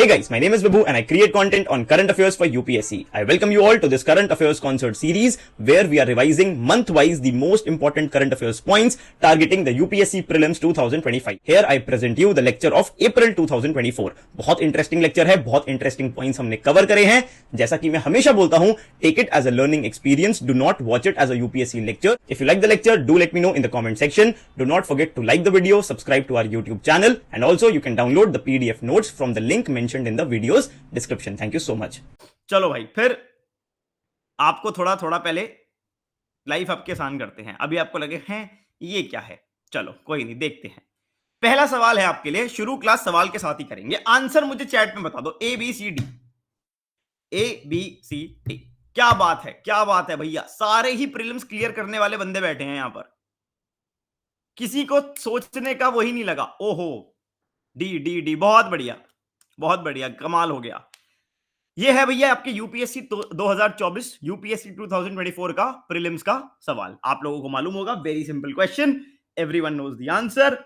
Hey guys, my name is Vibhu and I create content on current affairs for UPSC. I welcome you all to this current affairs concert series where we are revising month-wise the most important current affairs points targeting the UPSC Prelims 2025. Here I present you the lecture of April 2024. बहुत interesting lecture है, बहुत interesting points हमने cover करे हैं. जैसा कि मैं हमेशा बोलता हूं, take it as a learning experience, do not watch it as a UPSC lecture. If you like the lecture, do let me know in the comment section. Do not forget to like the video, subscribe to our YouTube channel and also you can download the PDF notes from the link mentioned in the videos description. Thank you so much. चलो भाई, फिर आपको थोड़ा थोड़ा पहले life आपके आसान करते हैं. अभी आपको लगे हैं ये क्या है, चलो कोई नहीं, देखते हैं. पहला सवाल है आपके लिए, शुरू क्लास सवाल के साथ ही करेंगे. आंसर मुझे चैट में बता दो. A B C D, A B C D. क्या बात है, क्या बात है भैया. सारे ही प्रीलिम्स क्लियर करने वाले बंदे बैठे हैं यहां पर. किसी को सोचने का वही नहीं लगा. ओहो, डी डी डी. बहुत बढ़िया, बहुत बढ़िया, कमाल हो गया. ये है भैया आपके यूपीएससी 2024 यूपीएससी 2024 का प्रीलिम्स का सवाल. आप लोगों को मालूम होगा, very simple question, everyone knows the answer.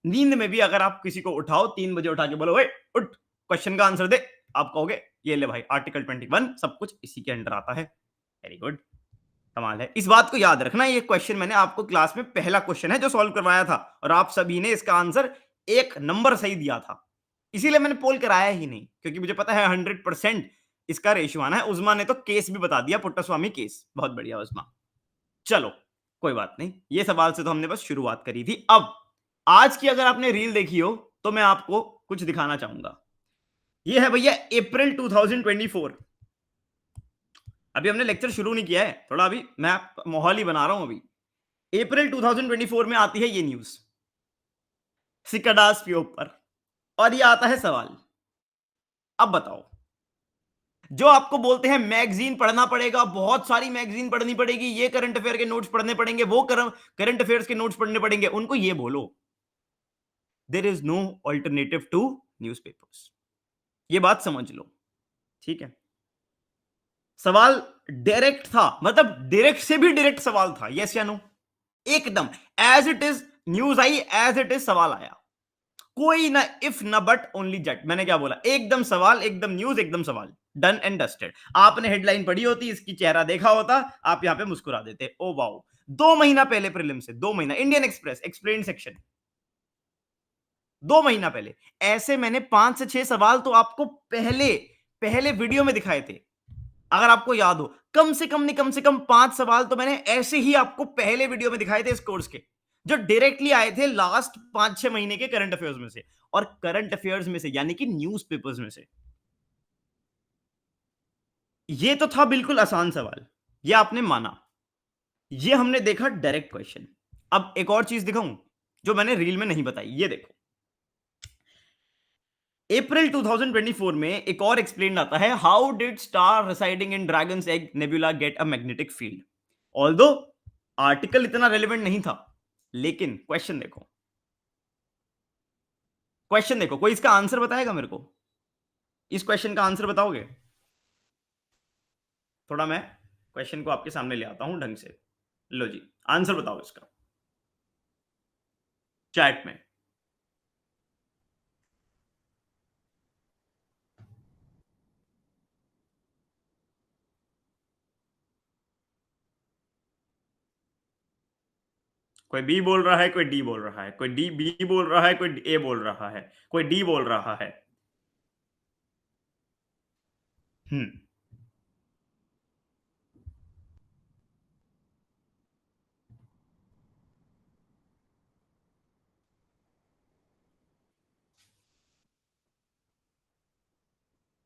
नींद में भी अगर आप किसी को उठाओ, 3 बजे उठा के बोलो ओए उठ, क्वेश्चन का आंसर दे, आप कहोगे ये ले भाई आर्टिकल 21, सब कुछ इसी के अंडर आता है. वेरी गुड, कमाल है. इस बात को याद रखना, ये क्वेश्चन मैंने आपको क्लास में पहला क्वेश्चन है जो सॉल्व करवाया था और आप सभी ने इसका आंसर 1 नंबर सही दिया था. इसीलिए मैंने पोल कराया ही नहीं, क्योंकि मुझे पता है 100% इसका रेशियो आना है. उस्मा ने तो केस भी बता दिया, पुट्टास्वामी केस. बहुत बढ़िया उस्मा. चलो कोई बात नहीं, ये सवाल से तो हमने बस शुरुआत करी थी. अब आज की अगर आपने रील देखी हो तो मैं आपको कुछ दिखाना चाहूंगा. ये है भैया अप्रैल 2024. अभी हमने लेक्चर शुरू नहीं किया है, थोड़ा अभी मैं माहौल ही बना रहा हूं. अभी अप्रैल 2024 में आती है ये न्यूज सिकाडास के ऊपर, और ये आता है सवाल. अब बताओ, जो आपको बोलते हैं मैगजीन पढ़ना पड़ेगा, बहुत सारी मैगजीन पढ़नी पड़ेगी, ये करंट अफेयर के नोट्स पढ़ने पड़ेंगे, वो करंट अफेयर्स के नोट्स पढ़ने पड़ेंगे, उनको ये बोलो there is no alternative to newspapers. ये बात समझ लो, ठीक है. सवाल डायरेक्ट था, मतलब डायरेक्ट से भी डायरेक्ट सवाल था. यस या नो, एकदम एज इट इज न्यूज आई, एज इट इज सवाल आया. कोई ना इफ ना बट, ओनली जेट. मैंने क्या बोला, एकदम सवाल, एकदम न्यूज, एकदम सवाल. Done and dusted. आपने हेडलाइन पढ़ी होती, इसकी चेहरा देखा होता, आप यहां पे मुस्कुरा देते. Oh wow. 2 महीना पहले प्रीलिम से, 2 महीना, इंडियन एक्सप्रेस एक्सप्लेन सेक्शन, 2 महीना पहले. ऐसे मैंने 5 से 6 सवाल तो आपको पहले पहले वीडियो में दिखाए थे. अगर आपको याद हो, कम से कम नहीं, कम से कम 5 सवाल तो मैंने ऐसे ही आपको पहले वीडियो में दिखाए थे इस कोर्स के, जो डायरेक्टली आए थे लास्ट 5-6 महीने के करंट अफेयर्स में से. और करंट अफेयर्स में से यानी कि न्यूज़पेपर्स में से. ये तो था बिल्कुल आसान सवाल, ये आपने माना. ये हमने देखा डायरेक्ट क्वेश्चन. अब एक और चीज दिखाऊं जो मैंने रील में नहीं बताई. ये देखो, अप्रैल 2024 में एक और एक्सप्लेन आता है, how did star residing in dragons egg nebula get a magnetic field. Although article इतना रेलेवेंट नहीं था, लेकिन क्वेश्चन देखो, क्वेश्चन देखो. कोई इसका आंसर बताएगा मेरे को? इस क्वेश्चन का आंसर बताओगे? थोड़ा मैं क्वेश्चन को आपके सामने ले आता हूं ढंग से. लो जी, आंसर बताओ इसका चैट में. कोई बी बोल रहा है, कोई डी बोल रहा है, कोई डी बी बोल रहा है, कोई ए बोल रहा है, कोई डी बोल रहा है. हम्म.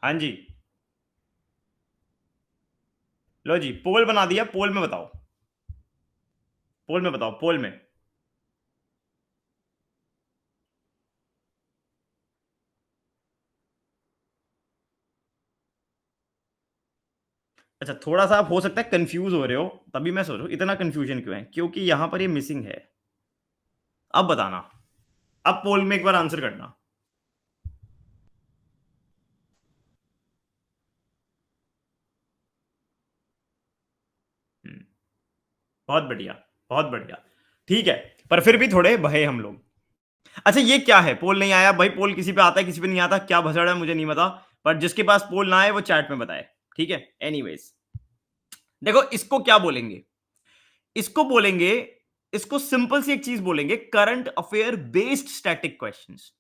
हाँ जी, लो जी, पोल बना दिया. पोल में बताओ, पोल में बताओ, पोल में. अच्छा, थोड़ा सा आप हो सकता है कंफ्यूज हो रहे हो, तभी मैं सोच रहा हूं इतना कंफ्यूजन क्यों है, क्योंकि यहां पर ये मिसिंग है. अब बताना, अब पोल में एक बार आंसर करना. हम्म, बहुत बढ़िया, बहुत बढ़िया. ठीक है, पर फिर भी थोड़े बहे हम लोग. अच्छा ये क्या है, पोल नहीं आया भाई, पोल किसी पे आता है किसी पे नहीं आता, क्या भसड़ है मुझे नहीं पता, पर जिसके पास पोल ना आए वो चैट में बताए, ठीक है। एनीवेज देखो इसको क्या बोलेंगे, इसको बोलेंगे, इसको सिंपल सी एक चीज बोलेंगे, current affair based static questions.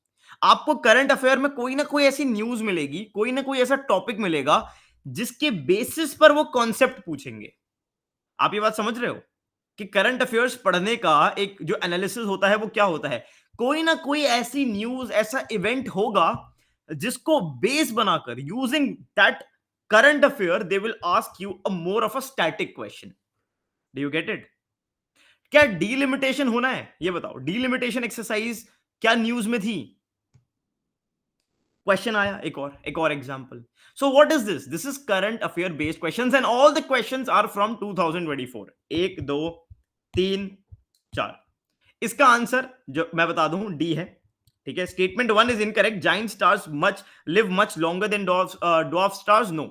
आपको करंट अफेयर में कोई ना कोई ऐसी न्यूज मिलेगी, कोई ना कोई ऐसा टॉपिक मिलेगा जिसके बेसिस पर वो कॉन्सेप्ट पूछेंगे। आप ये बात समझ रहे हो कि करंट अफेयर्स पढ़ने का एक जो एनालिसिस होता है वो क्या होता है, कोई ना कोई ऐसी न्यूज, ऐसा इवेंट होगा जिसको बेस बनाकर, using that current affair, they will ask you a more of a static question. Do you get it? क्या डीलिमिटेशन होना है, ये बताओ, डीलिमिटेशन एक्सरसाइज क्या न्यूज में थी? क्वेश्चन आया, एक और example. So what is this? This is current affair based questions and all the questions are from 2024। 1 2 3 4। इसका आंसर जो मैं बता दूं डी है, ठीक है। Statement 1 is incorrect, giant stars much live much longer than dwarf stars, no.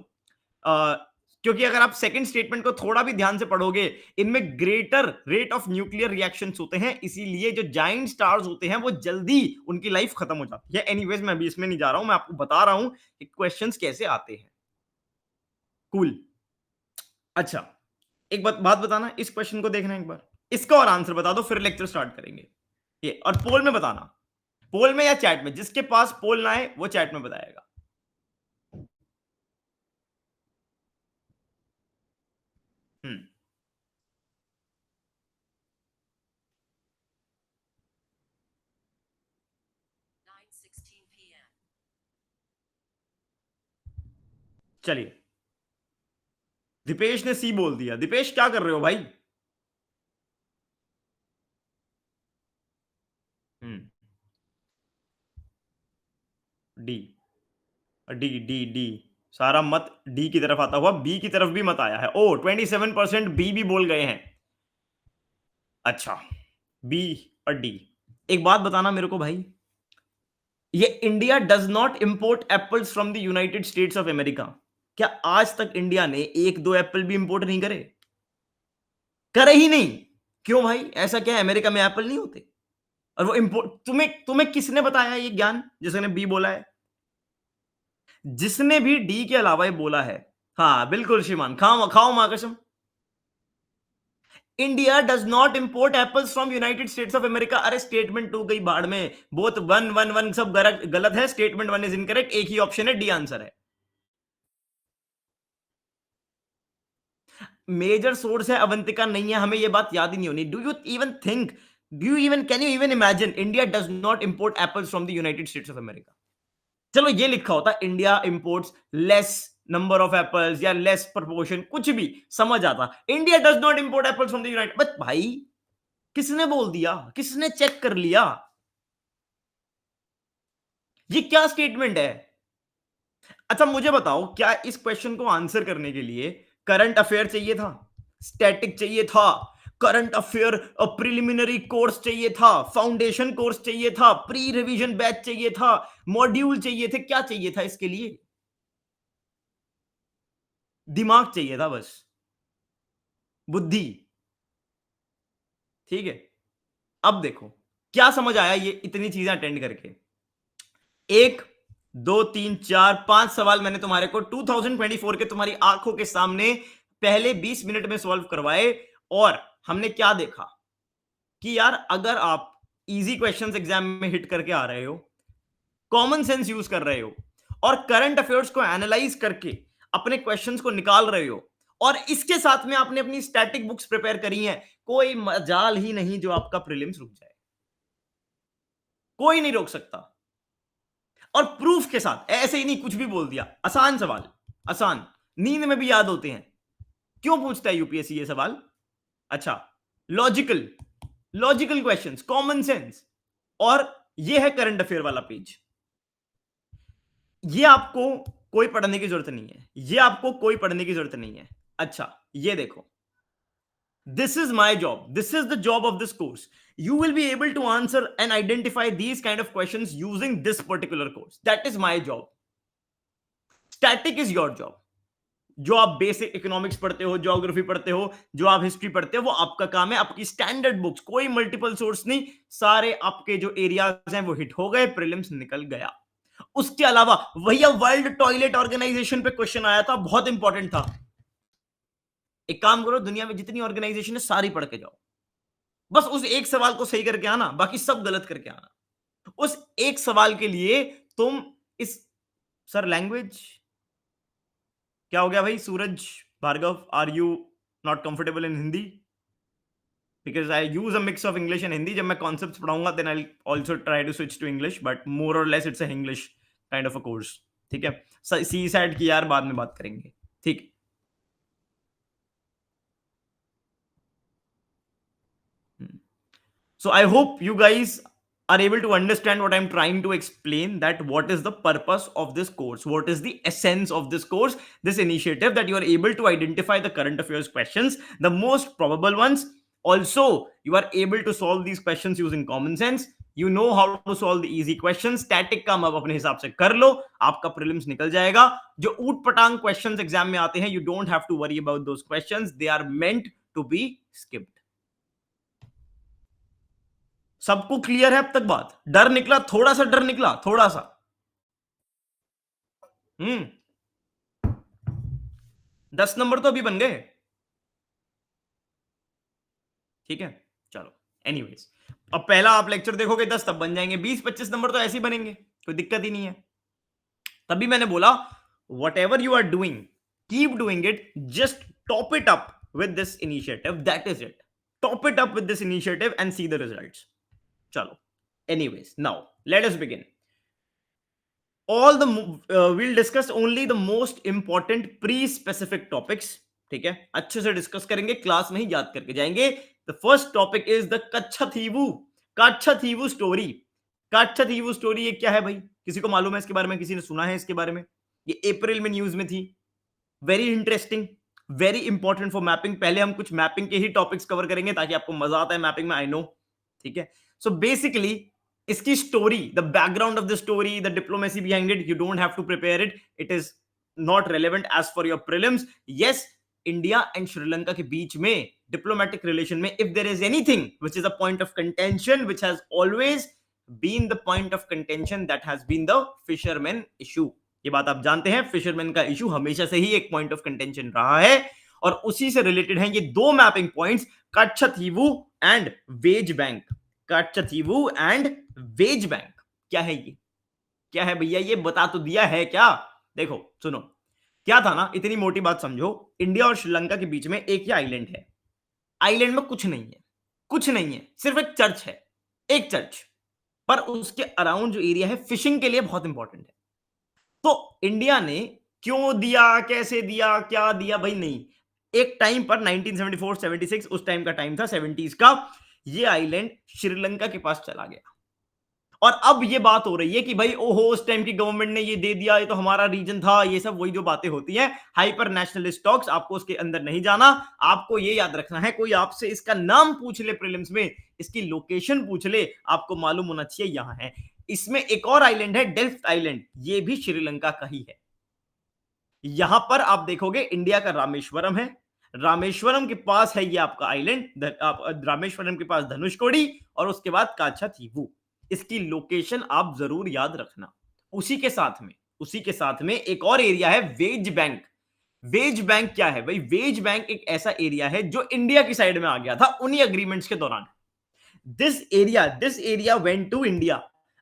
क्योंकि अगर आप सेकंड स्टेटमेंट को थोड़ा भी ध्यान से पढ़ोगे, इनमें greater rate of nuclear reactions होते हैं, इसीलिए जो जाइंट स्टार्स होते हैं वो जल्दी उनकी लाइफ खत्म हो जाती है। एनीवेज मैं अभी इसमें नहीं जा रहा हूं, मैं आपको बता रहा हूं कि क्वेश्चंस कैसे आते हैं। कूल। अच्छा, एक बात बताना, इस क्वेश्चन को देखना एक बार, इसका और आंसर बता दो, फिर लेक्चर स्टार्ट करेंगे। ये और पोल में बताना, पोल में या चैट में, जिसके पास पोल ना है वो चैट में बताएगा। हम्म। चलिए, दीपेश ने सी बोल दिया। दीपेश क्या कर रहे हो भाई? हम्म। डी, डी डी डी, सारा मत डी की तरफ आता हुआ बी की तरफ भी मत आया है। ओ 27% बी भी बोल गए हैं। अच्छा, बी और डी। एक बात बताना मेरे को भाई, ये India does not import apples from the United states of America, क्या आज तक इंडिया ने एक दो एप्पल भी इंपोर्ट नहीं करे? करे ही नहीं। क्यों भाई, ऐसा क्या है, अमेरिका में एप्पल नहीं होते? और वो इंपोर्ट, तुम्हें तुम्हें किसने बताया ये ज्ञान, जिसने बी बोला है? जिसने भी डी के अलावा ये बोला है, हाँ बिल्कुल श्रीमान, खाओ खाओ मां कसम। India does not import apples from United states of America. अरे स्टेटमेंट टू गई भाड़ में, बोथ वन वन वन सब गलत है, स्टेटमेंट 1 इज इनकरेक्ट, एक ही ऑप्शन है, डी आंसर है। मेजर सोर्स है अवंतिका, नहीं है, हमें यह बात याद ही नहीं होनी। Do you even think, do you even, can you even imagine, India does not import apples from the United states of America? चलो ये लिखा होता India imports less number of apples या लेस प्रोपोर्शन, कुछ भी समझ आता। India does not import apples from the United, but भाई किसने बोल दिया, किसने चेक कर लिया? ये क्या स्टेटमेंट है? अच्छा मुझे बताओ, क्या इस क्वेश्चन को आंसर करने के लिए करंट अफेयर चाहिए था, स्टैटिक चाहिए था, करंट अफेयर प्रिलिमिनरी कोर्स चाहिए था, फाउंडेशन कोर्स चाहिए था, प्री रिवीजन बैच चाहिए था, मॉड्यूल चाहिए थे, क्या चाहिए था इसके लिए? दिमाग चाहिए था बस, बुद्धि। ठीक है, अब देखो क्या समझ आया ये इतनी चीजें अटेंड करके। एक, दो, तीन, चार, पांच सवाल मैंने तुम्हारे को 2024 के तुम्हारी आंखों के सामने पहले 20 मिनट में सॉल्व करवाए, और हमने क्या देखा कि यार अगर आप इजी क्वेश्चंस एग्जाम में हिट करके आ रहे हो, कॉमन सेंस यूज कर रहे हो, और करंट अफेयर्स को एनालाइज करके अपने क्वेश्चंस को निकाल रहे हो, और इसके साथ में आपने अपनी स्टैटिक बुक्स प्रिपेयर करी हैं, कोई मजाल ही नहीं जो आपका प्रीलिम्स रुक जाए, कोई नहीं रोक सकता। और प्रूफ के साथ, ऐसे ही नहीं कुछ भी बोल दिया। आसान सवाल, आसान, नींद में भी याद होते हैं। क्यों पूछता है यूपीएससी ये सवाल? अच्छा, logical, logical questions, common sense, और ये है करंट अफेयर वाला पेज। ये आपको कोई पढ़ने की जरूरत नहीं है, ये आपको कोई पढ़ने की जरूरत नहीं है। अच्छा ये देखो, this is my job, this is the job of this course. You will be able to answer and identify these kind of questions using this particular course. That is my job. Static is your job. जो आप basic economics पढ़ते हो, geography पढ़ते हो, जो आप history पढ़ते हो, वो आपका काम है। आपकी स्टैंडर्ड बुक्स, कोई मल्टीपल सोर्स नहीं, सारे आपके जो एरियाज हैं वो हिट हो गए, प्रीलिम्स निकल गया। उसके अलावा भैया वर्ल्ड टॉयलेट ऑर्गेनाइजेशन पे क्वेश्चन आया था, बहुत इंपॉर्टेंट था। एक काम करो, दुनिया में जितनी ऑर्गेनाइजेशन है सारी पढ़ के जाओ, बस उस एक सवाल को सही करके आना, बाकी सब गलत करके आना। उस एक सवाल के लिए तुम इस सर लैंग्वेज क्या हो गया भाई? Suraj Bhargava, are you not comfortable in Hindi? Because I use a mix of English and Hindi. जब मैं कॉन्सेप्ट पढ़ाऊंगा then I also try to switch to English, but more और less it's English kind of a course. ठीक है, सी side की यार बाद में बात करेंगे, ठीक। So I hope you guys are able to understand what I'm trying to explain, that what is the purpose of this course, what is the essence of this course, this initiative, that you are able to identify the current affairs questions, the most probable ones. Also, you are able to solve these questions using common sense. You know how to solve the easy questions. Static काम आप अपने हिसाब से कर लो, आपका prelims निकल जाएगा। जो ऊट पटांग questions exam में आते हैं, you don't have to worry about those questions. They are meant to be skipped. सबको क्लियर है अब तक बात? डर निकला, थोड़ा सा डर निकला, थोड़ा सा। 10 नंबर तो अभी बन गए, ठीक है। चलो एनीवेज, अब पहला आप लेक्चर देखोगे 10, तब बन जाएंगे 20-25 नंबर, तो ऐसे ही बनेंगे, कोई दिक्कत ही नहीं है। तभी मैंने बोला what ever you are doing, keep doing it, just top it up with this initiative, that is it. Top it up with this initiative and see the results. चलो anyways, now let us begin. all the we'll discuss only the most important pre-specific topics, ठीक है। अच्छे से discuss करेंगे, class में ही याद करके जाएंगे। The first topic is the Katchatheevu, Katchatheevu story. Katchatheevu story ये क्या है भाई? किसी को मालूम है इसके बारे में? किसी ने सुना है इसके बारे में? ये अप्रैल में न्यूज में थी। Very interesting, very important for mapping. पहले हम कुछ मैपिंग के ही टॉपिक्स कवर करेंगे ताकि आपको मजा आता है मैपिंग में, आई नो, ठीक है। सो बेसिकली इसकी story, the background of the story, the diplomacy behind it, you don't have to prepare it, it is not relevant as for your prelims. Yes, India and Sri Lanka के बीच में diplomatic relation में if there is anything which is a point of contention, which has always been the point of contention, that has been the fisherman issue. ये बात आप जानते हैं, fisherman का इशू हमेशा से ही एक पॉइंट ऑफ कंटेंशन रहा है, और उसी से रिलेटेड हैं ये दो mapping points, Katchatheevu and Wadge Bank. Katchatheevu and Wadge Bank क्या है? ये क्या है भैया? ये बता तो दिया है क्या? देखो सुनो, क्या था ना, इतनी मोटी बात समझो। इंडिया और श्रीलंका के बीच में एक ही आइलैंड है। आइलैंड में कुछ नहीं है, कुछ नहीं है, सिर्फ एक चर्च है, एक चर्च। पर उसके अराउंड जो एरिया है फिशिंग के लिए बहुत इंपॉर्टेंट है। तो इंडिया ने क्यों दिया, कैसे दिया, क्या दिया भाई? नहीं, एक टाइम पर 1974-76 उस टाइम का टाइम था, 70s का, ये आइलैंड श्रीलंका के पास चला गया। और अब ये बात हो रही है कि भाई ओहो, उस टाइम की गवर्नमेंट ने ये दे दिया, ये तो हमारा रीजन था। ये सब वही जो बातें होती हैं, हाइपर नेशनलिस्ट टॉक्स, आपको उसके अंदर नहीं जाना। आपको ये याद रखना है, कोई आपसे इसका नाम पूछ ले प्रीलिम्स में, इसकी लोकेशन पूछ ले, आपको मालूम होना चाहिए यहां है। इसमें एक और आइलैंड है, डेल्फ्ट आइलैंड, ये भी श्रीलंका का ही है। यहां पर आप देखोगे इंडिया का रामेश्वरम है, रामेश्वरम के पास है ये आपका आइलैंड, रामेश्वरम के पास धनुषकोडी, और उसके बाद काच्छाथीवु। इसकी लोकेशन आप जरूर याद रखना। उसी के साथ में एक और एरिया है, वेज बैंक। वेज बैंक क्या है भाई? वेज बैंक एक ऐसा एरिया है जो इंडिया की साइड में आ गया था उन्हीं अग्रीमेंट्स के दौरान। This area went to India,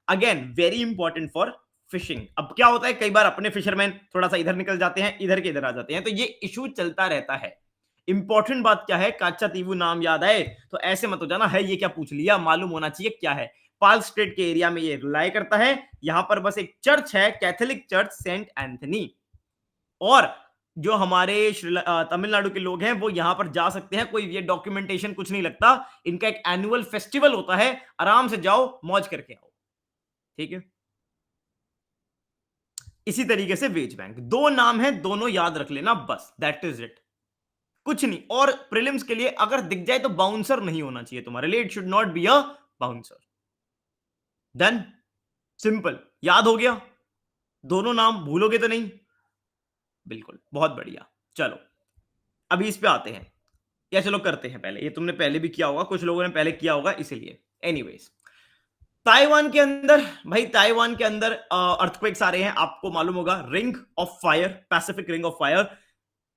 again very important for fishing. अब क्या होता है, कई बार अपने फिशरमैन थोड़ा सा इधर निकल जाते हैं, इधर के इधर आ जाते हैं, तो ये इशू चलता रहता है। इंपॉर्टेंट बात क्या है, काच्छाथीवु नाम याद आए तो ऐसे मत हो जाना है ये क्या पूछ लिया, मालूम होना चाहिए क्या है। पाल स्टेट के एरिया में ये रिलाई करता है। यहां पर बस एक चर्च है, कैथोलिक चर्च सेंट एंथनी, और जो हमारे तमिलनाडु के लोग हैं वो यहां पर जा सकते हैं, कोई ये डॉक्यूमेंटेशन कुछ नहीं लगता। इनका एक एनुअल फेस्टिवल होता है, आराम से जाओ, मौज करके आओ, ठीक है। इसी तरीके से वेज बैंक, दो नाम है, दोनों याद रख लेना, बस दैट इज इट, कुछ नहीं। और प्रीलिम्स के लिए अगर दिख जाए तो बाउंसर नहीं होना चाहिए तुम्हारे लिए, it should not be a bouncer. Done, simple, याद हो गया? दोनों नाम भूलोगे तो नहीं? बिल्कुल, बहुत बढ़िया। चलो अभी इस पे आते हैं, या चलो करते हैं पहले, ये तुमने पहले भी किया होगा, कुछ लोगों ने पहले किया होगा इसीलिए। एनीवेज, ताइवान के अंदर, भाई ताइवान के अंदर अर्थक्वेक्स आ रहे हैं, आपको मालूम होगा, ring of fire, Pacific ring of fire.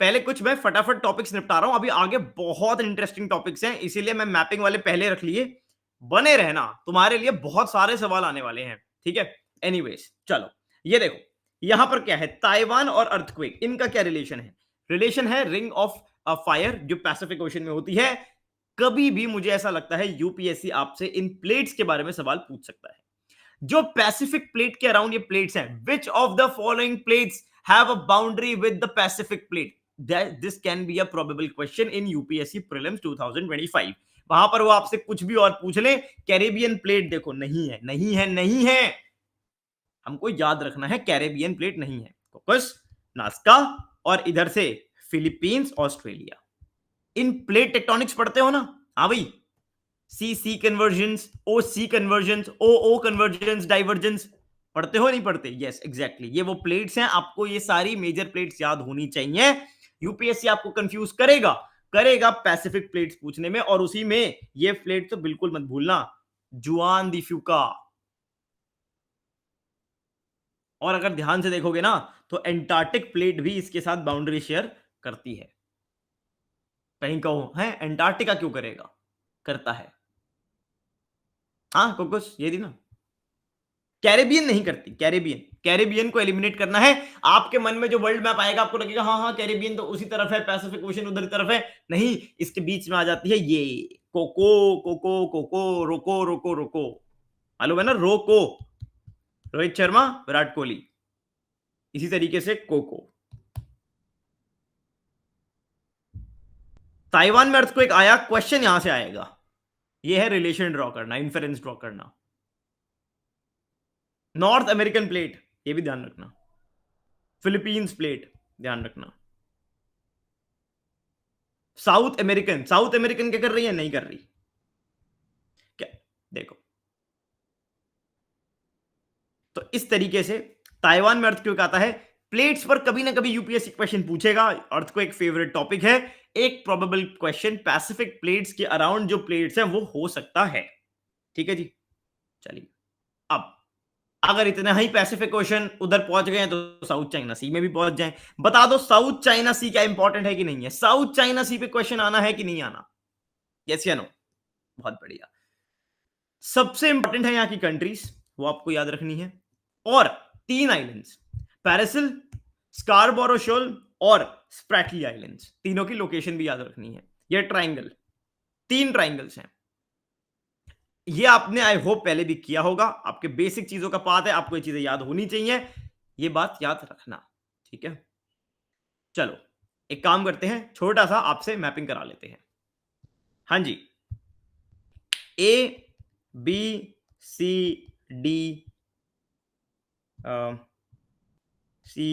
पहले कुछ मैं फटाफट टॉपिक्स निपटा रहा हूं, अभी आगे बहुत इंटरेस्टिंग टॉपिक्स हैं, इसीलिए मैं मैपिंग वाले पहले रख लिए, बने रहना, तुम्हारे लिए बहुत सारे सवाल आने वाले हैं, ठीक है। एनीवेज चलो, ये देखो यहां पर क्या है, ताइवान और अर्थक्वेक, इनका क्या रिलेशन है? रिलेशन है रिंग ऑफ फायर जो पैसिफिक ओशन में होती है। कभी भी मुझे ऐसा लगता है यूपीएससी आपसे इन प्लेट्स के बारे में सवाल पूछ सकता है, जो पैसिफिक प्लेट के अराउंड ये प्लेट्स हैं, which of the following plates have a boundary with the Pacific plate, this can be a probable question in UPSC prelims 2025। वहां पर वो आपसे कुछ भी और पूछ ले, कैरेबियन प्लेट देखो नहीं है, नहीं है, नहीं है, हमको याद रखना है कैरेबियन प्लेट नहीं है, कोकस, नास्का और इधर से फिलीपींस, ऑस्ट्रेलिया। इन प्लेट टेक्टोनिक्स पढ़ते हो ना? हाँ भाई, सी सी कन्वर्जन्स, ओ सी कन्वर्जन्स, ओ ओ कन्वर्जन्स, डाइवर्जेंस पढ़ते हो नहीं पढ़ते? यस एग्जैक्टली, ये वो प्लेट्स हैं, आपको ये सारी मेजर प्लेट्स याद होनी चाहिए। यूपीएससी आपको कंफ्यूज करेगा करेगा पैसिफिक प्लेट्स पूछने में, और उसी में ये प्लेट तो बिल्कुल मत भूलना, जुआन दी फ्यूका। और अगर ध्यान से देखोगे ना तो एंटार्क्टिक प्लेट भी इसके साथ बाउंड्री शेयर करती है। कहीं कहो है एंटार्क्टिका क्यों करेगा? करता है, हाँ कोकुस ये थी ना, कैरेबियन नहीं करती, कैरेबियन, कैरेबियन को एलिमिनेट करना है। आपके मन में जो वर्ल्ड मैप आएगा आपको लगेगा हाँ हाँ कैरेबियन तो उसी तरफ है, पैसिफिक ओशन उधर तरफ है, नहीं, इसके बीच में आ जाती है ये कोको, कोको कोको, रोको रोको रोको, मालूम है ना रोको, रोहित शर्मा, विराट कोहली, इसी तरीके से कोको। ताइवान में अर्थक्वेक आया, क्वेश्चन यहां से आएगा, ये है रिलेशन ड्रॉ करना, इंफरेंस ड्रॉ करना। नॉर्थ अमेरिकन प्लेट, ये भी ध्यान रखना, फिलीपींस प्लेट ध्यान रखना, साउथ अमेरिकन, साउथ अमेरिकन क्या कर रही है? नहीं कर रही, क्या देखो, तो इस तरीके से ताइवान में अर्थक्वेक आता है। प्लेट्स पर कभी ना कभी यूपीएससी क्वेश्चन पूछेगा, अर्थक्वेक फेवरेट टॉपिक है। एक प्रोबेबल क्वेश्चन पैसिफिक प्लेट्स के अराउंड जो प्लेट्स हैं वो हो सकता है, ठीक है जी। चलिए, अब अगर इतना ही पैसिफिक ओशन उधर पहुंच गए हैं तो साउथ चाइना सी में भी पहुंच जाएं। बता दो साउथ चाइना सी क्या इंपॉर्टेंट है कि नहीं है? साउथ चाइना सी पे क्वेश्चन आना है कि नहीं आना? यस या नो? बहुत बढ़िया। सबसे इंपॉर्टेंट है यहां की कंट्रीज, वो आपको याद रखनी है, और 3 आइलैंड्स, पैरासिल, स्कारबोरो शोल और स्प्रैटली आइलैंड्स, तीनों की लोकेशन भी याद रखनी है। ये ट्राइंगल, 3 ट्राइंगल्स हैं, ये आपने आई होप पहले भी किया होगा, आपके बेसिक चीजों का पार्ट है, आपको ये चीजें याद होनी चाहिए, ये बात याद रखना, ठीक है। चलो एक काम करते हैं, छोटा सा आपसे मैपिंग करा लेते हैं। हाँ जी, A B C D C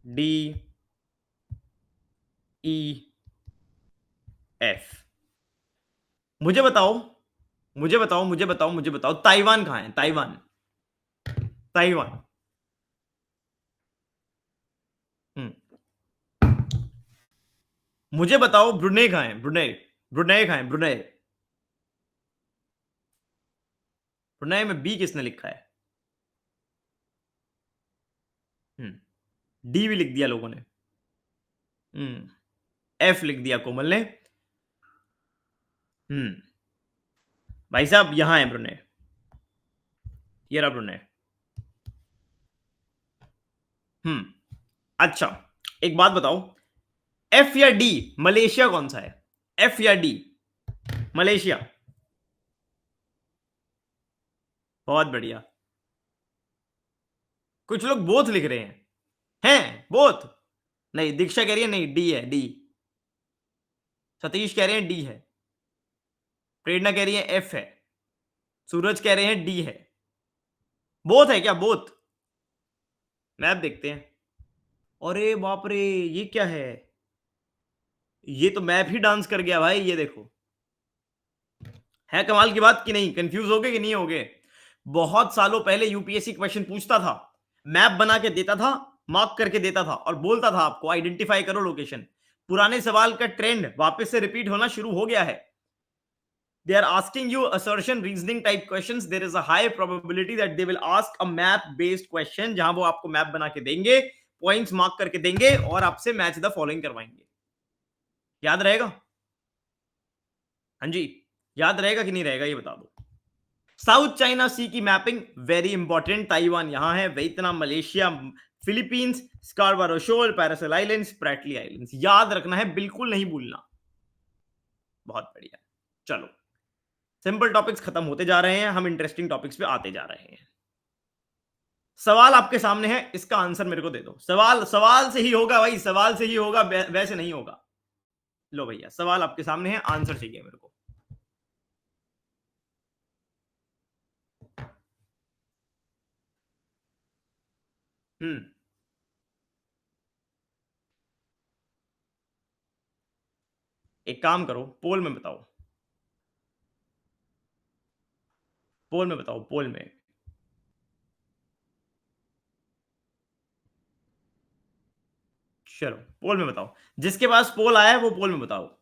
D E F. मुझे बताओ मुझे बताओ मुझे बताओ मुझे बताओ ताइवान कहां है? ताइवान, ताइवान, मुझे बताओ ब्रुनेई कहां है? ब्रुनेई, ब्रुनेई कहां है? ब्रुनेई, ब्रुनेई में बी किसने लिखा है? डी भी लिख दिया लोगों ने, एफ लिख दिया कोमल ने। भाई साहब यहां है ब्रुनेई, ये रहा ब्रुनेई। अच्छा एक बात बताओ, एफ या डी मलेशिया कौन सा है? एफ या डी मलेशिया? बहुत बढ़िया, कुछ लोग बोथ लिख रहे हैं बोथ, नहीं दीक्षा कह रही है नहीं डी है, डी, सतीश कह रहे हैं डी है, प्रेरणा कह रही है एफ है, सूरज कह रहे हैं डी है, बोथ है क्या? बोथ, मैप देखते हैं। अरे बाप रे, ये क्या है? ये तो मैप ही डांस कर गया भाई, ये देखो, है कमाल की बात कि नहीं? कंफ्यूज हो गए कि नहीं हो गए? बहुत सालों पहले यूपीएससी क्वेश्चन पूछता था, मैप बना के देता था, मार्क करके देता था और बोलता था आपको आइडेंटिफाई करो लोकेशन। पुराने सवाल का ट्रेंड वापस से रिपीट होना शुरू हो गया है। They are asking you assertion reasoning type questions. There is a high probability that they will ask a map based question, जहां वो आपको मैप बना के देंगे, पॉइंट्स मार्क करके देंगे और आपसे मैच द फॉलोइंग करवाएंगे। याद रहेगा? हाँ जी, याद रहेगा कि नहीं रहेगा ये बता दो। साउथ चाइना सी की मैपिंग वेरी इंपॉर्टेंट। ताइवान यहां है, वियतनाम, मलेशिया, फिलीपींस, स्कार्बारो शोल, पैरासल आइलैंड्स, स्प्रैटली आइलैंड्स। याद रखना है, बिल्कुल नहीं भूलना। बहुत बढ़िया, चलो सिंपल टॉपिक्स खत्म होते जा रहे हैं, हम इंटरेस्टिंग टॉपिक्स पे आते जा रहे हैं। सवाल आपके सामने है, इसका आंसर मेरे को दे दो। सवाल सवाल से ही होगा भाई, सवाल से ही होगा, वैसे नहीं होगा। लो भैया, सवाल आपके सामने है, आंसर चाहिए मेरे को। एक काम करो, पोल में बताओ, पोल में बताओ, पोल में। चलो पोल में बताओ, जिसके पास पोल आया है वो पोल में बताओ।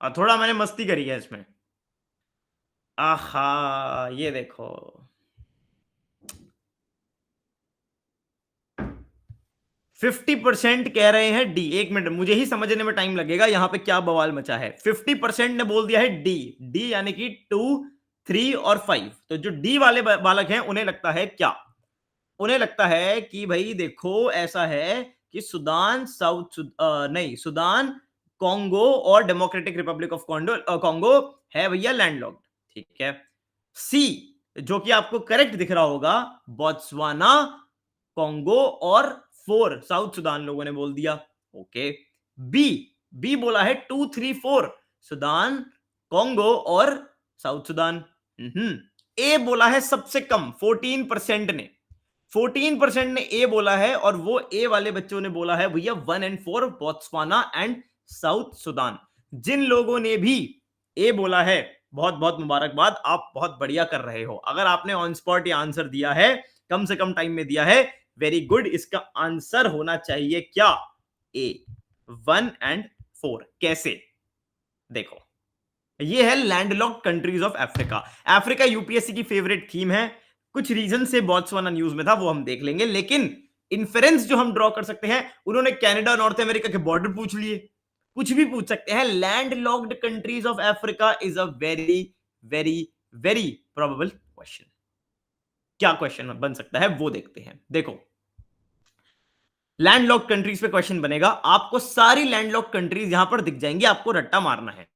थोड़ा मैंने मस्ती करी है इसमें। आहा, ये देखो, 50% कह रहे हैं डी। एक मिनट, मुझे ही समझने में टाइम लगेगा यहां पे क्या बवाल मचा है। 50% ने बोल दिया है डी। डी यानी कि 2, 3 और 5। तो जो डी वाले बालक हैं उन्हें लगता है क्या? उन्हें लगता है कि भाई देखो ऐसा है कि सूडान, नहीं, सूडान, कॉन्गो और डेमोक्रेटिक रिपब्लिक ऑफ कॉन्गो है भैया लैंडलॉक्ड। ठीक है। सी, जो कि आपको करेक्ट दिख रहा होगा, बोत्सवाना, कॉन्गो और 4 साउथ सूडान लोगों ने बोल दिया। ओके। बी, बी बोला है 2, 3, 4 सूडान, कॉन्गो और साउथ सूडान। ए बोला है सबसे कम, 14% ने, 14% ने ए बोला है, और वो ए वाले बच्चों ने बोला है भैया 1 और 4 बोत्सवाना एंड साउथ सूडान। जिन लोगों ने भी ए बोला है, बहुत बहुत मुबारकबाद, आप बहुत बढ़िया कर रहे हो। अगर आपने ऑन स्पॉट ये आंसर दिया है, कम से कम टाइम में दिया है, वेरी गुड। इसका आंसर होना चाहिए क्या? ए, 1 और 4। कैसे? देखो, ये है landlocked countries of Africa. Africa UPSC की फेवरेट थीम है। कुछ रीजन से बोत्सवाना न्यूज में था, वो हम देख लेंगे, लेकिन इन्फेरेंस जो हम ड्रॉ कर सकते हैं, उन्होंने कनाडा, नॉर्थ अमेरिका के बॉर्डर पूछ लिए, कुछ भी पूछ सकते हैं। Landlocked countries of Africa is a very very very probable question. क्या क्वेश्चन बन सकता है वो देखते हैं। देखो, लैंडलॉक्ड कंट्रीज पे क्वेश्चन बनेगा, आपको सारी लैंडलॉक्ड कंट्रीज यहां पर दिख जाएंगी, आपको रट्टा मारना है।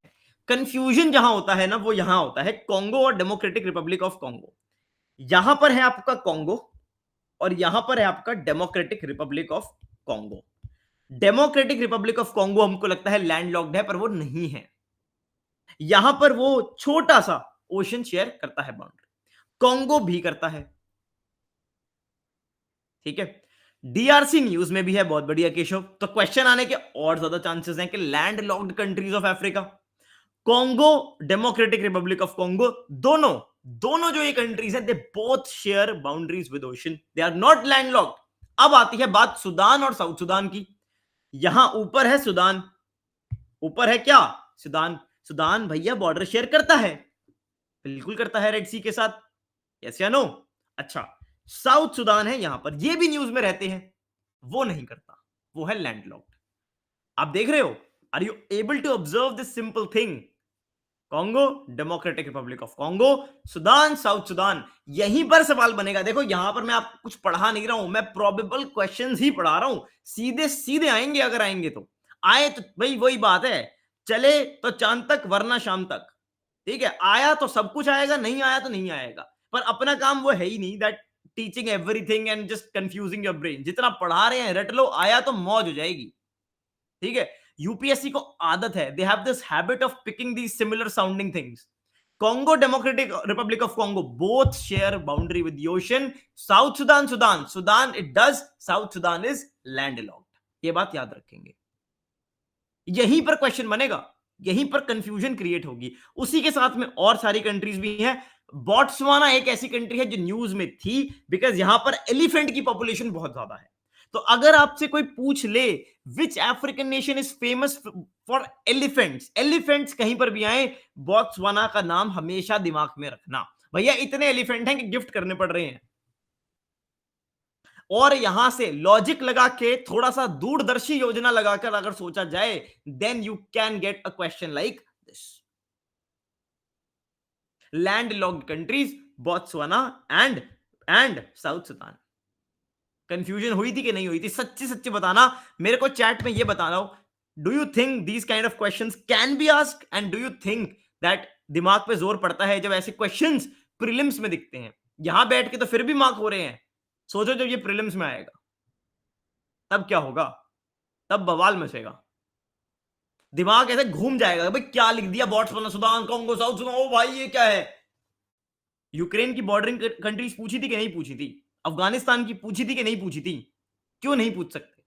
कंफ्यूजन जहां होता है ना, वो यहां होता है कॉन्गो और डेमोक्रेटिक रिपब्लिक ऑफ कॉन्गो। यहां पर है आपका कॉन्गो और यहां पर है आपका democratic Republic of Congo. Democratic Republic of Congo हमको लगता है लैंडलॉक्ड है, पर वो नहीं है। यहां पर वो छोटा सा ओशन शेयर करता है बाउंड्री, कॉन्गो भी करता है। ठीक है। डीआरसी न्यूज में भी है, बहुत बढ़िया केशव। तो क्वेश्चन आने के और ज्यादा चांसेस हैं कि land locked countries of Africa, Congo, Democratic Republic of Congo, दोनों दोनों जो ये कंट्रीज हैं, they both share boundaries with ocean, they are not land locked. अब आती है बात सूडान और साउथ सूडान की। यहां ऊपर है सूडान, ऊपर है क्या? सूडान। सूडान भैया बॉर्डर शेयर करता है, बिल्कुल करता है रेड सी के साथ। यस या नो? अच्छा, साउथ सूडान है यहां पर, ये भी न्यूज में रहते हैं, वो नहीं करता, वो है लैंडलॉक्ड। आप देख रहे हो? Are you able to observe this simple thing? Congo, Democratic Republic of Congo, Sudan, South Sudan. यहीं पर सवाल बनेगा। देखो, यहां पर मैं आपको कुछ पढ़ा नहीं रहा हूं, मैं प्रोबेबल क्वेश्चंस ही पढ़ा रहा हूं। सीधे सीधे आएंगे, अगर आएंगे तो आए तो भाई वही बात है, चले तो चांद तक वरना शाम तक। ठीक है, आया तो सब कुछ आएगा, नहीं आया तो नहीं आएगा। पर अपना काम वो है ही नहीं, that teaching everything and just confusing your brain. जितना पढ़ा रहे हैं रट लो, आया तो मौज हो जाएगी। ठीक है। यूपीएससी को आदत है, they have this habit of picking these similar sounding things. Congo Democratic Republic of Congo, both share boundary with the ocean. South Sudan, it does. South Sudan is landlocked. ये बात याद रखेंगे, यहीं पर क्वेश्चन बनेगा, यहीं पर कंफ्यूजन क्रिएट होगी। उसी के साथ में और सारी कंट्रीज भी हैं। बोट्सवाना एक ऐसी कंट्री है जो न्यूज में थी, बिकॉज यहां पर एलिफेंट की पॉपुलेशन बहुत ज्यादा है। तो अगर आपसे कोई पूछ ले which African nation is famous for elephants, elephants कहीं पर भी आए, बोट्सवाना का नाम हमेशा दिमाग में रखना। भैया इतने एलिफेंट हैं कि गिफ्ट करने पड़ रहे हैं। और यहां से लॉजिक लगा के थोड़ा सा दूरदर्शी योजना लगाकर अगर सोचा जाए, then you can get a question like this. Landlocked countries Botswana and South Sudan. Confusion हुई थी कि नहीं हुई थी? सच्ची सच्ची बताना मेरे को, चैट में ये बताना। Do you think these kind of questions can be asked, and do you think that दिमाग पे जोर पड़ता है जब ऐसे क्वेश्चंस प्रीलिम्स में दिखते हैं? यहां बैठ के तो फिर भी मार्क हो रहे हैं, सोचो जब ये प्रीलिम्स में आएगा तब क्या होगा? तब बवाल मचेगा, दिमाग ऐसे घूम जाएगा, भाई क्या लिख दिया, Botswana, Sudan, Congo, South Sudan, ओ भाई ये क्या है? यूक्रेन की बॉर्डरिंग कंट्रीज पूछी थी कि नहीं पूछी थी? अफगानिस्तान की पूछी थी कि नहीं पूछी थी? क्यों नहीं पूछ सकते?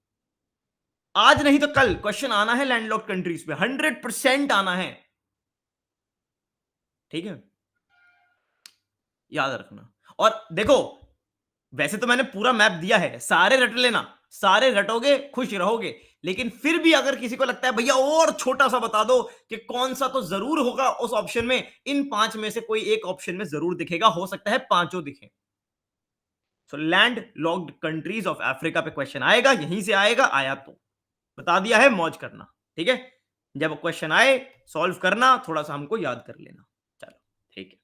आज नहीं तो कल क्वेश्चन आना है लैंडलॉक्ड कंट्रीज पे, 100% आना है। ठीक है, याद रखना। और देखो, वैसे तो मैंने पूरा मैप दिया है, सारे रट लेना, सारे रटोगे खुश रहोगे। लेकिन फिर भी अगर किसी को लगता है भैया और छोटा सा बता दो कि कौन सा, तो जरूर होगा उस ऑप्शन में, इन 5 में से कोई एक ऑप्शन में जरूर दिखेगा, हो सकता है पांचों दिखे। So land locked countries of Africa पे क्वेश्चन आएगा, यहीं से आएगा, आया तो बता दिया है, मौज करना। ठीक है, जब क्वेश्चन आए सॉल्व करना, थोड़ा सा हमको याद कर लेना। चलो ठीक है,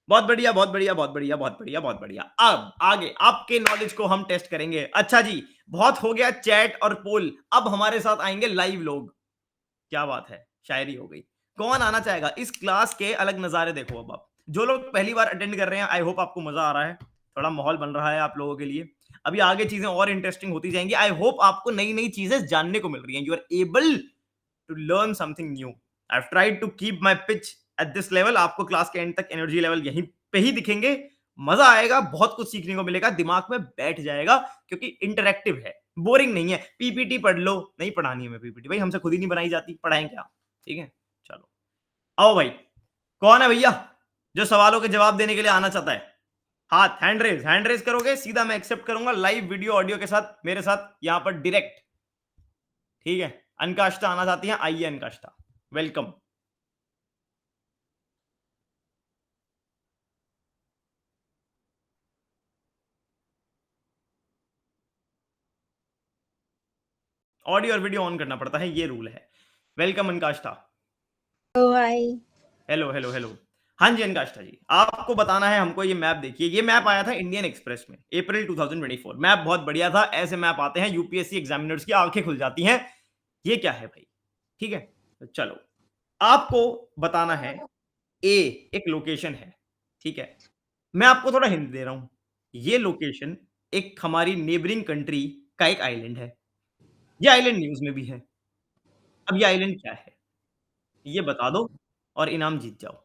बहुत बढ़िया बहुत बढ़िया बहुत बढ़िया बहुत बढ़िया बहुत बढ़िया। अब आगे आपके नॉलेज को हम टेस्ट करेंगे। अच्छा जी, बहुत हो गया चैट और पोल, अब हमारे साथ आएंगे लाइव लोग। क्या बात है, शायरी हो गई। कौन आना चाहेगा? इस क्लास के अलग नजारे देखो। अब आप जो लोग पहली बार अटेंड कर रहे हैं, आई होप आपको मजा आ रहा है, थोड़ा माहौल बन रहा है आप लोगों के लिए। अभी आगे चीजें और इंटरेस्टिंग होती जाएंगी। आई होप आपको नई नई चीजें जानने को मिल रही हैं, you are able to learn something new. I have tried to keep my pitch at this level. आपको क्लास के एंड तक एनर्जी लेवल यहीं पे ही दिखेंगे, मजा आएगा, बहुत कुछ सीखने को मिलेगा, दिमाग में बैठ जाएगा, क्योंकि इंटरेक्टिव है, बोरिंग नहीं है। पीपीटी पढ़ लो, नहीं पढ़ानी है मैं पीपीटी, भाई हमसे खुद ही नहीं बनाई जाती, पढ़ाएं क्या? ठीक है, चलो आओ भाई। कौन है भैया जो सवालों के जवाब देने के लिए आना चाहता है? हाथ, हैंड रेज करोगे, सीधा मैं एक्सेप्ट करूंगा, लाइव वीडियो ऑडियो के साथ मेरे साथ यहां पर डायरेक्ट। ठीक है, अनकाष्ठा आना चाहती है, आइए अनकाष्ठा, वेलकम। ऑडियो और वीडियो ऑन करना पड़ता है, ये रूल है। वेलकम अनकाष्ठा। हाय। Hello hello hello. हाँ जी अनकाष्ठा जी, आपको बताना है हमको, ये मैप देखिए, ये मैप आया था इंडियन एक्सप्रेस में अप्रैल 2024। मैप बहुत बढ़िया था, ऐसे मैप आते हैं यूपीएससी एग्जामिनर्स की आंखें खुल जाती हैं। ये क्या है भाई? ठीक है, तो चलो आपको बताना है, ए एक लोकेशन है, ठीक है, मैं आपको थोड़ा हिंट दे रहा हूं। ये लोकेशन एक हमारी नेबरिंग कंट्री का एक आइलैंड है, ये आइलैंड न्यूज में भी है। अब ये आइलैंड क्या है, ये बता दो और इनाम जीत जाओ।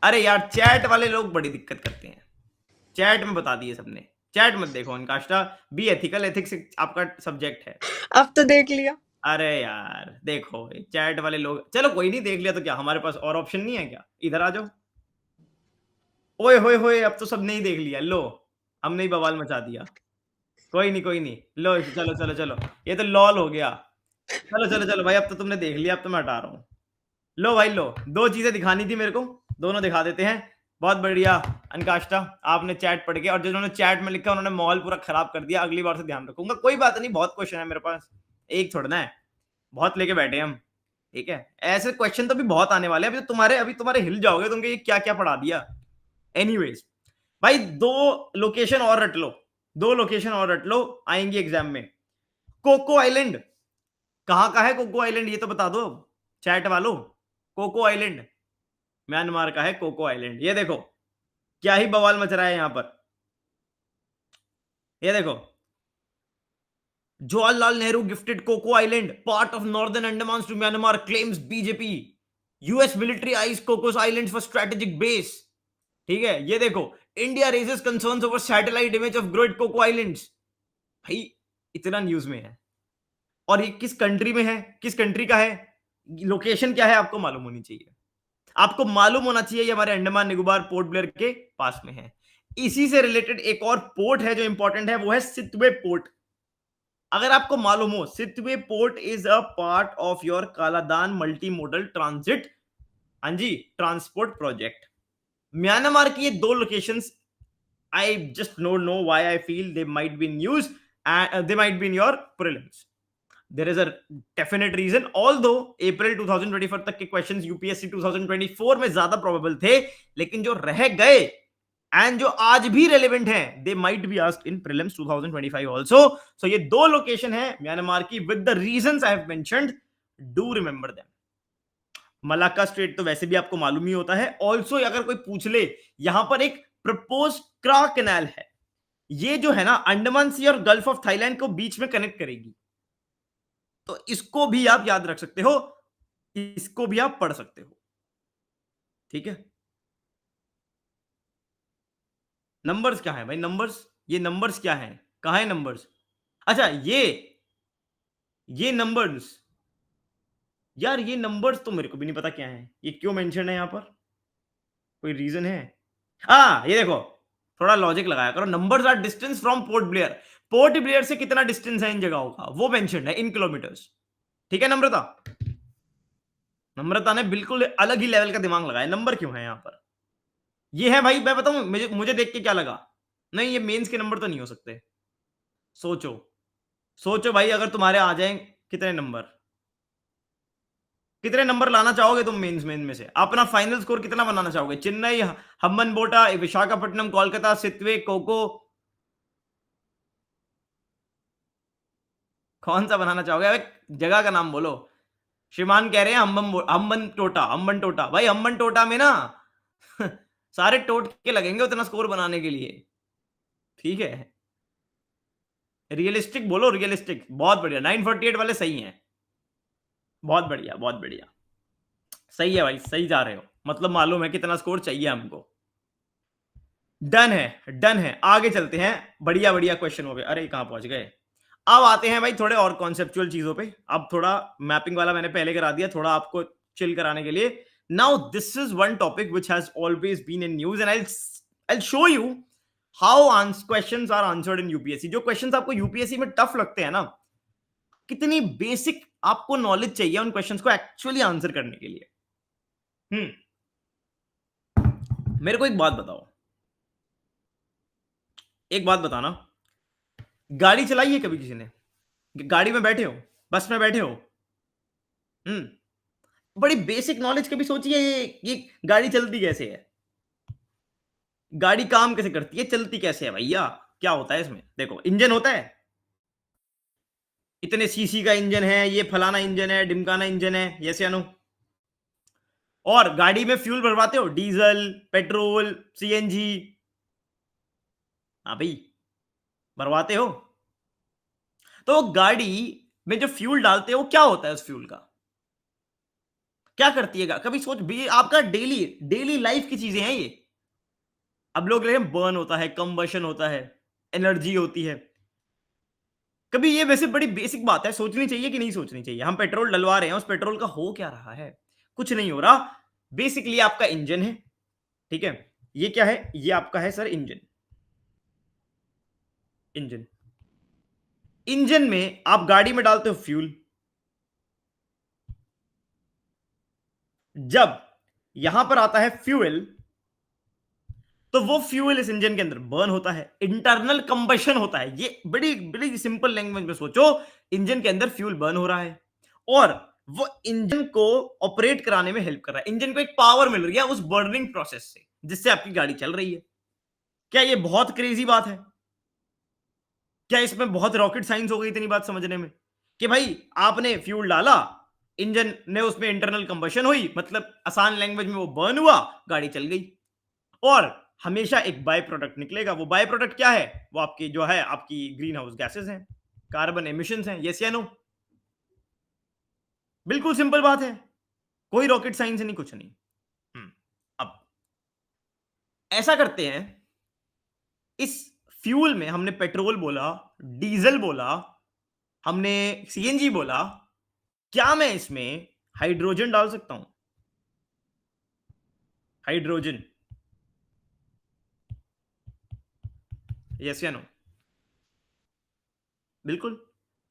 अरे यार, चैट वाले लोग बड़ी दिक्कत करते हैं, चैट में बता दिए सबने। चैट मत देखो अनकाष्ठा, बी एथिकल, एथिक्स आपका सब्जेक्ट है। अब तो देख लिया। अरे यार देखो, चैट वाले लोग, चलो कोई नहीं, देख लिया तो क्या, हमारे पास और ऑप्शन नहीं है क्या? इधर आ जाओ। ओए होए होए, अब तो सबने ही देख लिया, लो हमने ही बवाल मचा दिया। कोई नहीं कोई नहीं, लो चलो चलो चलो, ये तो लॉल हो गया। चलो चलो चलो भाई, अब तो तुमने देख लिया, अब तो मैं हटा रहा हूँ। लो भाई लो, दो चीजें दिखानी थी मेरे को, दोनों दिखा देते हैं। बहुत बढ़िया अनकाष्ठा, आपने चैट पढ़ के, और जिन्होंने चैट में लिखा उन्होंने माहौल पूरा खराब कर दिया, अगली बार से ध्यान रखूंगा। कोई बात नहीं, बहुत क्वेश्चन है मेरे पास, एक छोड़ना है, बहुत लेके बैठे हम। ठीक है, ऐसे क्वेश्चन तो भी बहुत आने वाले हैं, अभी तुम्हारे हिल जाओगे तुम, ये क्या क्या पढ़ा दिया। एनीवेज भाई, दो लोकेशन और रट लो, दो लोकेशन और रट लो, आएंगी एग्जाम में। कोको आइलैंड कहां का है? कोको आइलैंड ये तो बता दो चैट वालों। कोको आइलैंड म्यांमार का है, कोको आइलैंड। ये देखो क्या ही बवाल मच रहा है यहां पर, ये देखो, Jawaharlal Nehru gifted Coco Island part of northern Andaman to Myanmar, claims BJP. US military eyes Cocos Islands for strategic base, ठीक है। ये देखो, India raises concerns over satellite image of Great Coco Islands, भाई इतना न्यूज में है। और ये किस कंट्री में है, किस कंट्री का है, लोकेशन क्या है, आपको मालूम होनी चाहिए। आपको मालूम होना चाहिए ये हमारे अंडमान निकोबार पोर्ट ब्लेयर के पास में है। इसी से रिलेटेड एक और पोर्ट है जो इंपॉर्टेंट है, वो है सितवे पोर्ट। अगर आपको मालूम हो, Sittwe port is a part of your Kaladan multi modal transit, हाँ जी, ट्रांसपोर्ट प्रोजेक्ट। म्यांमार की ये दो locations, I just know why I feel they might be in news and they might be in your prelims. There is a definite reason, although अप्रैल 2024 तक के questions UPSC 2024 में ज्यादा probable थे, लेकिन जो रह गए एंड जो आज भी रेलेवेंट हैं, they might be asked in prelims 2025 also. So ये दो लोकेशन है म्यांमार की, with the reasons I have mentioned, do remember them. Malacca strait तो वैसे भी आपको मालूम ही होता है। ऑल्सो अगर कोई पूछ ले, यहां पर एक प्रपोज क्रा कैनाल है, ये जो है ना अंडमान सी और गल्फ ऑफ थाईलैंड को बीच में कनेक्ट करेगी, तो इसको भी आप याद रख सकते हो, इसको भी आप पढ़ सकते हो, ठीक है। नंबर्स क्या है भाई, नंबर्स, ये नंबर्स क्या है, कहां है नंबर्स? अच्छा ये नंबर्स, यार ये नंबर्स तो मेरे को भी नहीं पता क्या है, ये क्यों मेंशन है यहां पर, कोई रीजन है? ये देखो, थोड़ा लॉजिक लगाया करो। Numbers are distance from Port Blair, Port Blair से कितना डिस्टेंस है इन जगहों का, वो मेंशन है इन किलोमीटर्स, ठीक है। नम्रता ने बिल्कुल अलग ही लेवल का दिमाग लगाया। नंबर क्यों है यहां पर? ये है भाई, मैं बताऊं मुझे देख के क्या लगा, नहीं ये मेंस के नंबर तो नहीं हो सकते। सोचो सोचो भाई, अगर तुम्हारे आ जाएं कितने नंबर लाना चाहोगे तुम मेंस में से? अपना फाइनल स्कोर कितना बनाना चाहोगे? चेन्नई, हम्बनटोटा, विशाखापट्टनम, कोलकाता, सितवे, कोको, कौन सा बनाना चाहोगे? जगह का नाम बोलो। श्रीमान कह रहे हैं हम्बनटोटा। भाई हम्बनटोटा में ना सारे टोट के लगेंगे उतना स्कोर बनाने के लिए, ठीक है। रियलिस्टिक बोलो, रियलिस्टिक। बहुत बढ़िया, 948 वाले सही हैं, बहुत बढ़िया बहुत बढ़िया, सही है भाई, सही जा रहे हो, मतलब मालूम है कितना स्कोर चाहिए हमको। डन है, आगे चलते हैं। बढ़िया बढ़िया क्वेश्चन हो गए। अरे कहां पहुंच गए? अब आते हैं भाई थोड़े और कॉन्सेप्चुअल चीजों पे। अब थोड़ा मैपिंग वाला मैंने पहले करा दिया, थोड़ा आपको चिल कराने के लिए। Now this is one topic which has always been in news and I'll show you how questions are answered in UPSC. जो क्वेश्चंस आपको यूपीएससी में टफ लगते हैं ना, कितनी बेसिक आपको नॉलेज चाहिए उन क्वेश्चंस को एक्चुअली आंसर करने के लिए। मेरे को एक बात बताओ, एक बात बताना, गाड़ी चलाई है कभी किसी ने? गाड़ी में बैठे हो, बस में बैठे हो, बड़ी बेसिक नॉलेज कभी सोची है ये गाड़ी चलती कैसे है, गाड़ी काम कैसे करती है, चलती कैसे है भैया? क्या होता है इसमें? देखो, इंजन होता है, इतने सीसी का इंजन है, ये फलाना इंजन है, ढिमकाना इंजन है, यस या नो? और गाड़ी में फ्यूल भरवाते हो, डीजल, पेट्रोल, सीएनजी, हाँ भाई भरवाते हो। तो गाड़ी में जो फ्यूल डालते हो, क्या होता है उस फ्यूल का, क्या करती है? कभी सोच भी, आपका डेली लाइफ की चीजें हैं ये। अब लोग कह बर्न होता है, कंबशन होता है, एनर्जी होती है। कभी ये वैसे बड़ी बेसिक बात है, सोचनी चाहिए कि नहीं सोचनी चाहिए? हम पेट्रोल डलवा रहे हैं, उस पेट्रोल का हो क्या रहा है? कुछ नहीं हो रहा। बेसिकली आपका इंजन है, ठीक है। ये क्या है? ये आपका है सर इंजन। इंजन में आप गाड़ी में डालते हो फ्यूल, जब यहां पर आता है फ्यूल, तो वो फ्यूल इस इंजन के अंदर बर्न होता है, इंटरनल कंबशन होता है। ये बड़ी बड़ी सिंपल लैंग्वेज में सोचो, इंजन के अंदर फ्यूल बर्न हो रहा है और वो इंजन को ऑपरेट कराने में हेल्प कर रहा है। इंजन को एक पावर मिल रही है उस बर्निंग प्रोसेस से, जिससे आपकी गाड़ी चल रही है। क्या ये बहुत क्रेजी बात है? क्या इसमें बहुत रॉकेट साइंस हो गई इतनी बात समझने में? कि भाई आपने फ्यूल डाला, इंजन ने उसमें इंटरनल कंबशन हुई, मतलब आसान लैंग्वेज में वो बर्न हुआ, गाड़ी चल गई। और हमेशा एक बाय प्रोडक्ट निकलेगा। वो बाय प्रोडक्ट क्या है? वो आपकी जो है आपकी ग्रीन हाउस गैसेस हैं, कार्बन एमिशंस हैं, यस या नो? बिल्कुल सिंपल बात है, कोई रॉकेट साइंस नहीं, कुछ नहीं। अब ऐसा करते हैं, इस फ्यूल में हमने पेट्रोल बोला, डीजल बोला, हमने सीएनजी बोला, क्या मैं इसमें हाइड्रोजन डाल सकता हूं? हाइड्रोजन, यस या नो? बिल्कुल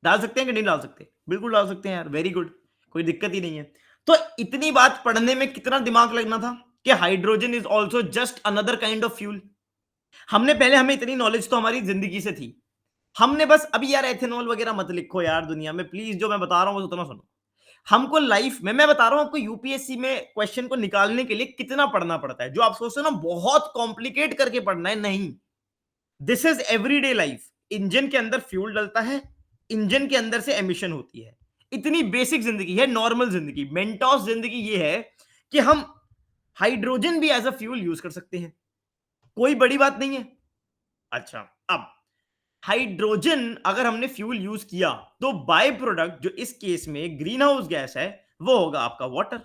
डाल सकते हैं कि नहीं डाल सकते? बिल्कुल डाल सकते हैं यार, वेरी गुड, कोई दिक्कत ही नहीं है। तो इतनी बात पढ़ने में कितना दिमाग लगना था कि hydrogen is also just another kind of fuel. हमने पहले, हमें इतनी नॉलेज तो हमारी जिंदगी से थी, हमने बस अभी यार एथेनॉल वगैरह मत लिखो यार दुनिया में प्लीज, जो मैं बता रहा हूं बस उतना सुनो। हमको लाइफ में, मैं बता रहा हूं आपको, यूपीएससी में क्वेश्चन को निकालने के लिए कितना पढ़ना पड़ता है। जो आप सोचते हो ना बहुत कॉम्प्लिकेट करके पढ़ना है, नहीं, this is everyday life. Engine के अंदर फ्यूल डलता है, इंजन के अंदर से एमिशन होती है, इतनी बेसिक जिंदगी है, नॉर्मल जिंदगी। मेंटोस जिंदगी ये है कि हम हाइड्रोजन भी एज अ फ्यूल यूज कर सकते हैं, कोई बड़ी बात नहीं है। अच्छा, अब हाइड्रोजन अगर हमने फ्यूल यूज किया तो बाय प्रोडक्ट, जो इस केस में ग्रीन हाउस गैस है, वो होगा आपका वाटर।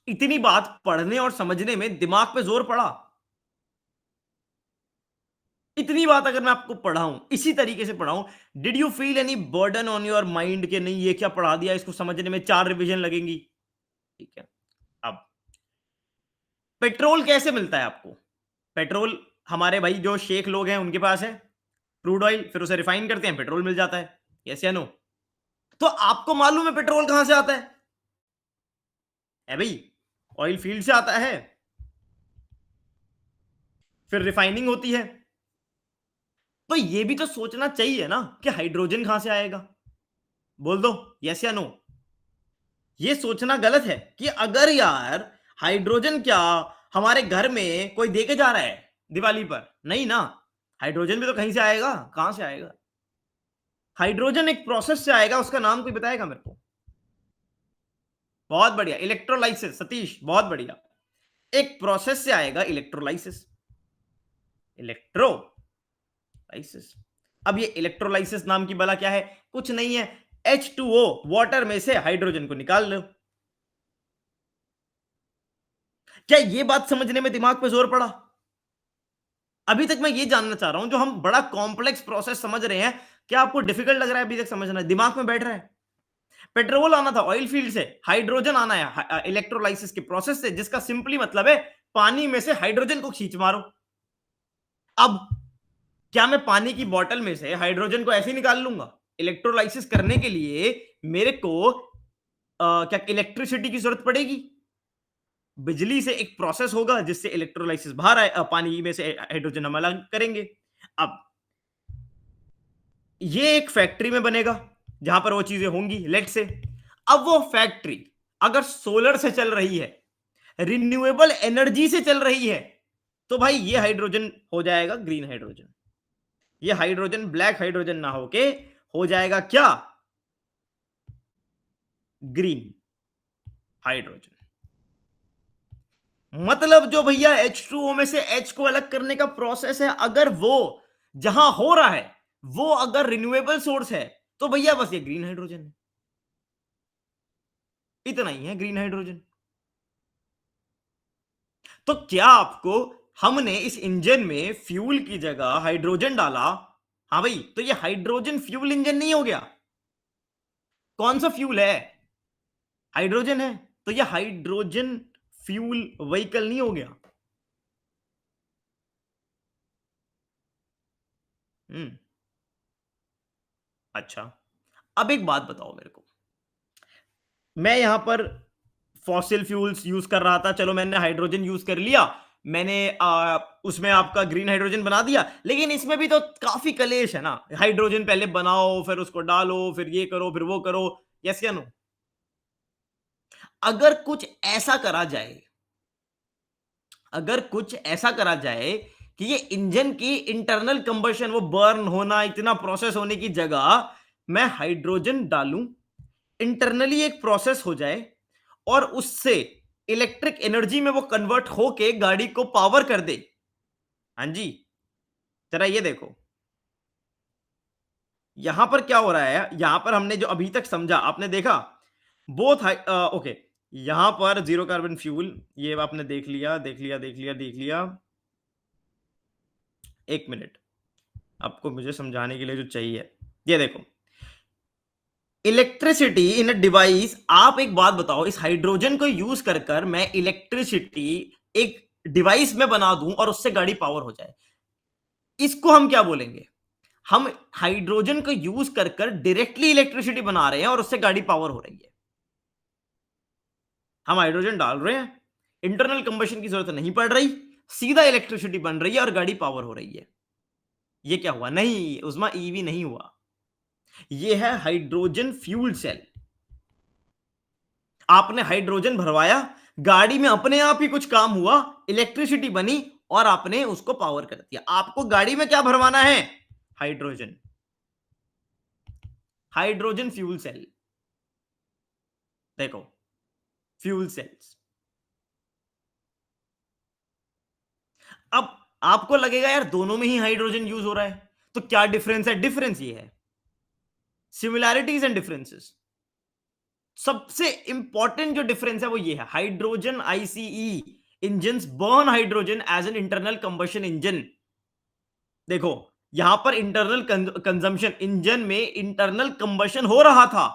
इतनी बात पढ़ने और समझने में दिमाग पे जोर पड़ा। इतनी बात अगर मैं आपको पढ़ाऊं, इसी तरीके से पढ़ाऊं, did you feel any burden on your mind के नहीं ये क्या पढ़ा दिया, इसको समझने में 4 रिवीजन लगेंगी? ठीक है। अब पेट्रोल कैसे मिलता है आपको? पेट्रोल हमारे भाई जो शेख लोग हैं उनके पास है क्रूड ऑयल, फिर उसे रिफाइन करते हैं, पेट्रोल मिल जाता है, यस या नो? तो आपको मालूम है पेट्रोल कहां से आता है भाई? ऑयल फील्ड से आता है, फिर रिफाइनिंग होती है। तो ये भी तो सोचना चाहिए ना कि हाइड्रोजन कहां से आएगा। बोल दो यस या नो। ये सोचना गलत है कि अगर यार हाइड्रोजन, क्या हमारे घर में कोई दे के जा रहा है दिवाली पर? नहीं ना, हाइड्रोजन भी तो कहीं से आएगा। कहां से आएगा? हाइड्रोजन एक प्रोसेस से आएगा, उसका नाम कोई बताएगा मेरे को? बहुत बढ़िया, इलेक्ट्रोलाइसिस। सतीश बहुत बढ़िया, एक प्रोसेस से आएगा इलेक्ट्रोलाइसिस। इलेक्ट्रोलाइसिस। अब ये इलेक्ट्रोलाइसिस नाम की बला क्या है? कुछ नहीं है, H2O वाटर में से हाइड्रोजन को निकाल लो। क्या ये बात समझने में दिमाग पे जोर पड़ा? अभी तक मैं ये जानना चाह रहा हूं, जो हम बड़ा कॉम्प्लेक्स प्रोसेस समझ रहे हैं, क्या आपको डिफिकल्ट लग रहा है अभी तक समझना? दिमाग में बैठ रहा है? पेट्रोल आना था ऑयल फील्ड से, हाइड्रोजन आना है इलेक्ट्रोलाइसिस के प्रोसेस से, जिसका सिंपली मतलब है पानी में से हाइड्रोजन को खींच मारो। अब क्या मैं पानी की बोतल में से हाइड्रोजन को ऐसे ही निकाल लूंगा? इलेक्ट्रोलाइसिस करने के लिए मेरे को क्या इलेक्ट्रिसिटी की जरूरत पड़ेगी? बिजली से एक प्रोसेस होगा जिससे इलेक्ट्रोलाइसिस बाहर आए, पानी में से हाइड्रोजन हम अलग करेंगे। अब ये एक फैक्ट्री में बनेगा जहां पर वो चीजें होंगी, लेट से। अब वो फैक्ट्री अगर सोलर से चल रही है, रिन्यूएबल एनर्जी से चल रही है, तो भाई ये हाइड्रोजन हो जाएगा ग्रीन हाइड्रोजन। ये हाइड्रोजन ब्लैक हाइड्रोजन ना होके हो जाएगा क्या? Green hydrogen. मतलब जो भैया H2O में से H को अलग करने का प्रोसेस है, अगर वो जहां हो रहा है वो अगर रिन्यूएबल सोर्स है, तो भैया बस ये ग्रीन हाइड्रोजन है। इतना ही है ग्रीन हाइड्रोजन। तो क्या आपको, हमने इस इंजन में फ्यूल की जगह हाइड्रोजन डाला, हाँ भाई, तो ये हाइड्रोजन फ्यूल इंजन नहीं हो गया? कौन सा फ्यूल है? हाइड्रोजन है, तो ये हाइड्रोजन फ्यूल व्हीकल नहीं हो गया? अच्छा, अब एक बात बताओ मेरे को, मैं यहां पर फॉसिल फ्यूल्स यूज कर रहा था, चलो मैंने हाइड्रोजन यूज कर लिया, मैंने उसमें आपका ग्रीन हाइड्रोजन बना दिया, लेकिन इसमें भी तो काफी कलेश है ना। हाइड्रोजन पहले बनाओ, फिर उसको डालो, फिर ये करो, फिर वो करो, यस या नो? अगर कुछ ऐसा करा जाए, अगर कुछ ऐसा करा जाए कि ये इंजन की इंटरनल कंबशन, वो बर्न होना, इतना प्रोसेस होने की जगह मैं हाइड्रोजन डालूं, इंटरनली एक प्रोसेस हो जाए और उससे इलेक्ट्रिक एनर्जी में वो कन्वर्ट होके गाड़ी को पावर कर दे। हाँ जी, जरा ये देखो, यहां पर क्या हो रहा है, यहां पर हमने जो अभी तक समझा, आपने देखा बोथ ओके, यहां पर जीरो कार्बन फ्यूल, ये आपने देख लिया देख लिया देख लिया देख लिया। एक मिनट, आपको मुझे समझाने के लिए जो चाहिए, ये देखो, इलेक्ट्रिसिटी इन अ डिवाइस। आप एक बात बताओ, इस हाइड्रोजन को यूज कर कर मैं इलेक्ट्रिसिटी एक डिवाइस में बना दूं और उससे गाड़ी पावर हो जाए, इसको हम क्या बोलेंगे? हम हाइड्रोजन को यूज कर कर डायरेक्टली इलेक्ट्रिसिटी बना रहे हैं और उससे गाड़ी पावर हो रही है। हम हाइड्रोजन डाल रहे हैं, इंटरनल कंबशन की जरूरत नहीं पड़ रही, सीधा इलेक्ट्रिसिटी बन रही है और गाड़ी पावर हो रही है। ये क्या हुआ? नहीं, उसमें ईवी नहीं हुआ, ये है हाइड्रोजन फ्यूल सेल। आपने हाइड्रोजन भरवाया, गाड़ी में अपने आप ही कुछ काम हुआ, इलेक्ट्रिसिटी बनी और आपने उसको पावर कर दिया। आपको गाड़ी में क्या भरवाना है? Hydrogen, hydrogen fuel cell. देखो, फ्यूल सेल्स। अब आपको लगेगा यार दोनों में ही हाइड्रोजन यूज हो रहा है, तो क्या डिफरेंस है? डिफरेंस ये है, सिमिलैरिटीज एंड डिफरेंसेस। सबसे इंपॉर्टेंट जो डिफरेंस है वो ये है, hydrogen ICE engines burn hydrogen as an internal combustion engine. देखो, यहां पर इंटरनल कंजम्पशन, इंजन में इंटरनल कंबशन हो रहा था,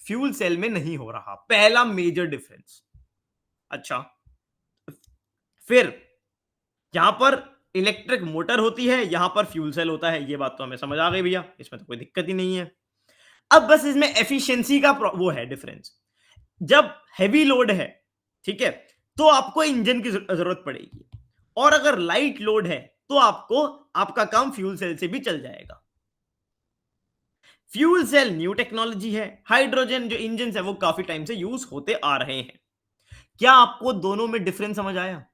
फ्यूल सेल में नहीं हो रहा। पहला मेजर डिफरेंस। अच्छा, फिर यहां पर इलेक्ट्रिक मोटर होती है, यहां पर फ्यूल सेल होता है। ये बात तो हमें समझ आ गई भैया, इसमें तो कोई दिक्कत ही नहीं है। अब बस इसमें एफिशिएंसी का वो है डिफरेंस। जब हैवी लोड है, ठीक है, तो आपको इंजन की जरूरत पड़ेगी, और अगर लाइट लोड है तो आपको आपका काम फ्यूल सेल से भी चल जाएगा। फ्यूल सेल न्यू टेक्नोलॉजी है, हाइड्रोजन जो इंजन है वो काफी टाइम से यूज होते आ रहे हैं। क्या आपको दोनों में डिफरेंस समझ आया?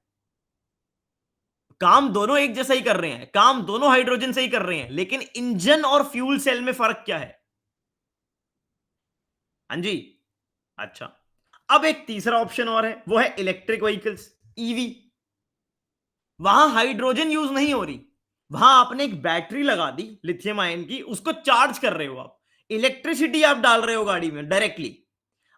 काम दोनों एक जैसा ही कर रहे हैं, काम दोनों हाइड्रोजन से ही कर रहे हैं, लेकिन इंजन और फ्यूल सेल में फर्क क्या है? हाँ जी, अच्छा। अब एक तीसरा ऑप्शन और है, वो है इलेक्ट्रिक व्हीकल्स, ईवी। वहां हाइड्रोजन यूज नहीं हो रही, वहां आपने एक बैटरी लगा दी लिथियम आयन की, उसको चार्ज कर रहे हो आप, इलेक्ट्रिसिटी आप डाल रहे हो गाड़ी में डायरेक्टली,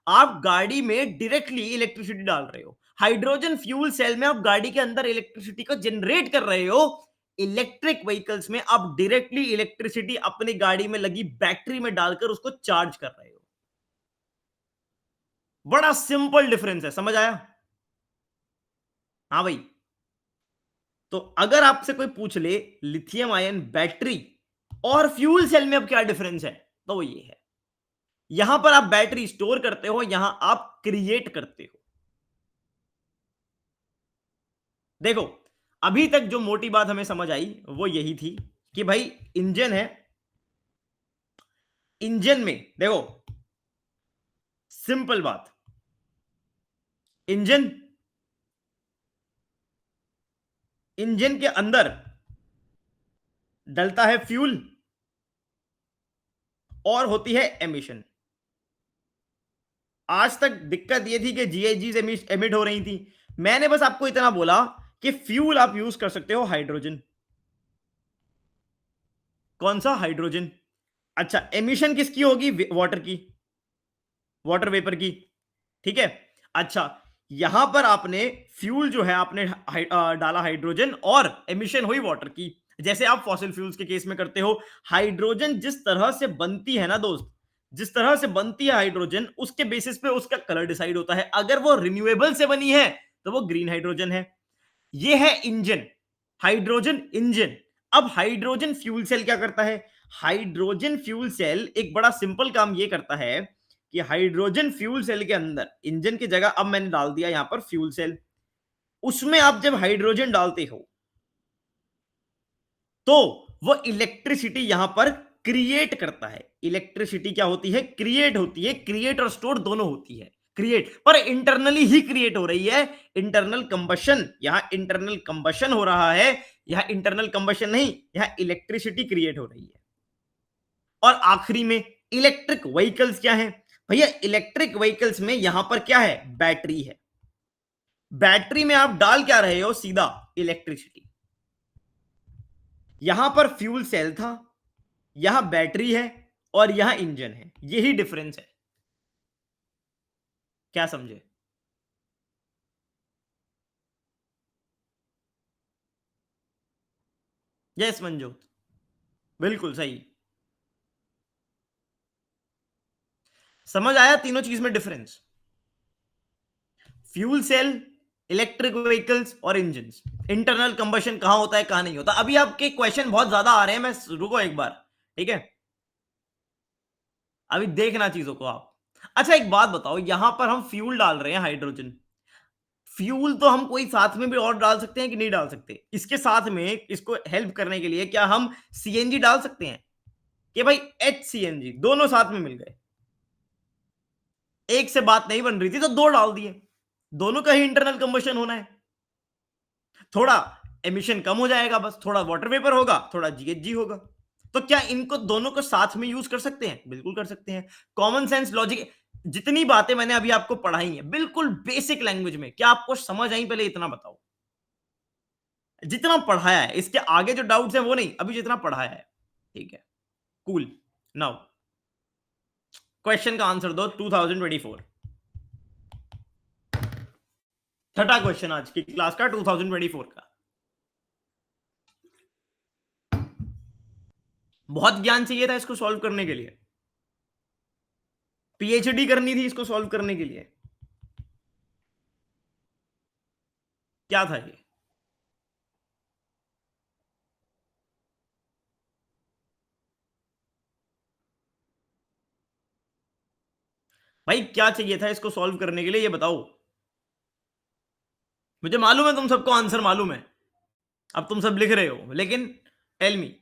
आप गाड़ी में डायरेक्टली इलेक्ट्रिसिटी डाल रहे हो। हाइड्रोजन फ्यूल सेल में आप गाड़ी के अंदर इलेक्ट्रिसिटी को जनरेट कर रहे हो, इलेक्ट्रिक व्हीकल्स में आप डायरेक्टली इलेक्ट्रिसिटी अपनी गाड़ी में लगी बैटरी में डालकर उसको चार्ज कर रहे हो। बड़ा सिंपल डिफरेंस है, समझ आया? हाँ भाई, तो अगर आपसे कोई पूछ ले लिथियम आयन बैटरी और फ्यूल सेल में अब क्या डिफरेंस है, तो वो ये है, यहां पर आप बैटरी स्टोर करते हो, यहां आप क्रिएट करते हो। देखो, अभी तक जो मोटी बात हमें समझ आई वो यही थी कि भाई इंजन है, इंजन में देखो सिंपल बात, इंजन, इंजन के अंदर डलता है फ्यूल और होती है एमिशन। आज तक दिक्कत यह थी कि जीआईजीज एमिट हो रही थी, मैंने बस आपको इतना बोला कि फ्यूल आप यूज कर सकते हो हाइड्रोजन। कौन सा? हाइड्रोजन। अच्छा, एमिशन किसकी होगी? वाटर की, वाटर वेपर की, ठीक है। अच्छा, यहां पर आपने फ्यूल जो है आपने डाला हाइड्रोजन और एमिशन हुई वाटर की, जैसे आप फॉसिल फ्यूल्स के केस में करते हो। हाइड्रोजन जिस तरह से बनती है ना दोस्त, जिस तरह से बनती है हाइड्रोजन, उसके बेसिस पे उसका कलर डिसाइड होता है। अगर वो रिन्यूएबल से बनी है तो वो ग्रीन हाइड्रोजन है। ये है इंजन, हाइड्रोजन इंजन। अब हाइड्रोजन फ्यूल सेल क्या करता है? हाइड्रोजन फ्यूल सेल एक बड़ा सिंपल काम ये करता है कि हाइड्रोजन फ्यूल सेल के अंदर, इंजन की जगह अब मैंने डाल दिया यहां पर फ्यूल सेल, उसमें आप जब हाइड्रोजन डालते हो तो वो इलेक्ट्रिसिटी यहां पर क्रिएट करता है। इलेक्ट्रिसिटी क्या होती है? क्रिएट होती है। क्रिएट और स्टोर दोनों होती है, क्रिएट पर इंटरनली ही क्रिएट हो रही है, इंटरनल कंबशन। यहां इंटरनल कंबशन हो रहा है, यहां इंटरनल कंबशन नहीं, यहां इलेक्ट्रिसिटी क्रिएट हो रही है। और आखिरी में इलेक्ट्रिक व्हीकल्स क्या है भैया? इलेक्ट्रिक व्हीकल्स में यहां पर क्या है? बैटरी है। बैटरी में आप डाल क्या रहे हो? सीधा इलेक्ट्रिसिटी। यहां पर फ्यूल सेल था, यहां बैटरी है, और यहां इंजन है, यही डिफरेंस है। क्या समझे? यस मंजूत, बिल्कुल सही। समझ आया तीनों चीज में difference? Fuel cell, electric vehicles और इंजन। इंटरनल कंबशन कहां होता है कहां नहीं होता। अभी आपके क्वेश्चन बहुत ज्यादा आ रहे हैं, मैं रुको एक बार, ठीक है? अभी देखना चीजों को आप। अच्छा एक बात बताओ, यहां पर हम फ्यूल डाल रहे हैं हाइड्रोजन। फ्यूल तो हम कोई साथ में भी और डाल सकते हैं कि नहीं डाल सकते? इसके साथ में इसको हेल्प करने के लिए क्या हम सीएनजी डाल सकते हैं कि भाई एच सीएनजी दोनों साथ में मिल गए? एक से बात नहीं बन रही थी तो दो डाल दिए, दोनों का ही इंटरनल कंबशन होना है। थोड़ा एमिशन कम हो जाएगा, बस थोड़ा वाटर वेपर होगा, थोड़ा जीएचजी होगा। तो क्या इनको दोनों को साथ में यूज कर सकते हैं? बिल्कुल कर सकते हैं। कॉमन सेंस लॉजिक, जितनी बातें मैंने अभी आपको पढ़ाई हैं बिल्कुल बेसिक लैंग्वेज में, क्या आपको समझ आई? पहले इतना बताओ, जितना पढ़ाया है, इसके आगे जो डाउट्स हैं वो नहीं, अभी जितना पढ़ाया है, ठीक है? कूल। नाउ क्वेश्चन का आंसर दो 2024। छठा क्वेश्चन आज की क्लास का 2024 का। बहुत ज्ञान चाहिए था इसको सॉल्व करने के लिए, पीएचडी करनी थी इसको सॉल्व करने के लिए। क्या था ये? भाई क्या चाहिए था इसको सॉल्व करने के लिए, ये बताओ। मुझे मालूम है तुम सबको आंसर मालूम है, अब तुम सब लिख रहे हो, लेकिन टेल मी।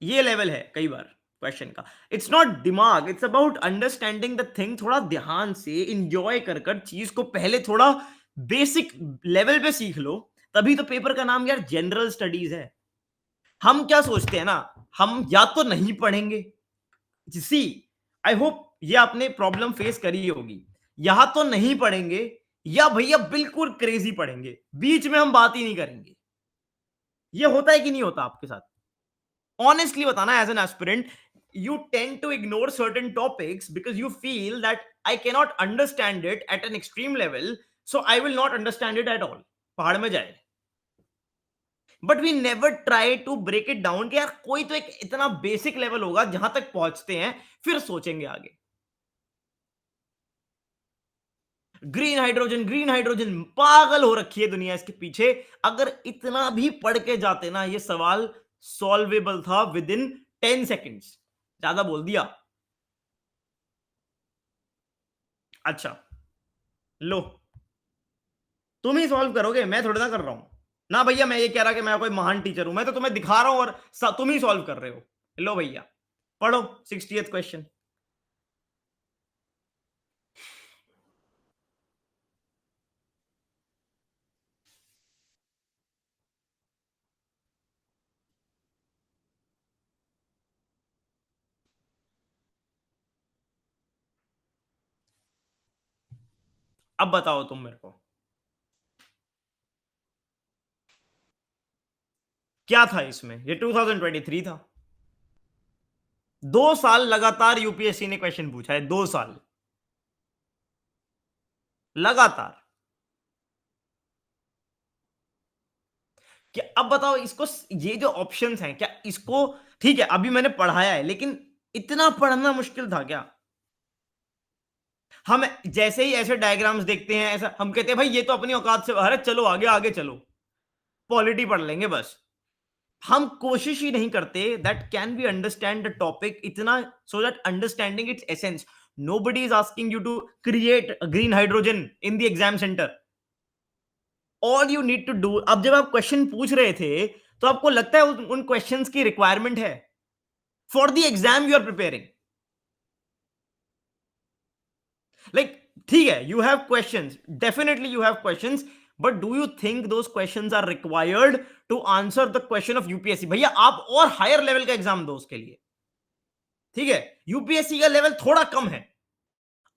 ये लेवल है कई बार क्वेश्चन का। इट्स नॉट दिमाग, it's about understanding the thing. थोड़ा ध्यान से इंजॉय कर कर चीज को पहले थोड़ा बेसिक लेवल पे सीख लो, तभी तो पेपर का नाम यार जनरल स्टडीज है। हम क्या सोचते हैं ना, हम या तो नहीं पढ़ेंगे, सी आई होप ये आपने प्रॉब्लम फेस करी होगी, या तो नहीं पढ़ेंगे या भैया बिल्कुल क्रेजी पढ़ेंगे, बीच में हम बात ही नहीं करेंगे। ये होता है कि नहीं होता आपके साथ? ऑनेस्टली बताना, as an aspirant you tend to ignore certain topics because you feel that I cannot understand it at an extreme level, so I will not understand it at all। पहाड़ में जाए। But we never try to break it down कि यार कोई तो एक इतना basic level होगा जहां तक पहुंचते हैं, फिर सोचेंगे आगे। ग्रीन हाइड्रोजन पागल हो रखी है दुनिया इसके पीछे। अगर इतना भी पढ़ के जाते ना, ये सवाल सॉल्वेबल था विद इन 10 सेकेंड्स। ज्यादा बोल दिया। अच्छा लो, तुम ही सॉल्व करोगे, मैं थोड़ी ना कर रहा हूं ना भैया। मैं ये कह रहा कि मैं कोई महान टीचर हूं, मैं तो तुम्हें दिखा रहा हूं और तुम ही सॉल्व कर रहे हो। लो भैया पढ़ो 60th क्वेश्चन। अब बताओ तुम मेरे को, क्या था इसमें? ये 2023 था। 2 साल लगातार यूपीएससी ने क्वेश्चन पूछा है, 2 साल लगातार। क्या अब बताओ इसको, ये जो ऑप्शंस हैं क्या इसको, ठीक है अभी मैंने पढ़ाया है, लेकिन इतना पढ़ना मुश्किल था क्या? हम जैसे ही ऐसे डायग्राम्स देखते हैं, ऐसा हम कहते हैं भाई ये तो अपनी औकात से बाहर है, चलो आगे आगे चलो, पॉलिटी पढ़ लेंगे बस। हम कोशिश ही नहीं करते that can we understand the topic इतना, so that understanding it's essence. Nobody is asking you to create green hydrogen in the exam centre. All you need to do, अब जब आप क्वेश्चन पूछ रहे थे तो आपको लगता है उन क्वेश्चंस की रिक्वायरमेंट है for the exam you are preparing? Like ठीक है, you have questions, definitely you have questions, but do you think those questions are required to answer the question of UPSC? भैया आप और हायर लेवल का exam दो उसके लिए, ठीक है? यूपीएससी का लेवल थोड़ा कम है,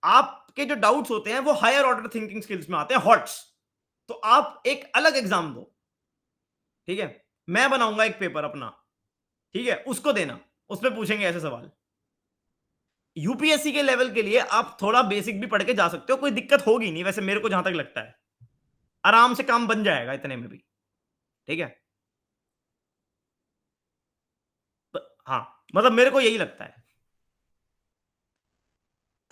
आपके जो डाउट्स होते हैं वो हायर ऑर्डर थिंकिंग स्किल्स में आते हैं, हॉट्स। तो आप एक अलग एग्जाम दो, ठीक है? मैं बनाऊंगा एक पेपर अपना, ठीक है, उसको देना, उसमें पूछेंगे ऐसे सवाल। यूपीएससी के लेवल के लिए आप थोड़ा बेसिक भी पढ़ के जा सकते हो, कोई दिक्कत होगी नहीं वैसे, मेरे को जहां तक लगता है आराम से काम बन जाएगा इतने में भी, ठीक है। हाँ, मतलब मेरे को यही लगता है।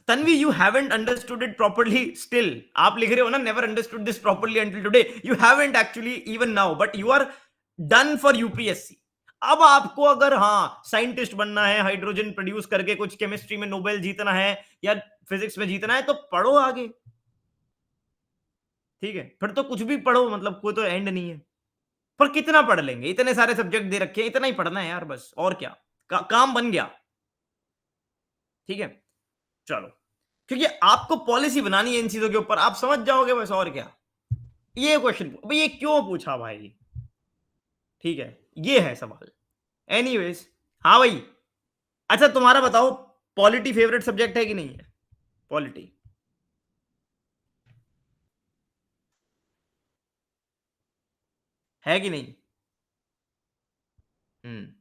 Tanvi, you haven't understood it properly still. आप लिख रहे हो ना, never understood this properly until today. You haven't actually even now, but you are done for UPSC. अब आपको अगर हाँ साइंटिस्ट बनना है, हाइड्रोजन प्रोड्यूस करके कुछ केमिस्ट्री में नोबेल जीतना है या फिजिक्स में जीतना है, तो पढ़ो आगे, ठीक है। फिर तो कुछ भी पढ़ो, मतलब कोई तो एंड नहीं है। पर कितना पढ़ लेंगे, इतने सारे सब्जेक्ट दे रखे हैं, इतना ही पढ़ना है यार बस, और क्या। काम बन गया, ठीक है। चलो, क्योंकि आपको पॉलिसी बनानी है इन चीजों के ऊपर, आप समझ जाओगे बस, और क्या। ये क्वेश्चन भाई, ये क्यों पूछा भाई, ठीक है, ये है सवाल। एनीवेज, हाँ भाई। अच्छा तुम्हारा बताओ, पॉलिटी फेवरेट सब्जेक्ट है कि नहीं है? पॉलिटी है कि नहीं? हम्म।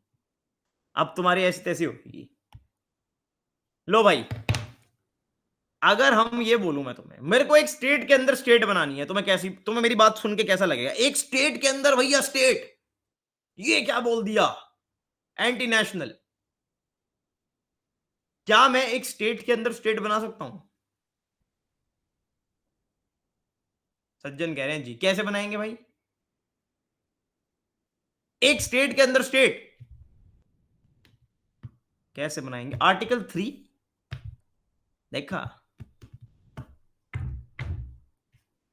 अब तुम्हारी ऐसी तैसी होगी। लो भाई, अगर हम ये बोलूं मैं तुम्हें, मेरे को एक स्टेट के अंदर स्टेट बनानी है, तुम्हें कैसी, तुम्हें मेरी बात सुन के कैसा लगेगा? एक स्टेट के अंदर भैया स्टेट, ये क्या बोल दिया, एंटी नेशनल। क्या मैं एक स्टेट के अंदर स्टेट बना सकता हूं? सज्जन कह रहे हैं जी, कैसे बनाएंगे भाई एक स्टेट के अंदर स्टेट? कैसे बनाएंगे? आर्टिकल 3, देखा,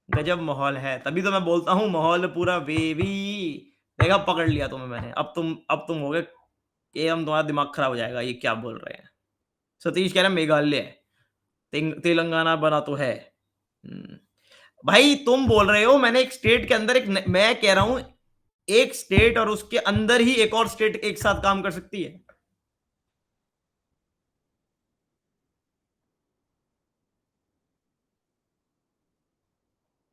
गजब माहौल है, तभी तो मैं बोलता हूं माहौल पूरा बेबी। देखा, पकड़ लिया तुम्हें मैंने। अब तुम हो गए कि हम, तुम्हारा दिमाग खराब हो जाएगा, ये क्या बोल रहे हैं। सतीश कह रहे हैं मेघालय है, तेलंगाना बना तो है। भाई तुम बोल रहे हो मैंने एक स्टेट के अंदर मैं कह रहा हूं एक स्टेट और उसके अंदर ही एक और स्टेट एक साथ काम कर सकती है।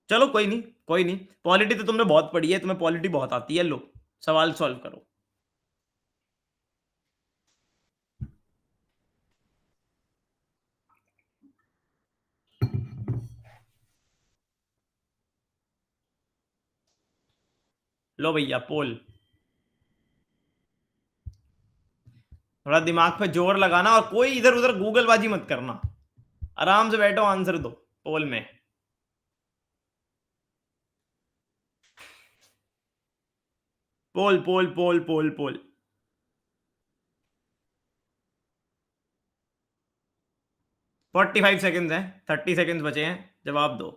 चलो कोई नहीं, कोई नहीं, पॉलिटी तो तुमने बहुत पढ़ी है, तुम्हें पॉलिटी बहुत आती है। लो, सवाल सॉल्व करो। लो भैया, पोल। थोड़ा दिमाग पे जोर लगाना, और कोई इधर उधर गूगलबाजी मत करना, आराम से बैठो, आंसर दो पोल में। पोल पोल पोल पोल पोल। 45 सेकेंड हैं, 30 सेकेंड बचे हैं, जवाब दो।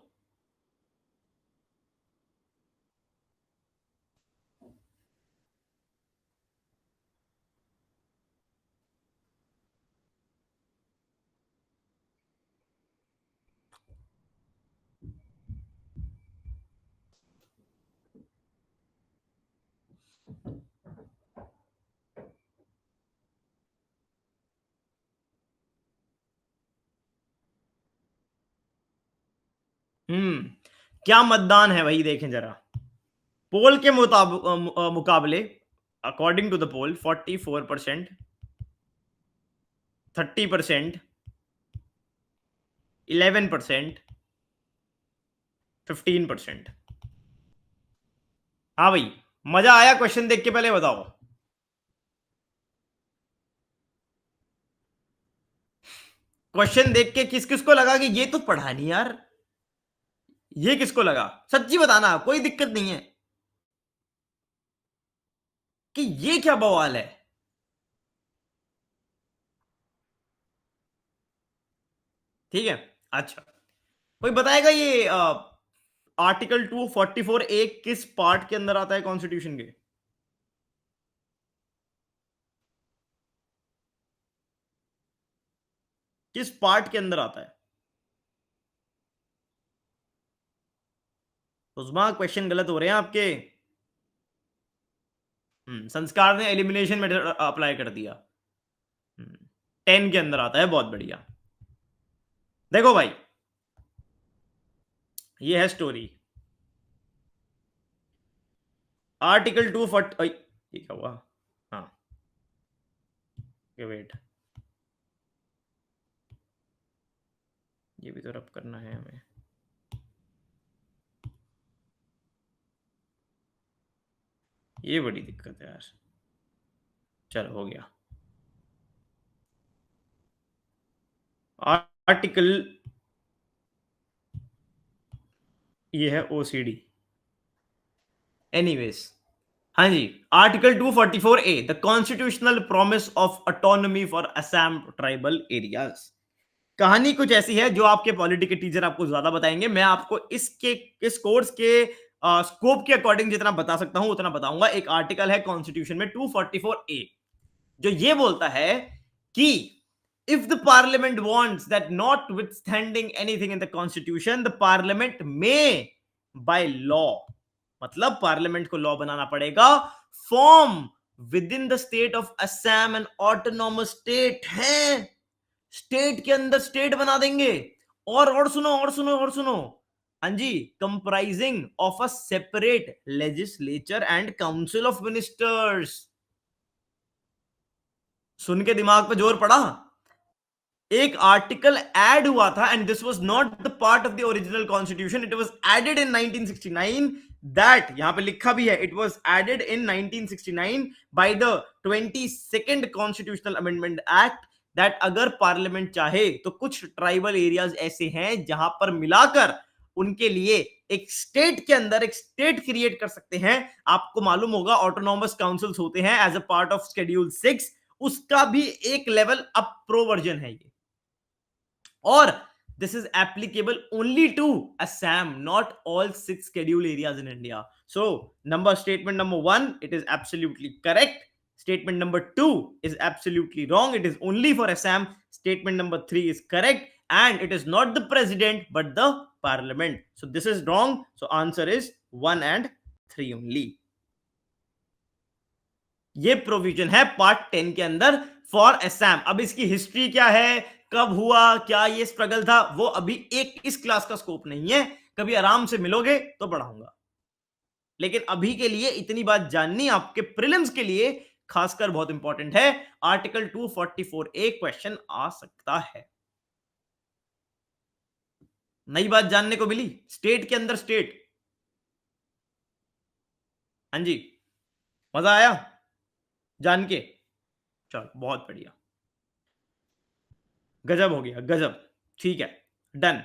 क्या मतदान है भाई, देखें जरा। पोल के मुकाबले, अकॉर्डिंग टू द पोल, 44%, 30%, 11%, 15%। हाँ भाई, मजा आया क्वेश्चन देख के? पहले बताओ। क्वेश्चन देख के किस किस को लगा कि ये तो पढ़ा नहीं यार? ये किसको लगा? सच्ची बताना, कोई दिक्कत नहीं है, कि ये क्या बवाल है। ठीक है, अच्छा, कोई बताएगा ये आर्टिकल 244 किस पार्ट के अंदर आता है कॉन्स्टिट्यूशन के? किस पार्ट के अंदर आता है? उस्मा, क्वेश्चन गलत हो रहे हैं आपके। संस्कार ने एलिमिनेशन मेथड अप्लाई कर दिया। 10 के अंदर आता है, बहुत बढ़िया। देखो भाई, ये है स्टोरी। आर्टिकल 240 ये क्या हुआ? हाँ, वेट, ये भी तो रब करना है हमें। ये बड़ी दिक्कत है यार। चलो हो गया। आर्टिकल ये है ओसीडी। एनीवेज, हाँ जी, article 244A the constitutional promise of autonomy for Assam tribal areas. कहानी कुछ ऐसी है जो आपके पॉलिटी के टीचर आपको ज्यादा बताएंगे। मैं आपको इसके इस कोर्स के स्कोप के अकॉर्डिंग जितना बता सकता हूं उतना बताऊंगा। एक आर्टिकल है कॉन्स्टिट्यूशन में 244A जो ये बोलता है कि if the parliament wants that notwithstanding anything in the constitution the parliament may by law, मतलब पार्लियामेंट को लॉ बनाना पड़ेगा, form with in the state of Assam N autonomous state है, स्टेट के अंदर स्टेट बना देंगे। और सुनो और सुनो और सुनो, हाँ जी, comprising of a separate legislature and council of ministers. सुन के दिमाग पे जोर पड़ा। एक आर्टिकल ऐड हुआ था and this was not the part of the original constitution, it was added in 1969। That यहां पे लिखा भी है, it was added in 1969 by the 22nd constitutional amendment act, that अगर पार्लियामेंट चाहे तो कुछ ट्राइबल एरियाज ऐसे हैं जहां पर मिलाकर उनके लिए एक स्टेट के अंदर एक स्टेट क्रिएट कर सकते हैं। आपको मालूम होगा ऑटोनॉमस काउंसिल्स होते हैं as a part of schedule 6, उसका भी एक लेवल अप प्रो वर्जन है ये। और this is applicable only to Assam, not all 6 schedule areas in India. So statement number 1, it is absolutely correct. Statement number 2 is absolutely wrong, it is only for Assam. Statement number 3 is correct and it is not the president but the parliament. So this is wrong, so answer is 1 and 3 only. ये provision है part 10 के अंदर for Assam. अब इसकी history क्या है, कब हुआ, क्या ये स्ट्रगल था, वो अभी एक इस क्लास का स्कोप नहीं है, कभी आराम से मिलोगे तो पढ़ाऊंगा। लेकिन अभी के लिए इतनी बात जाननी आपके प्रीलिम्स के लिए खासकर बहुत इंपॉर्टेंट है। आर्टिकल 244A क्वेश्चन आ सकता है। नई बात जानने को मिली, स्टेट के अंदर स्टेट। हाँ जी, मजा आया जान के? चलो बहुत बढ़िया, गजब हो गया, गजब। ठीक है, डन।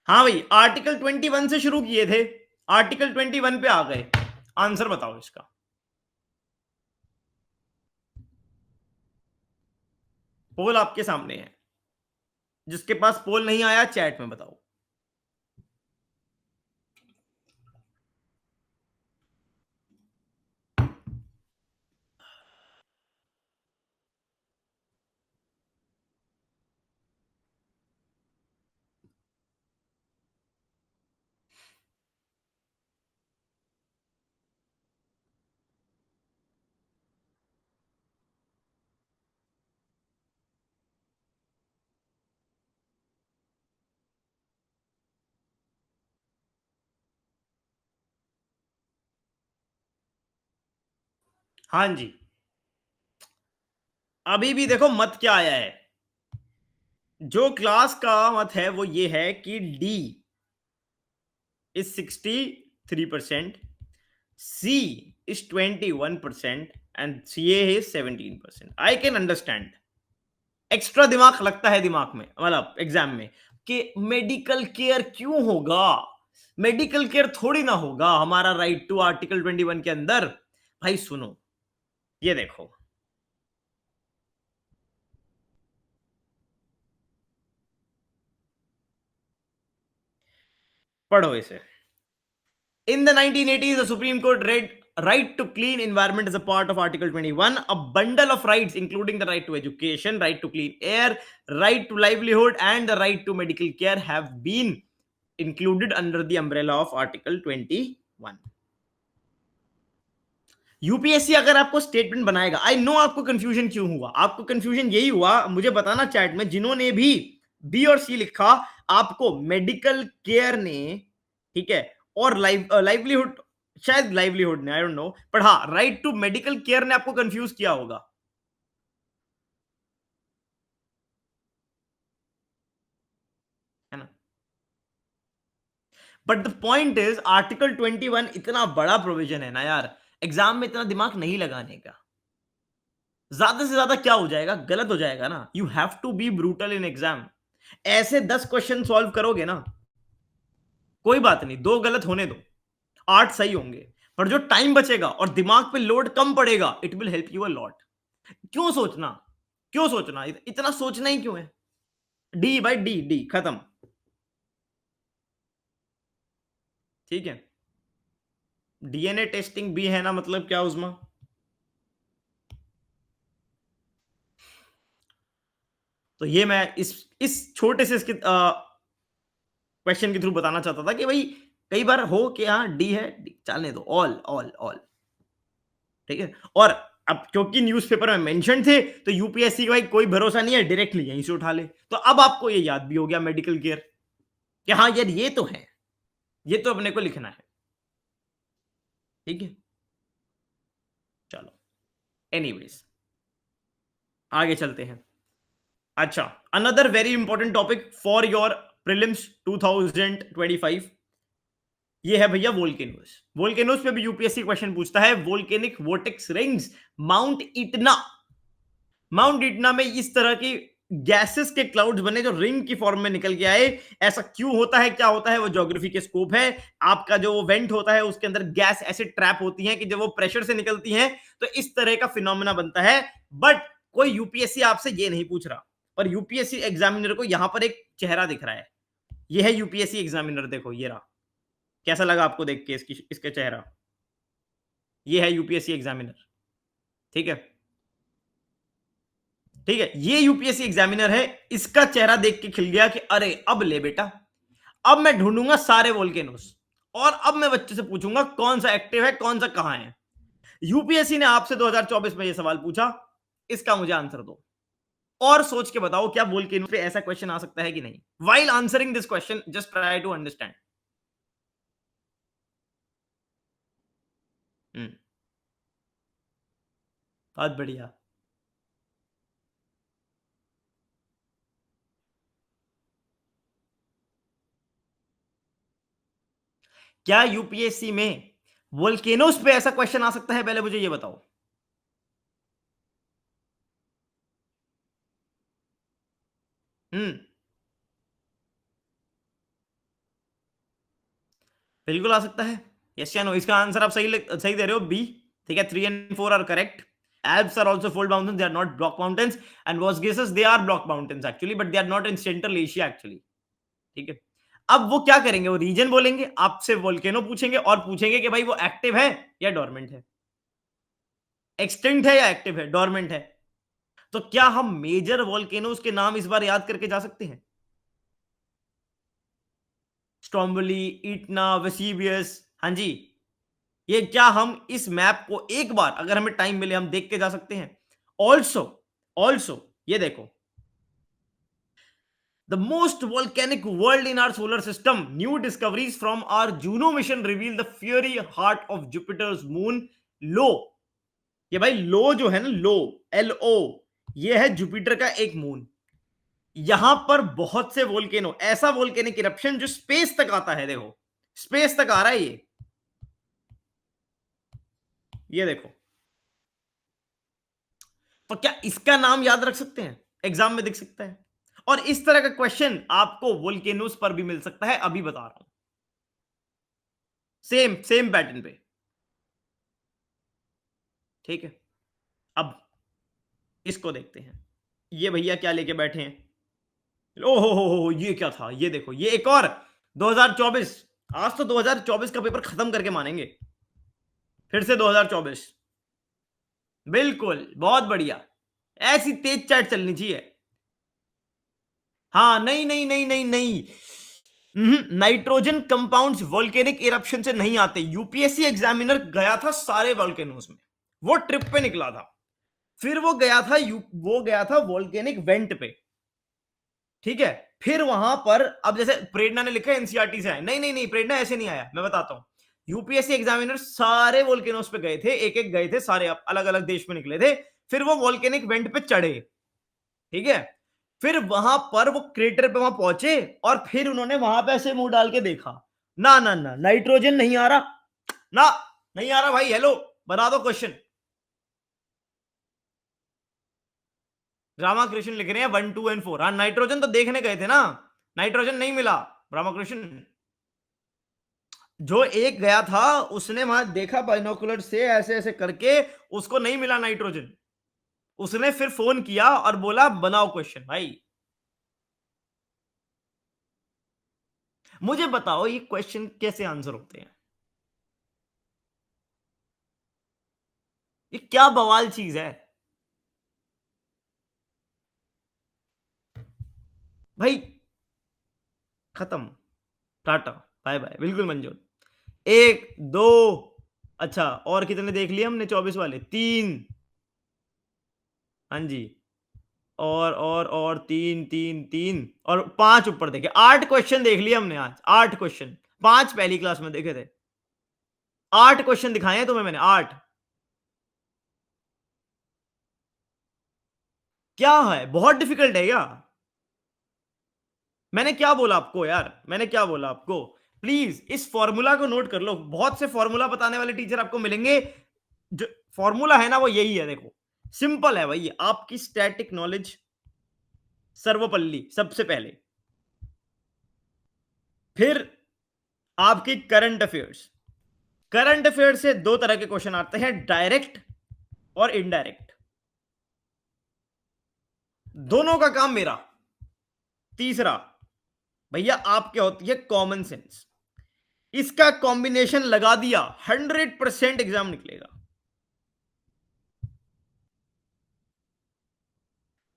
हाँ भाई, आर्टिकल 21 से शुरू किए थे, आर्टिकल 21 पे आ गए। आंसर बताओ इसका। पोल आपके सामने है, जिसके पास पोल नहीं आया चैट में बताओ। हाँ जी, अभी भी देखो मत क्या आया है। जो क्लास का मत है वो ये है कि D is 63%, C is 21% and CA is 17%. I can understand. Extra दिमाग लगता है दिमाग में, मतलब एग्जाम में, कि मेडिकल केयर क्यों होगा, मेडिकल केयर थोड़ी ना होगा हमारा राइट टू आर्टिकल 21 के अंदर। भाई सुनो, ये देखो, पढ़ो इसे। In the 1980s, the Supreme Court read right to clean environment as a part of Article 21. A bundle of rights, including the right to education, right to clean air, right to livelihood, and the right to medical care, have been included under the umbrella of Article 21. UPSC अगर आपको statement बनाएगा, I know आपको confusion क्यों हुआ, आपको confusion यही हुआ, मुझे बताना चैट में, जिन्होंने भी बी और सी लिखा, आपको मेडिकल केयर ने, ठीक है, और लाइवलीहुड शायद लाइवलीहुड ने, आई डोंट नो, पर हाँ राइट टू मेडिकल केयर ने आपको कंफ्यूज किया होगा। है ना? But the point is article 21 इतना बड़ा प्रोविजन है ना यार, एग्जाम में इतना दिमाग नहीं लगाने का। ज्यादा से ज्यादा क्या हो जाएगा, गलत हो जाएगा ना। You have to be brutal in exam. ऐसे 10 क्वेश्चन सॉल्व करोगे ना, कोई बात नहीं, 2 गलत होने दो, 8 सही होंगे, पर जो टाइम बचेगा और दिमाग पे लोड कम पड़ेगा, it will help you a lot. क्यों सोचना, क्यों सोचना, इतना सोचना ही क्यों है? डी बाई डी, डी खत्म। ठीक है, डीएनए टेस्टिंग भी है ना, मतलब क्या उसमें? तो ये मैं इस छोटे से इसके क्वेश्चन के थ्रू बताना चाहता था कि भाई कई बार हो कि हाँ डी है, चलने दो, ऑल ऑल ऑल। ठीक है, और अब क्योंकि न्यूज़पेपर में मेंशन थे तो यूपीएससी का भाई कोई भरोसा नहीं है, डायरेक्टली यहीं से उठा ले। तो अब आपको ये याद भी हो गया मेडिकल केयर कि हाँ यार ये तो है, ये तो अपने को लिखना है। ठीक है, चलो एनीवेज आगे चलते हैं। अच्छा, another very important topic for your prelims 2025, ये है भैया वोल्केनोस। वोल्केनोस पे भी यूपीएससी क्वेश्चन पूछता है, volcanic vortex rings, Mount Etna. Mount Etna में इस तरह की गैसेस के क्लाउड्स बने जो रिंग की फॉर्म में निकल के आए। ऐसा क्यों होता है, क्या होता है, वो ज्योग्राफी के स्कोप है। आपका जो वेंट होता है उसके अंदर गैस ऐसे ट्रैप होती है कि जब वो प्रेशर से निकलती हैं तो इस तरह का फिनोमेना बनता है। बट कोई यूपीएससी आपसे ये नहीं पूछ रहा, पर यूपीएससी एग्जामिनर को यहां पर एक चेहरा दिख रहा है। ये है यूपीएससी एग्जामिनर, देखो ये रहा। कैसा लगा आपको देख के इसके चेहरा? ये है यूपीएससी एग्जामिनर। ठीक है, ठीक है, ये यूपीएससी एग्जामिनर है। इसका चेहरा देख के खिल गया कि अरे अब ले बेटा, अब मैं ढूंढूंगा सारे वोल्केनोस और अब मैं बच्चे से पूछूंगा कौन सा एक्टिव है, कौन सा कहां है। यूपीएससी ने आपसे 2024 में ये सवाल पूछा, इसका मुझे आंसर दो और सोच के बताओ क्या वोल्केनो पे ऐसा क्वेश्चन आ सकता है कि नहीं। While answering this question just try to understand. बहुत बढ़िया। क्या यूपीएससी में वोल्केनोस पे ऐसा क्वेश्चन आ सकता है, पहले मुझे ये बताओ। बिल्कुल आ सकता है, यस या नो। इसका आंसर आप सही दे रहे हो, बी। ठीक है, 3 and 4 are correct. Alps are also fold mountains, they are not block mountains, and Vosges they are block mountains actually, but they are not in Central Asia actually. ठीक है, अब वो क्या करेंगे, वो रीजन बोलेंगे, आपसे वोल्केनो पूछेंगे और पूछेंगे कि भाई वो एक्टिव है या डोरमेंट है, एक्सटिंक्ट है या एक्टिव है, डोरमेंट है। तो क्या हम मेजर वोल्केनोस के नाम इस बार याद करके जा सकते हैं? स्ट्रोम्बोली, इटना, वेसिवियस, हाँ जी, ये क्या हम इस मैप को एक बार अगर हमें टाइम मिले हम देख के जा सकते हैं? ऑल्सो ऑल्सो ये देखो, the most volcanic world in our solar system, new discoveries from our Juno mission reveal the fiery heart of Jupiter's moon Io. ये भाई लो जो है ना, लो, LO, ये है जुपिटर का एक मून। यहां पर बहुत से वोल्केनो, ऐसा वोल्केनिक इरप्शन जो स्पेस तक आता है, देखो स्पेस तक आ रहा है ये देखो। तो क्या इसका नाम याद रख सकते हैं, एग्जाम में दिख सकता है? और इस तरह का क्वेश्चन आपको वोल्केनोस पर भी मिल सकता है, अभी बता रहा हूं, सेम सेम पैटर्न पे। ठीक है, अब इसको देखते हैं। ये भैया क्या लेके बैठे हैं, ओ हो, ये क्या था, ये देखो, ये एक और 2024। आज तो 2024 का पेपर खत्म करके मानेंगे, फिर से 2024। बिल्कुल, बहुत बढ़िया, ऐसी तेज चाट चलनी चाहिए। हाँ, नहीं नहीं नहीं नहीं नहीं, नाइट्रोजन कंपाउंड्स वोल्केनिक इरप्शन से नहीं आते। यूपीएससी एग्जामिनर गया था सारे वोल्केनोस में, वो ट्रिप पे निकला था, फिर वो गया था वोल्केनिक वेंट पे। ठीक है, फिर वहां पर अब जैसे प्रेरणा ने लिखा एनसीईआरटी से आए, नहीं नहीं नहीं, प्रेरणा ऐसे नहीं आया, मैं बताता हूं। यूपीएससी एग्जामिनर सारे वोल्केनोस पे गए थे, एक एक गए थे, सारे अलग अलग देश में निकले थे, फिर वो वोल्केनिक वेंट पे चढ़े, ठीक है, फिर वहां पर वो क्रेटर पे वहां पहुंचे और फिर उन्होंने वहां पे ऐसे मुंह डाल के देखा, ना ना ना नाइट्रोजन नहीं आ रहा, ना नहीं आ रहा भाई, हेलो बता दो क्वेश्चन। रामाकृष्ण लिख रहे हैं 1 2 एंड 4। हाँ, नाइट्रोजन तो देखने गए थे ना, नाइट्रोजन नहीं मिला रामाकृष्ण। जो एक गया था उसने वहां देखा बाइनोकुलर से ऐसे ऐसे करके, उसको नहीं मिला नाइट्रोजन, उसने फिर फोन किया और बोला बनाओ क्वेश्चन। भाई मुझे बताओ ये क्वेश्चन कैसे आंसर होते हैं, ये क्या बवाल चीज है भाई। खत्म, टाटा बाय बाय, बिल्कुल मंजूर। एक दो, अच्छा और कितने देख लिए हमने, 24 वाले, 3, हाँ जी, और 3 3 3 और 5 ऊपर देखे, 8 क्वेश्चन देख लिए हमने आज, 8 क्वेश्चन, 5 पहली क्लास में देखे थे, 8 क्वेश्चन दिखाए हैं तुम्हें मैंने, 8। क्या है, बहुत डिफिकल्ट है क्या? मैंने क्या बोला आपको यार, मैंने क्या बोला आपको? प्लीज इस फॉर्मूला को नोट कर लो, बहुत से फॉर्मूला बताने वाले टीचर आपको मिलेंगे, जो फॉर्मूला है ना वो यही है, देखो सिंपल है भाई, आपकी स्टैटिक नॉलेज सर्वपल्ली सबसे पहले, फिर आपकी करंट अफेयर्स, करंट अफेयर्स से दो तरह के क्वेश्चन आते हैं, डायरेक्ट और इनडायरेक्ट, दोनों का काम मेरा। तीसरा भैया आपके होती है कॉमन सेंस, इसका कॉम्बिनेशन लगा दिया 100% एग्जाम निकलेगा।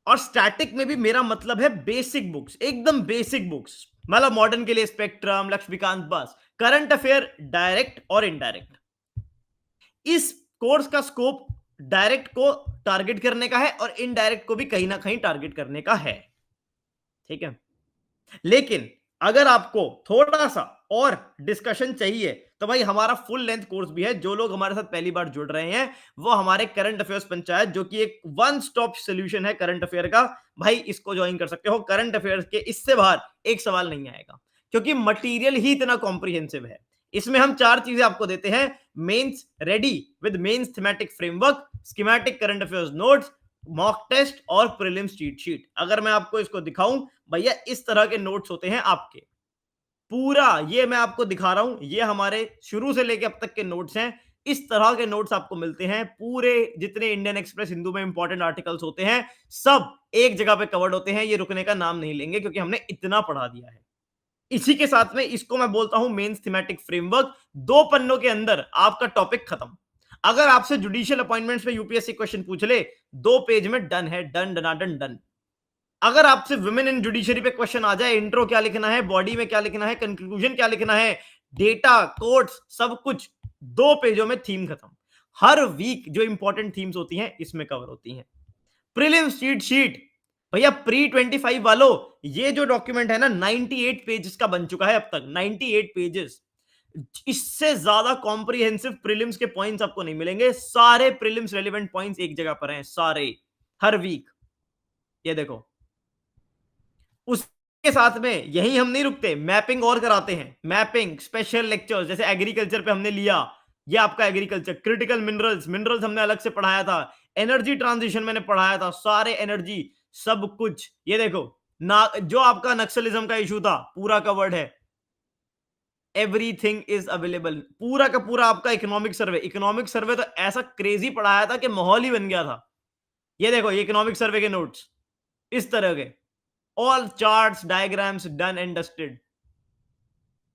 और स्टैटिक में भी मेरा मतलब है बेसिक बुक्स, एकदम बेसिक बुक्स, मतलब मॉडर्न के लिए स्पेक्ट्रम, लक्ष्मीकांत, बस। करंट अफेयर डायरेक्ट और इनडायरेक्ट, इस कोर्स का स्कोप डायरेक्ट को टारगेट करने का है और इनडायरेक्ट को भी कहीं ना कहीं टारगेट करने का है, ठीक है। लेकिन अगर आपको थोड़ा सा और डिस्कशन चाहिए तो भाई हमारा फुल लेंथ कोर्स भी है, जो लोग हमारे साथ पहली बार जुड़ रहे हैं वो हमारे करंट अफेयर्स पंचायत, जो कि एक वन स्टॉप सॉल्यूशन है करंट अफेयर का, भाई इसको ज्वाइन कर सकते हो। करंट अफेयर्स के इससे बाहर एक सवाल नहीं आएगा, क्योंकि मटेरियल ही इतना कॉम्प्रिहेंसिव है। इसमें हम 4 चीजें आपको देते हैं, mains ready with mains thematic framework, schematic current affairs notes, mock test और प्रीलिम्स चीट शीट। अगर मैं आपको इसको दिखाऊं भैया, इस तरह के नोट्स होते हैं आपके, पूरा ये मैं आपको दिखा रहा हूं, ये हमारे शुरू से लेके अब तक के नोट्स हैं, इस तरह के नोट्स आपको मिलते हैं पूरे, जितने इंडियन एक्सप्रेस हिंदू में इंपॉर्टेंट आर्टिकल्स होते हैं सब एक जगह पे कवर्ड होते हैं। ये रुकने का नाम नहीं लेंगे क्योंकि हमने इतना पढ़ा दिया है। इसी के साथ में इसको मैं बोलता हूं मेंस थीमेटिक फ्रेमवर्क, 2 पन्नों के अंदर आपका टॉपिक खत्म। अगर आपसे जुडिशियल अपॉइंटमेंट्स पे यूपीएससी क्वेश्चन पूछ ले, 2 पेज में डन है, डन डनाडन डन। अगर आपसे वुमेन इन जुडिशरी पे क्वेश्चन आ जाए, इंट्रो क्या लिखना है, बॉडी में क्या लिखना है, कंक्लूजन क्या लिखना है, डेटा, कोट्स, सब कुछ 2 पेजों में, थीम खत्म। हर वीक जो इंपॉर्टेंट थीम्स होती हैं इसमें कवर होती हैं। प्रीलिम्स चीट शीट भैया प्री 25 वालों, ये जो डॉक्यूमेंट है ना 98 पेजेस का बन चुका है अब तक, 98 पेजेस। इससे ज्यादा कॉम्प्रिहेंसिव प्रीलिम्स के पॉइंट्स आपको नहीं मिलेंगे, सारे प्रीलिम्स रेलेवेंट पॉइंट्स एक जगह पर हैं, सारे, हर वीक। ये देखो, उसके साथ में यही हम नहीं रुकते, मैपिंग और कराते हैं, मैपिंग स्पेशल लेक्चर्स, जैसे एग्रीकल्चर पे हमने लिया, ये आपका एग्रीकल्चर, क्रिटिकल मिनरल्स, मिनरल्स हमने अलग से पढ़ाया था, एनर्जी ट्रांजिशन मैंने पढ़ाया था, सारे एनर्जी सब कुछ। ये देखो ना, जो आपका नक्सलिज्म का इशू था पूरा कवर्ड है, एवरीथिंग इज अवेलेबल, पूरा का पूरा आपका इकोनॉमिक सर्वे, इकोनॉमिक सर्वे तो ऐसा क्रेजी पढ़ाया था कि माहौल ही बन गया था। ये देखो ये इकोनॉमिक सर्वे के नोट्स इस तरह के, all charts diagrams done and dusted.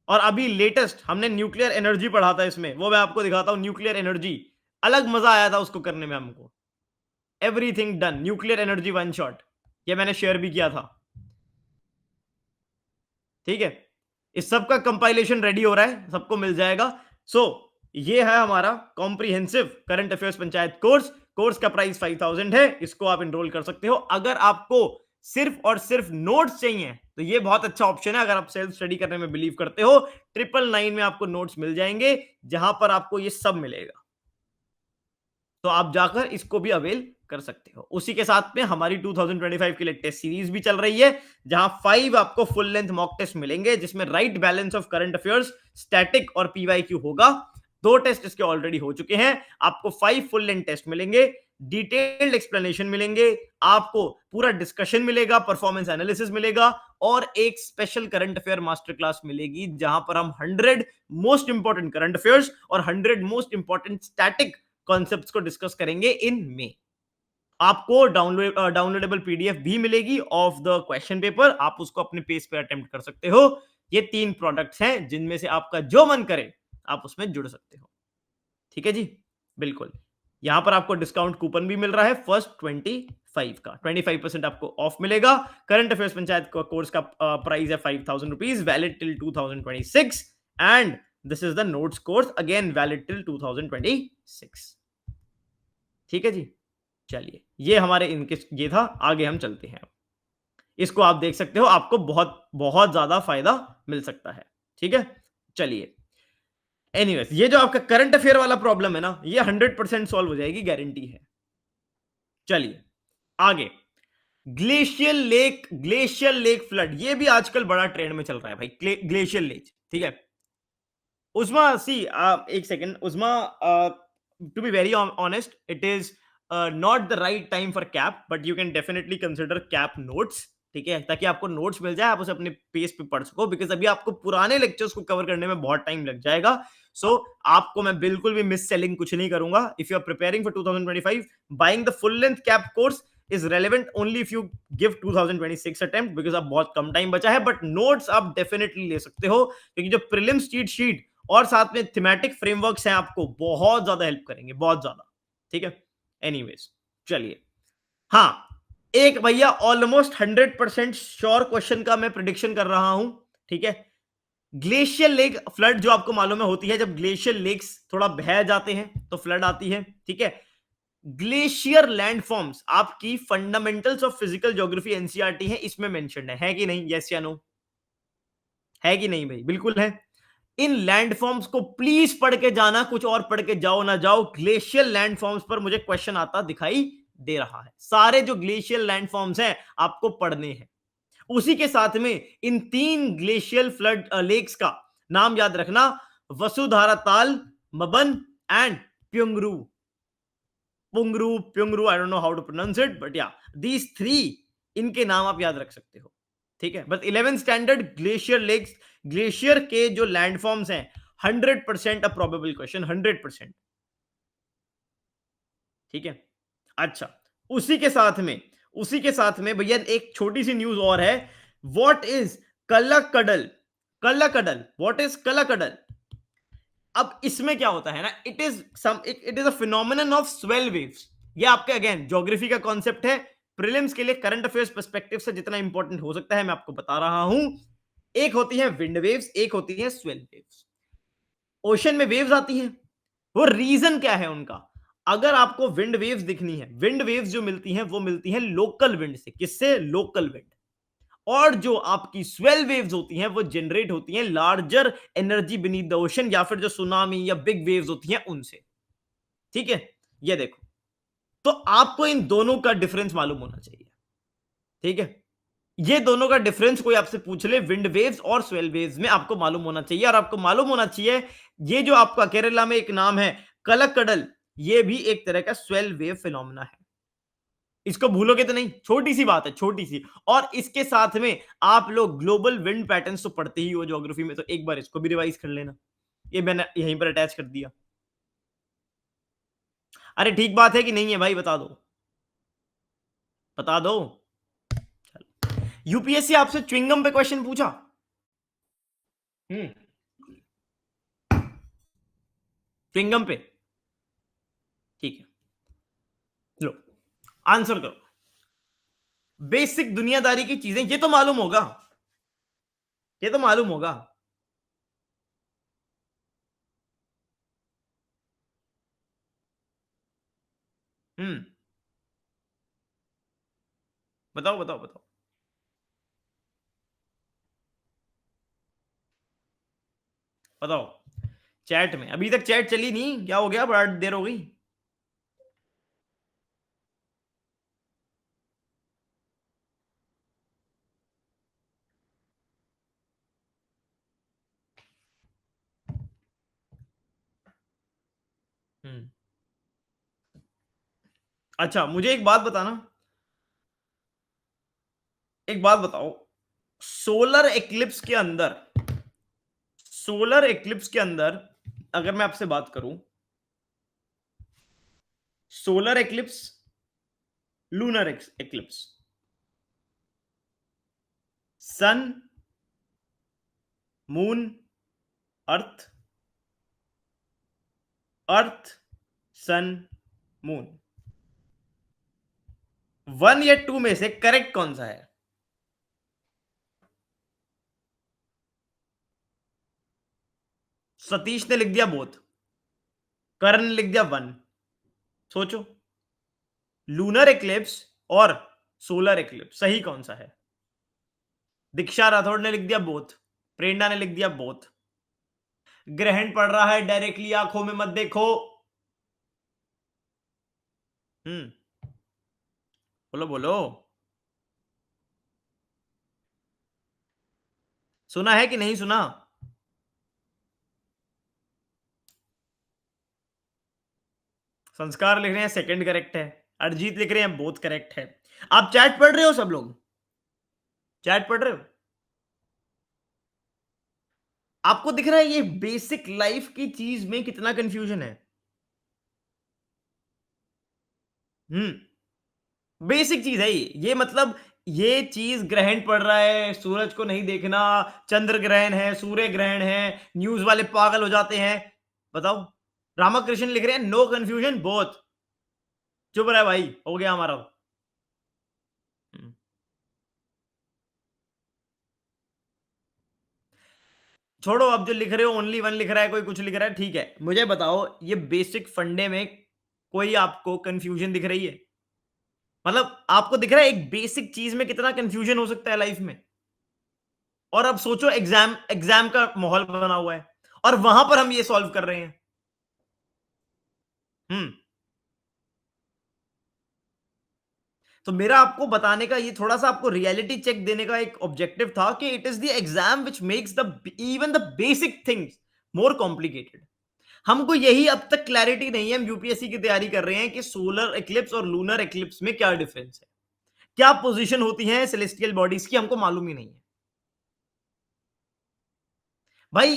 और अभी लेटेस्ट हमने न्यूक्लियर एनर्जी पढ़ा था इसमें, वो मैं आपको दिखाता हूं, न्यूक्लियर एनर्जी, अलग मजा आया था उसको करने में हमको। Everything done, nuclear energy one shot, ये मैंने शेयर भी किया था, ठीक है। इस सब का कंपाइलेशन रेडी हो रहा है, सबको मिल जाएगा। सो ये है हमारा comprehensive current affairs panchayat course, course का प्राइस 5000 है, इसको आप एनरोल कर सकते हो। अगर आपको सिर्फ और सिर्फ नोट्स चाहिए तो ये बहुत अच्छा ऑप्शन है। अगर आप सेल्फ स्टडी करने में बिलीव करते हो, 999 में आपको नोट्स मिल जाएंगे जहां पर आपको ये सब मिलेगा, तो आप जाकर इसको भी अवेल कर सकते हो। उसी के साथ में हमारी 2025 के लिए टेस्ट सीरीज भी चल रही है, जहां 5 आपको फुल लेंथ मॉक टेस्ट मिलेंगे, जिसमें right balance of current affairs, static और पीवाईक्यू होगा। 2 टेस्ट इसके ऑलरेडी हो चुके हैं। आपको 5 फुल लेंथ टेस्ट मिलेंगे, डिटेल्ड एक्सप्लेनेशन मिलेंगे, आपको पूरा डिस्कशन मिलेगा, परफॉर्मेंस एनालिसिस मिलेगा, और एक special current affair master class मिलेगी जहां पर हम 100 मोस्ट इंपॉर्टेंट करंट अफेयर्स और 100 मोस्ट इंपॉर्टेंट स्टैटिक कॉन्सेप्ट्स को डिस्कस करेंगे इन में। आपको डाउनलोडेबल पीडीएफ भी मिलेगी ऑफ द क्वेश्चन पेपर, आप उसको अपने पेज पे अटेम्प्ट कर सकते हो। ये 3 प्रोडक्ट्स हैं जिनमें से आपका जो मन करे आप उसमें जुड़ सकते हो। ठीक है जी, बिल्कुल। यहां पर आपको डिस्काउंट कूपन भी मिल रहा है फर्स्ट 25 का, 25% आपको ऑफ मिलेगा। करंट अफेयर्स पंचायत कोर्स का प्राइस है 5,000 rupees, valid till 2026, and this is the notes course, again valid till 2026। ठीक है जी, चलिए ये हमारे इनके ये था। आगे हम चलते हैं, इसको आप देख सकते हो, आपको बहुत बहुत ज्यादा फायदा मिल सकता है। ठीक है, चलिए। एनीवेज, ये जो आपका करंट अफेयर वाला प्रॉब्लम है ना, ये 100% सॉल्व हो जाएगी, गारंटी है। चलिए आगे, ग्लेशियल लेक फ्लड, ये भी आजकल बड़ा ट्रेंड में चल रहा है भाई, ग्लेशियल लेक। ठीक है, उस्मा सी, एक सेकेंड उस्मा, to be very honest, it is not the right time for cap, but you can definitely consider cap notes. ठीक है, ताकि आपको नोट्स मिल जाए, आप उसे अपने पेज पे पढ़ सको, बिकॉज अभी आपको पुराने लेक्चर्स को कवर करने में बहुत टाइम लग जाएगा। सो आपको मैं बिल्कुल भी मिस सेलिंग कुछ नहीं करूंगा। If you are preparing for 2025, buying the full length cap course is relevant only if you give 2026 attempt, because अब बहुत कम टाइम बचा है। बट नोट्स आप डेफिनेटली ले सकते हो, क्योंकि जो प्रीलिम्स चीट शीट और साथ में थीमेटिक फ्रेमवर्क्स हैं, आपको बहुत ज्यादा हेल्प करेंगे, बहुत ज्यादा। ठीक है, एनीवेज चलिए। हाँ, एक भैया ऑलमोस्ट 100% श्योर क्वेश्चन का मैं प्रिडिक्शन कर रहा हूं। ठीक है, ग्लेशियल लेक फ्लड जो आपको मालूम है होती है जब ग्लेशियल लेक्स थोड़ा बह जाते हैं तो फ्लड आती है। ठीक है, ग्लेशियर लैंडफॉर्म्स आपकी fundamentals of physical geography NCERT है, इसमें मेंशन्ड है कि नहीं? यस या नो, है कि नहीं भाई? बिल्कुल है। इन लैंडफॉर्म्स को प्लीज पढ़ के जाना, कुछ और पढ़ के जाओ ना जाओ। ग्लेशियल लैंडफॉर्म्स पर मुझे क्वेश्चन आता दिखाई दे रहा है। सारे जो ग्लेशियल लैंडफॉर्म्स हैं आपको पढ़ने हैं। उसी के साथ में इन 3 ग्लेशियल फ्लड लेक्स का नाम याद रखना, वसुधारा ताल, मबन एंड प्युंगरू। प्युंगरू, I don't know how to pronounce it, but yeah these 3, इनके नाम आप याद रख सकते हो। ठीक है, बस 11th standard glacier lakes, glacier के जो लैंडफॉर्म्स हैं, 100% अ प्रोबेबल क्वेश्चन, 100%। ठीक है, अच्छा, उसी के साथ में भैया एक छोटी सी न्यूज और है। What is Kallakkadal? Kallakkadal, what is Kallakkadal? अब इसमें क्या होता है ना, it is a phenomenon of swell waves. ये आपके अगेन ज्योग्राफी का कॉन्सेप्ट है, प्रीलिम्स के लिए करंट अफेयर्स पर्सपेक्टिव से जितना इंपॉर्टेंट हो सकता है मैं आपको बता रहा हूं। एक होती है विंड वेव्स, एक होती है स्वेल वेव्स। ओशन में वेव्स आती हैं, वो रीजन क्या है उनका? अगर आपको विंड वेव्स दिखनी है, विंड वेव्स जो मिलती हैं वो मिलती हैं लोकल विंड से। किससे? Local wind. और जो आपकी स्वेल वेव्स होती हैं वो जनरेट होती हैं larger energy beneath the ocean, या फिर जो सुनामी या बिग वेव्स होती हैं उनसे। ठीक है, ये देखो, तो आपको इन दोनों का डिफरेंस मालूम होना चाहिए। ठीक है, ये दोनों का डिफरेंस कोई आपसे पूछ ले, विंड वेव्स और स्वेल वेव्स में, आपको मालूम होना चाहिए। और आपको मालूम होना चाहिए ये जो आपका केरला में एक नाम है कलकडल, ये भी एक तरह का स्वेल वेव फिनोमेना है। इसको भूलोगे तो नहीं, छोटी सी बात है, छोटी सी। और इसके साथ में आप लोग ग्लोबल विंड पैटर्न्स तो पढ़ते ही हो ज्योग्राफी में, तो एक बार इसको भी रिवाइज कर लेना। ये मैंने यहीं पर अटैच कर दिया। अरे ठीक बात है कि नहीं है भाई? बता दो, बता दो। यूपीएससी आपसे च्युइंगम पे क्वेश्चन पूछा? च्युइंगम पे, ठीक है, लो आंसर करो। बेसिक दुनियादारी की चीजें ये तो मालूम होगा, ये तो मालूम होगा। बताओ बताओ बताओ। बताओ चैट में। अभी तक चैट चली नहीं, क्या हो गया, बड़ा देर हो गई। अच्छा मुझे एक बात बताना, एक बात बताओ, सोलर एक्लिप्स के अंदर, सोलर एक्लिप्स के अंदर अगर मैं आपसे बात करूं, सोलर एक्लिप्स, लूनर एक्लिप्स, सन, मून, अर्थ, अर्थ, सन, मून, 1 या 2 में से करेक्ट कौन सा है? सतीश ने लिख दिया बोथ, करण ने लिख दिया 1। सोचो, लूनर एक्लिप्स और सोलर एक्लिप्स सही कौन सा है? दीक्षा राठौड़ ने लिख दिया बोथ, प्रेरणा ने लिख दिया बोथ। ग्रहण पड़ रहा है, डायरेक्टली आंखों में मत देखो। बोलो बोलो, सुना है कि नहीं सुना? संस्कार लिख रहे हैं सेकंड करेक्ट है, अरिजीत लिख रहे हैं बोथ करेक्ट है। आप चैट पढ़ रहे हो? सब लोग चैट पढ़ रहे हो? आपको दिख रहा है ये बेसिक लाइफ की चीज में कितना कंफ्यूजन है? बेसिक चीज है ये मतलब ये चीज, ग्रहण पड़ रहा है, सूरज को नहीं देखना, चंद्र ग्रहण है, सूर्य ग्रहण है, न्यूज वाले पागल हो जाते हैं। बताओ, रामाकृष्ण लिख रहे हैं नो कंफ्यूजन बोथ। चुप रहे भाई, हो गया हमारा। छोड़ो, अब जो लिख रहे हो ओनली 1 लिख रहा है, कोई कुछ लिख रहा है, ठीक है। मुझे बताओ ये बेसिक फंडे में कोई आपको कंफ्यूजन दिख रही है? मतलब आपको दिख रहा है एक बेसिक चीज में कितना कंफ्यूजन हो सकता है लाइफ में? और अब सोचो एग्जाम, एग्जाम का माहौल बना हुआ है और वहां पर हम ये सॉल्व कर रहे हैं। तो मेरा आपको बताने का, ये थोड़ा सा आपको रियलिटी चेक देने का एक ऑब्जेक्टिव था कि it is the exam which makes the even the basic things more complicated. हमको यही अब तक क्लैरिटी नहीं है, हम यूपीएससी की तैयारी कर रहे हैं कि सोलर एक्लिप्स और लूनर एक्लिप्स में क्या डिफरेंस है, क्या पोजीशन होती है सेलेस्टियल बॉडीज की, हमको मालूम ही नहीं है भाई।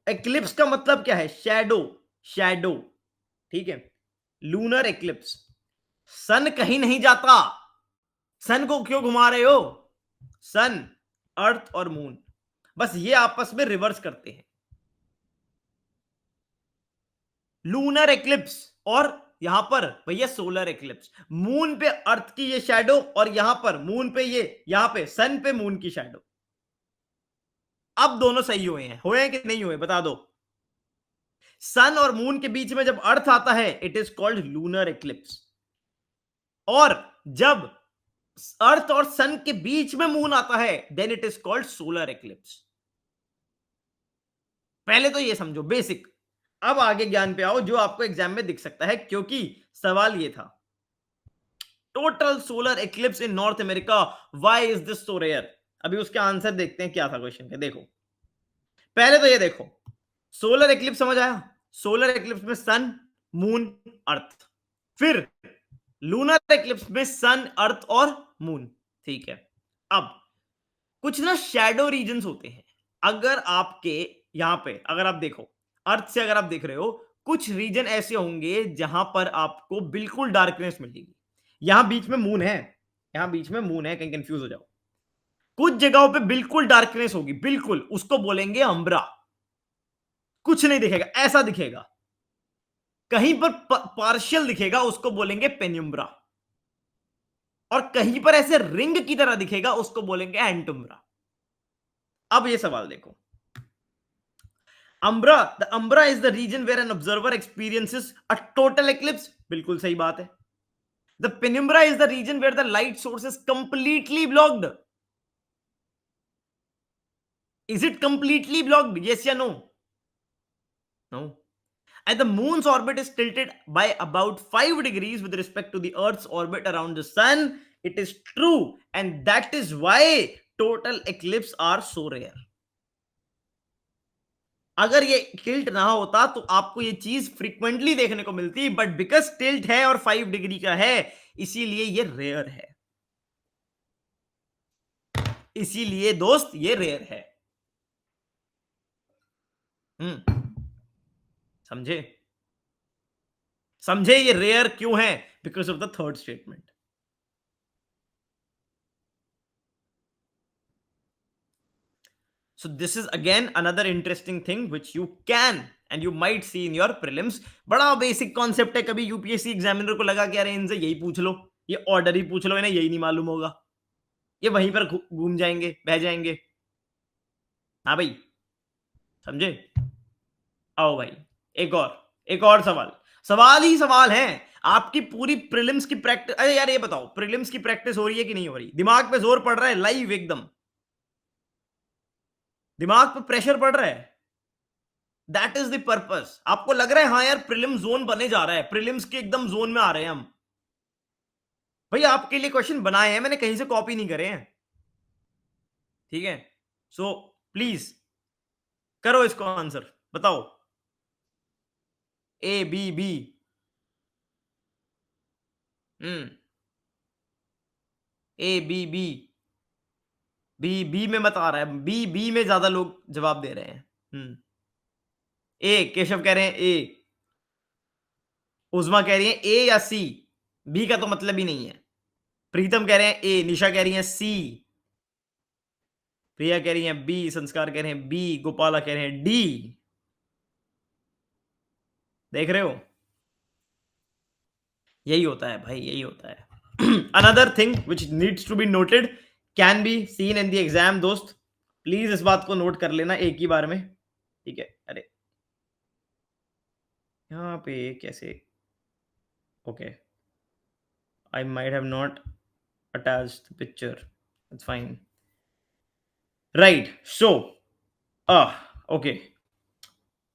एक्लिप्स का मतलब क्या है? शैडो, शैडो, ठीक है। लूनर एक्लिप्स, सन कहीं नहीं जाता, सन को क्यों घुमा रहे हो? सन, अर्थ और मून, बस ये आपस में रिवर्स करते हैं। लूनर एक्लिप्स और यहां पर भैया सोलर एक्लिप्स, मून पे अर्थ की ये शैडो और यहां पर मून पे ये, यहां पे सन पे मून की शैडो। अब दोनों सही हुए हैं कि नहीं हुए बता दो। सन और मून के बीच में जब अर्थ आता है it is called lunar eclipse, और जब अर्थ और सन के बीच में मून आता है then it is called solar eclipse. पहले तो ये समझो बेसिक, अब आगे ज्ञान पे आओ जो आपको एग्जाम में दिख सकता है, क्योंकि सवाल ये था total solar eclipse in North America, why is this so rare. अभी उसका आंसर देखते हैं क्या था क्वेश्चन का। देखो पहले तो ये देखो, सोलर एक्लिप्स समझ आया? सोलर एक्लिप्स में सन, मून, अर्थ। फिर लूनर एक्लिप्स में सन, अर्थ और मून, ठीक है। अब कुछ ना शैडो रीजन्स होते हैं। अगर आपके यहां पे अगर आप देखो, अर्थ से अगर आप देख रहे हो, कुछ रीजन ऐसे होंगे जहां पर आपको बिल्कुल डार्कनेस मिलेगी। यहां बीच में मून है, यहां बीच में मून है, कहीं कंफ्यूज हो जाओ। कुछ जगहों पे बिल्कुल डार्कनेस होगी, बिल्कुल, उसको बोलेंगे अम्ब्रा, कुछ नहीं दिखेगा, ऐसा दिखेगा। कहीं पर पार्शियल दिखेगा, उसको बोलेंगे पेन्युम्ब्रा, और कहीं पर ऐसे रिंग की तरह दिखेगा, उसको बोलेंगे एंटुम्ब्रा। अब ये सवाल देखो, umbra, the umbra is the region where an observer experiences a total eclipse, बिल्कुल सही बात है। The penumbra is the region where the light source is completely blocked. Is it completely blocked? Yes या no? No. And the moon's orbit is tilted by about 5 degrees with respect to the earth's orbit around the sun. It is true, and that is why total eclipse are so rare. अगर ये tilt ना होता तो आपको ये चीज frequently देखने को मिलती, बट बिकॉज टिल्ट है और 5 डिग्री का है, इसीलिए ये रेयर है। इसीलिए दोस्त ये रेयर है। समझे? समझे ये रेयर क्यों है? Because of the third statement. So this is again another interesting thing which you can and you might see in your prelims. बड़ा बेसिक कॉन्सेप्ट है, कभी यूपीएससी एग्जामिनर को लगा कि अरे इनसे यही पूछ लो, ये ऑर्डर ही पूछ लो, इन्हें यही नहीं मालूम होगा, ये वहीं पर घूम जाएंगे, बह जाएंगे। हाँ भाई, समझे? आओ भाई, एक और सवाल ही सवाल है। आपकी पूरी प्रीलिम्स की प्रैक्टिस, अरे यार ये बताओ, प्रीलिम्स की प्रैक्टिस हो रही है कि नहीं हो रही? दिमाग पे जोर पड़ रहा है लाइव एकदम, दिमाग पे प्रेशर पड़ रहा है। That is the purpose. आपको लग रहा है हाँ यार प्रीलिम जोन बने जा रहा है, प्रीलिम्स के एकदम जोन में आ रहे हैं हम। भाई आपके लिए क्वेश्चन बनाए हैं, मैंने कहीं से कॉपी नहीं करे हैं, ठीक है? सो प्लीज करो इसको आंसर, बताओ। A B B, A B B, B में मत आ रहा है, बी में ज्यादा लोग जवाब दे रहे हैं। ए, केशव कह रहे हैं ए, उजमा कह रही है ए या सी, बी का तो मतलब ही नहीं है। प्रीतम कह रहे हैं ए, निशा कह रही है सी, प्रिया कह रही है बी, संस्कार कह रहे हैं बी, गोपाला कह रहे हैं डी। देख रहे हो, यही होता है भाई, यही होता है। Another thing which needs to be noted, can be seen in the exam. दोस्त प्लीज इस बात को नोट कर लेना एक ही बार में, ठीक है? अरे यहां पे कैसे, okay, I might have not attached the picture, it's fine, right? So okay,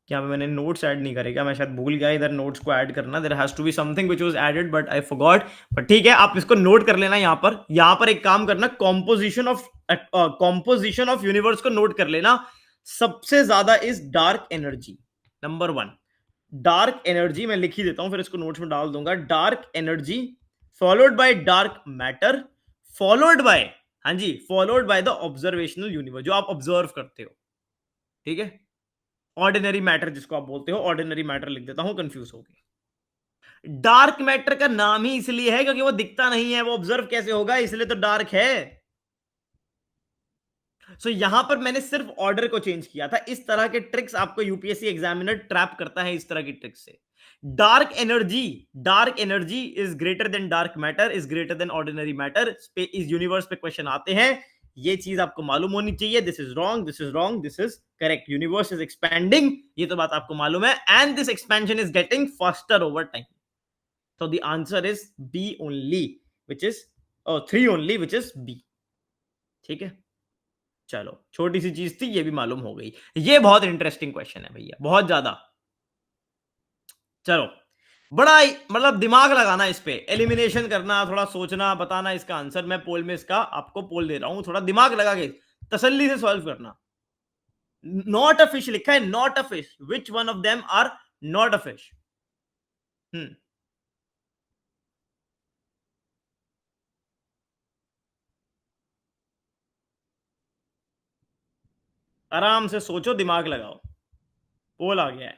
यहाँ पे मैंने नोट्स ऐड नहीं करे क्या? मैं शायद भूल गया इधर नोट्स को ऐड करना। There has to be something which was added but I forgot, but ठीक है, आप इसको नोट कर लेना। यहाँ पर एक काम करना, कॉम्पोजिशन ऑफ यूनिवर्स को नोट कर लेना। सबसे ज्यादा is dark energy, number 1 dark energy. मैं लिख ही देता हूं, फिर इसको नोट्स में डाल दूंगा। Dark energy followed by dark matter, followed by, हाँ जी, followed by the observational universe, जो आप ऑब्जर्व करते हो, ठीक है? ऑर्डिनरी मैटर जिसको आप बोलते हो, ऑर्डिनरी मैटर लिख देता हूं, कंफ्यूज हो गए। डार्क मैटर का नाम ही इसलिए है क्योंकि वो दिखता नहीं है, वो ऑब्जर्व कैसे होगा, इसलिए तो डार्क है। सो यहां पर मैंने सिर्फ ऑर्डर को चेंज किया था। इस तरह के ट्रिक्स आपको यूपीएससी एग्जामिनर ट्रैप करता है, इस तरह की ट्रिक्स से। Dark energy is greater then dark matter, is greater then ordinary matter. इस यूनिवर्स पे क्वेश्चन आते हैं, ये चीज आपको मालूम होनी चाहिए। This is wrong, this is wrong, this is correct. Universe is expanding, ये तो बात आपको मालूम है, and this expansion is getting faster over time. So the answer is B only, which is 3 only, which is B, ठीक है? चलो, छोटी सी चीज थी, ये भी मालूम हो गई। ये बहुत इंटरेस्टिंग क्वेश्चन है भैया, बहुत ज्यादा। चलो, बड़ा मतलब दिमाग लगाना इस पे, एलिमिनेशन करना, थोड़ा सोचना, बताना इसका आंसर। मैं पोल में इसका आपको पोल दे रहा हूं, थोड़ा दिमाग लगा के तसल्ली से सॉल्व करना। नॉट अ फिश लिखा है, not a fish, which one of them are not a fish? आराम से सोचो, दिमाग लगाओ, पोल आ गया है।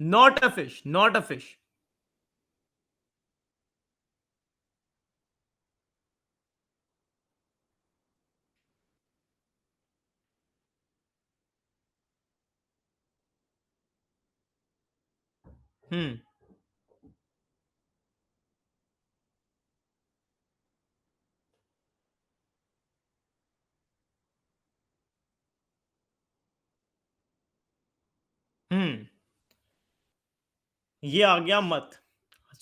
Not a fish, not a fish. Hmm hmm ये आ गया मत।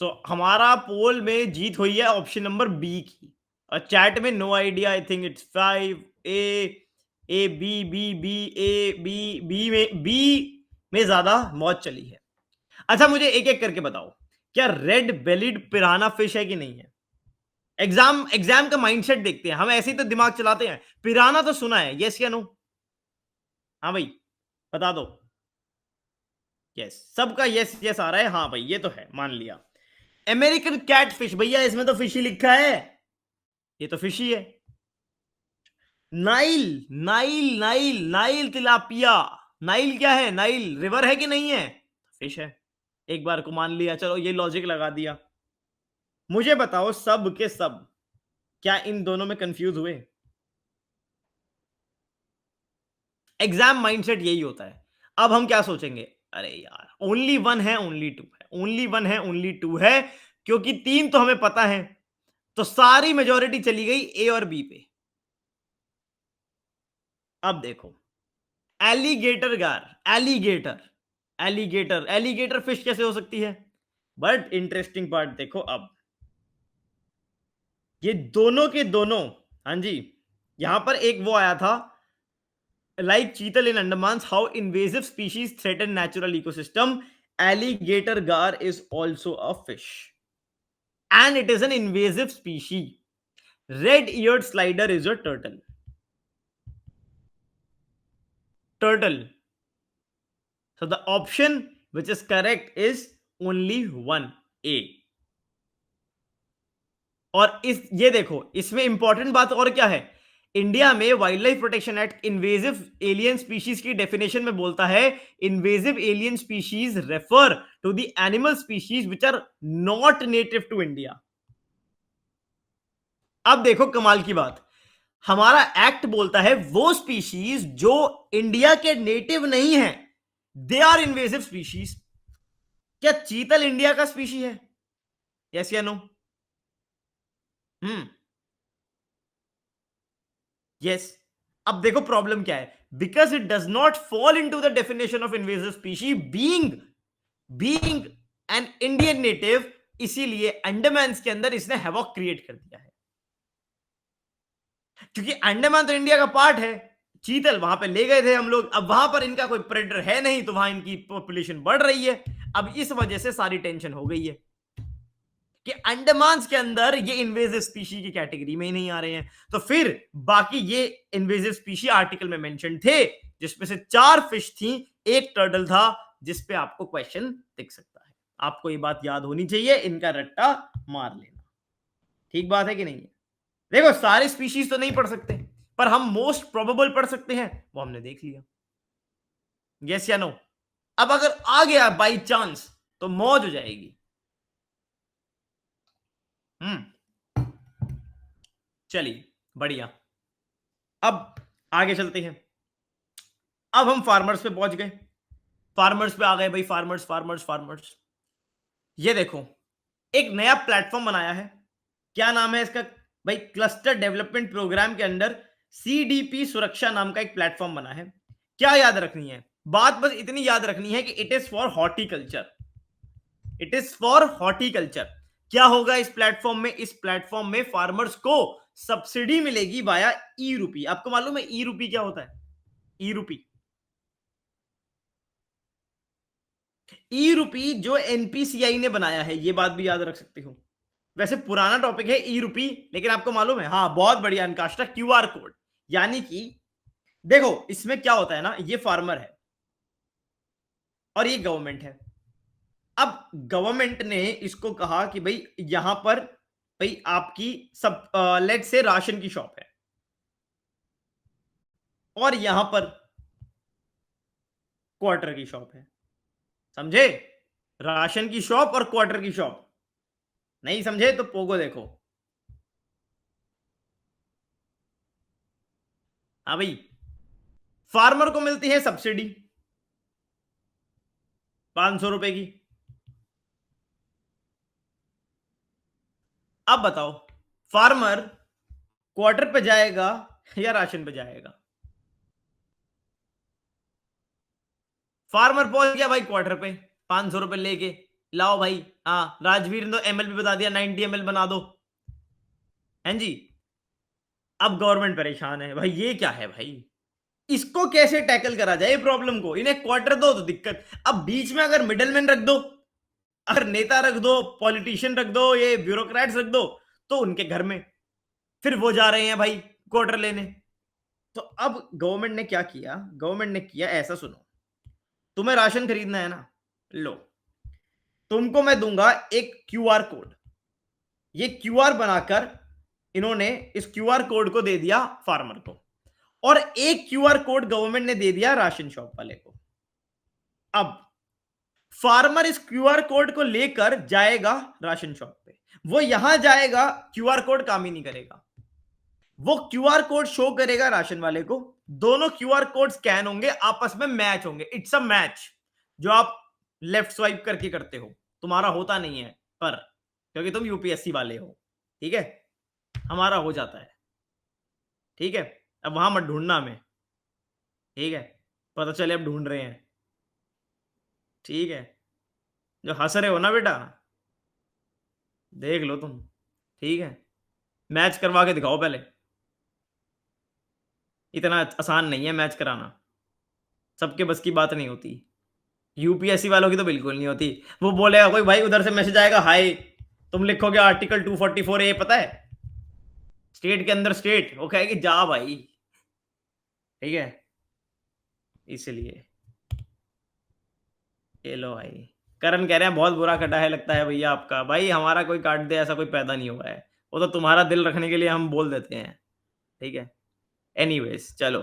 तो हमारा पोल में जीत हुई है ऑप्शन नंबर बी की। और चैट में no idea, I think it's 5 A B में ज्यादा मौज चली है। अच्छा मुझे एक एक करके बताओ, क्या रेड बेलिड पिराना फिश है कि नहीं है? एग्जाम एग्जाम का माइंडसेट देखते हैं हम, ऐसे ही तो दिमाग चलाते हैं। पिराना तो सुना है, यस या नो? हाँ भाई बता दो। यस, सबका यस यस आ रहा है। हाँ भाई ये तो है, मान लिया। अमेरिकन कैट फिश, भैया इसमें तो फिश ही लिखा है, ये तो फिश ही है। Nile Nile Nile Nile tilapia, Nile क्या है? नाइल रिवर है कि नहीं है? फिश है। एक बार को मान लिया, चलो ये लॉजिक लगा दिया। मुझे बताओ सब के सब क्या इन दोनों में कंफ्यूज हुए? एग्जाम माइंडसेट यही होता है। अब हम क्या सोचेंगे, अरे यार ओनली वन है, ओनली टू है, ओनली वन है, ओनली टू है, क्योंकि तीन तो हमें पता है, तो सारी मेजॉरिटी चली गई ए और बी पे। अब देखो, एलिगेटर गार, एलिगेटर एलिगेटर एलिगेटर फिश कैसे हो सकती है? बट इंटरेस्टिंग पार्ट देखो, अब ये दोनों के दोनों, हाँ जी, यहां पर एक वो आया था, like cheetal in Andamans, how invasive species threaten natural ecosystem. Alligator gar is also a fish, and it is an invasive species. Red-eared slider is a turtle. Turtle. So the option which is correct is only one A. और इस ये देखो, इसमें important बात और क्या है, India में wild life protection act invasive alien species की डेफिनेशन में बोलता है, invasive alien species refer to the animal species which are not native to India. अब देखो कमाल की बात, हमारा एक्ट बोलता है वो स्पीशीज जो इंडिया के नेटिव नहीं है, दे आर इन्वेजिव स्पीशीज। क्या चीतल इंडिया का स्पीशी है? यस या नो? यस। अब देखो प्रॉब्लम क्या है, because it does not fall into the definition of invasive species being an Indian native, इसीलिए अंडमान के अंदर इसने हैवॉक क्रिएट कर दिया है। क्योंकि अंडमान तो इंडिया का पार्ट है, चीतल वहां पे ले गए थे हम लोग, अब वहां पर इनका कोई प्रेडेटर है नहीं, तो वहां इनकी पॉपुलेशन बढ़ रही है। अब इस वजह से सारी टेंशन हो गई है कि अंडमान के अंदर ये इन्वेजिव स्पीशी की कैटेगरी में ही नहीं आ रहे हैं। तो फिर बाकी ये इन्वेजिव स्पीशी आर्टिकल में मेंशन थे, जिसमें से 4 फिश थी, एक टर्टल था, जिसपे आपको क्वेश्चन दिख सकता है। आपको ये बात याद होनी चाहिए, इनका रट्टा मार लेना। ठीक बात है कि नहीं है? देखो सारे स्पीशीज तो नहीं पढ़ सकते, पर हम मोस्ट प्रोबेबल पढ़ सकते हैं, वो हमने देख लिया। यस या नो? अब अगर आ गया बाई चांस तो मौज हो जाएगी। चलिए बढ़िया, अब आगे चलते हैं। अब हम फार्मर्स पे पहुंच गए, फार्मर्स पे आ गए भाई, फार्मर्स फार्मर्स फार्मर्स। ये देखो एक नया प्लेटफॉर्म बनाया है, क्या नाम है इसका भाई? क्लस्टर डेवलपमेंट प्रोग्राम के अंदर सीडीपी सुरक्षा नाम का एक प्लेटफॉर्म बना है। क्या याद रखनी है बात? बस इतनी याद रखनी है कि it is for horticulture, it is for horticulture. क्या होगा इस प्लेटफॉर्म में? इस प्लेटफॉर्म में फार्मर्स को सब्सिडी मिलेगी वाया ई रूपी। आपको मालूम है ई रूपी क्या होता है? ई रूपी, ई रूपी जो एनपीसीआई ने बनाया है, ये बात भी याद रख सकते हो। वैसे पुराना टॉपिक है ई रूपी, लेकिन आपको मालूम है, हाँ बहुत बढ़िया अनकाष्टा, क्यूआर कोड। यानी कि देखो इसमें क्या होता है ना, ये फार्मर है और ये गवर्नमेंट है। अब गवर्नमेंट ने इसको कहा कि भाई यहां पर भाई आपकी सब लेट से राशन की शॉप है, और यहां पर क्वार्टर की शॉप है। समझे? राशन की शॉप और क्वार्टर की शॉप। नहीं समझे तो पोगो देखो। हाँ भाई, फार्मर को मिलती है सब्सिडी 500 रुपए की। अब बताओ फार्मर क्वार्टर पे जाएगा या राशन पे जाएगा? फार्मर पहुंच गया भाई क्वार्टर पे 500 रुपए लेके, लाओ भाई, हाँ राजवीर ने तो एमएल भी बता दिया, 90 ml बना दो, हैं जी। अब गवर्नमेंट परेशान है भाई, ये क्या है भाई, इसको कैसे टैकल करा जाए प्रॉब्लम को, इन्हें क्वार्टर दो तो दिक्कत, अब बीच में अगर मिडलमैन रख दो, अगर नेता रख दो, पॉलिटिशियन रख दो, ये ब्यूरोक्रेट्स रख दो, तो उनके घर में फिर वो जा रहे हैं भाई क्वार्टर लेने। तो अब गवर्नमेंट ने क्या किया, गवर्नमेंट ने किया ऐसा, सुनो, तुम्हें राशन खरीदना है ना, लो तुमको मैं दूंगा एक क्यूआर कोड, ये क्यूआर बनाकर इन्होंने इस क्यूआर कोड को दे दिया फार्मर को, और एक क्यूआर कोड गवर्नमेंट ने दे दिया राशन शॉप वाले को। अब फार्मर इस क्यूआर कोड को लेकर जाएगा राशन शॉप पे, वो यहां जाएगा, क्यूआर कोड काम ही नहीं करेगा, वो क्यूआर कोड शो करेगा राशन वाले को, दोनों क्यूआर कोड स्कैन होंगे, आपस में मैच होंगे, इट्स अ मैच, जो आप लेफ्ट स्वाइप करके करते हो, तुम्हारा होता नहीं है पर, क्योंकि तुम यूपीएससी वाले हो, ठीक है, हमारा हो जाता है, ठीक है। अब वहां मत ढूंढना हमें, ठीक है, पता चले अब ढूंढ रहे हैं, ठीक है, जो हंस रहे हो ना बेटा, देख लो तुम, ठीक है, मैच करवा के दिखाओ पहले, इतना आसान नहीं है मैच कराना, सबके बस की बात नहीं होती, यूपीएससी वालों की तो बिल्कुल नहीं होती। वो बोलेगा कोई भाई, उधर से मैसेज आएगा हाय, तुम लिखोगे आर्टिकल 244 पता है, स्टेट के अंदर स्टेट, वो कहेगी जा भाई, ठीक है, इसलिए ये लो भाई। करण कह रहे हैं बहुत बुरा कटा है लगता है भैया आपका, भाई हमारा कोई काट दे ऐसा कोई पैदा नहीं हुआ है, वो तो तुम्हारा दिल रखने के लिए हम बोल देते हैं, ठीक है। एनीवेज चलो,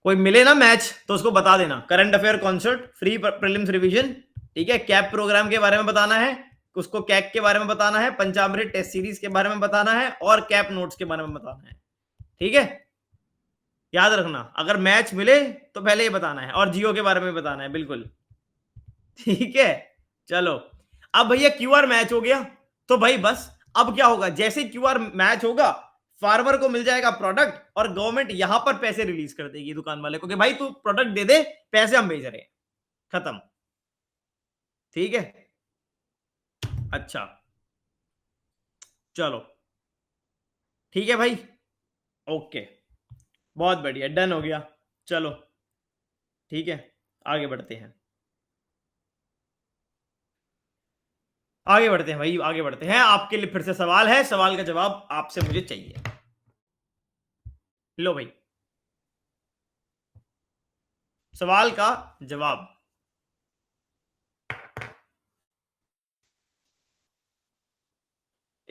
कोई मिले ना मैच तो उसको बता देना, current affair concert free prelims revision, ठीक है, कैप प्रोग्राम के बारे में बताना है उसको, कैक के बारे में बताना है, पंचामृत टेस्ट सीरीज के बारे में बताना है, और कैप नोट्स के बारे में बताना है, ठीक है। याद रखना, अगर मैच मिले तो पहले ये बताना है, और जियो के बारे में बताना है बिल्कुल, ठीक है। चलो, अब भैया क्यूआर मैच हो गया, तो भाई बस अब क्या होगा, जैसे क्यूआर मैच होगा, फार्मर को मिल जाएगा प्रोडक्ट, और गवर्नमेंट यहां पर पैसे रिलीज कर देगी दुकान वाले को कि भाई तू प्रोडक्ट दे दे, पैसे हम भेज रहे हैं, खत्म, ठीक है। अच्छा चलो, ठीक है भाई, ओके, बहुत बढ़िया, डन हो गया, चलो ठीक है, आगे बढ़ते हैं, आगे बढ़ते हैं भाई, आगे बढ़ते हैं, आपके लिए फिर से सवाल है, सवाल का जवाब आपसे मुझे चाहिए, लो भाई सवाल का जवाब,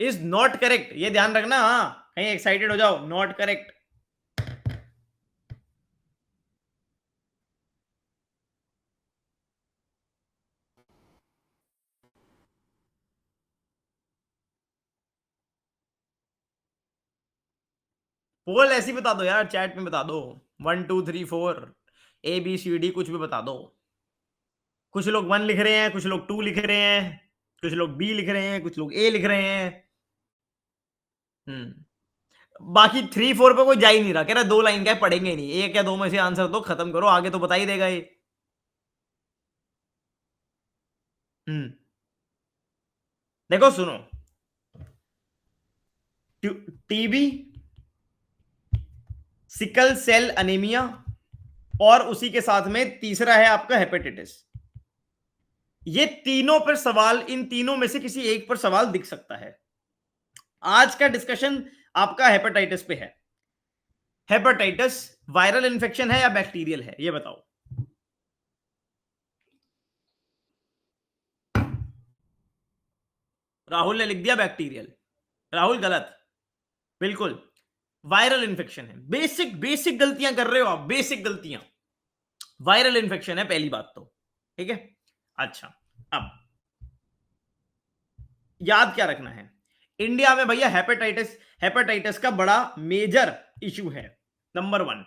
इज नॉट करेक्ट, ये ध्यान रखना, हाँ कहीं एक्साइटेड हो जाओ, नॉट करेक्ट, पोल ऐसी बता दो यार, चैट में बता दो, 1 2 3 4 ABCD कुछ भी बता दो, कुछ लोग 1 लिख रहे हैं, कुछ लोग 2 लिख रहे हैं, कुछ लोग B लिख रहे हैं, कुछ लोग A लिख रहे हैं, बाकी 3 4 पे कोई जा ही नहीं रहा, कह रहा 2 लाइन क्या पढ़ेंगे नहीं, एक या दो में से आंसर दो, खत्म करो, आगे तो बता ही देगा ये। देखो सुनो, टीबी, सिकल सेल अनीमिया, और उसी के साथ में तीसरा है आपका हेपेटाइटिस, ये तीनों पर सवाल, इन तीनों में से किसी एक पर सवाल दिख सकता है। आज का डिस्कशन आपका हेपेटाइटिस पे है, हेपेटाइटिस वायरल इंफेक्शन है या बैक्टीरियल है, ये बताओ। राहुल ने लिख दिया बैक्टीरियल, राहुल गलत, बिल्कुल वायरल इन्फेक्शन है, बेसिक बेसिक गलतियां कर रहे हो आप, बेसिक गलतियां, वायरल इन्फेक्शन है पहली बात तो, ठीक है। अच्छा, अब याद क्या रखना है, इंडिया में भैया हेपेटाइटिस, हेपेटाइटिस का बड़ा मेजर इशू है, नंबर 1।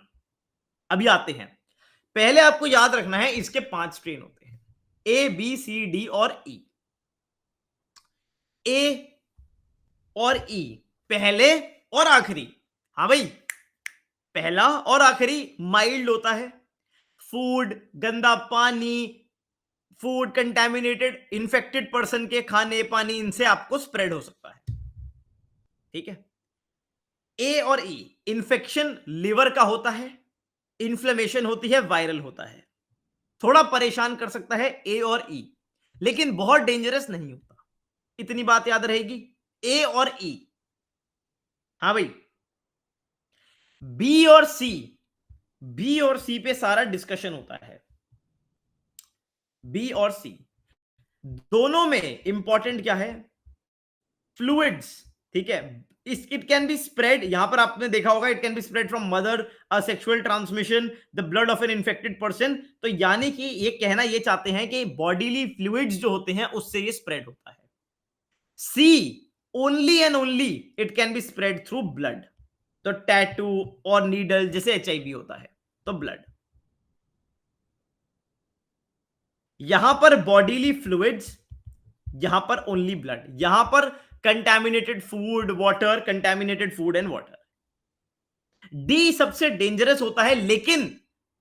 अभी आते हैं, पहले आपको याद रखना है इसके 5 स्ट्रेन होते हैं, ABCD और E, A और E पहले और आखिरी, हाँ भाई पहला और आखिरी माइल्ड होता है, फूड, गंदा पानी, फूड, कंटेमिनेटेड, इन्फेक्टेड पर्सन के खाने पानी, इनसे आपको स्प्रेड हो सकता है। ठीक है। ए और ई, इन्फेक्शन लिवर का होता है, इन्फ्लेमेशन होती है, वायरल होता है। थोड़ा परेशान कर सकता है ए और ई, लेकिन बहुत डेंजरस नहीं होता। इतनी बात याद रहेगी। ए और ई। हाँ भाई। बी और सी, बी और सी पे सारा डिस्कशन होता है। बी और सी दोनों में इंपॉर्टेंट क्या है? फ्लूइड्स। ठीक है। इट कैन बी स्प्रेड, यहां पर आपने देखा होगा, it can be spread from mother, a sexual transmission, the blood of an infected person. तो यानी कि ये कहना ये चाहते हैं कि बॉडीली फ्लूइड्स जो होते हैं उससे ये स्प्रेड होता है। See, only and only it can be spread through blood. तो टैटू और नीडल जैसे एचआईवी होता है, तो ब्लड। यहां पर बॉडीली फ्लूइड्स, यहां पर ओनली ब्लड, यहां पर contaminated food, water, contaminated food and water. D सबसे डेंजरस होता है, लेकिन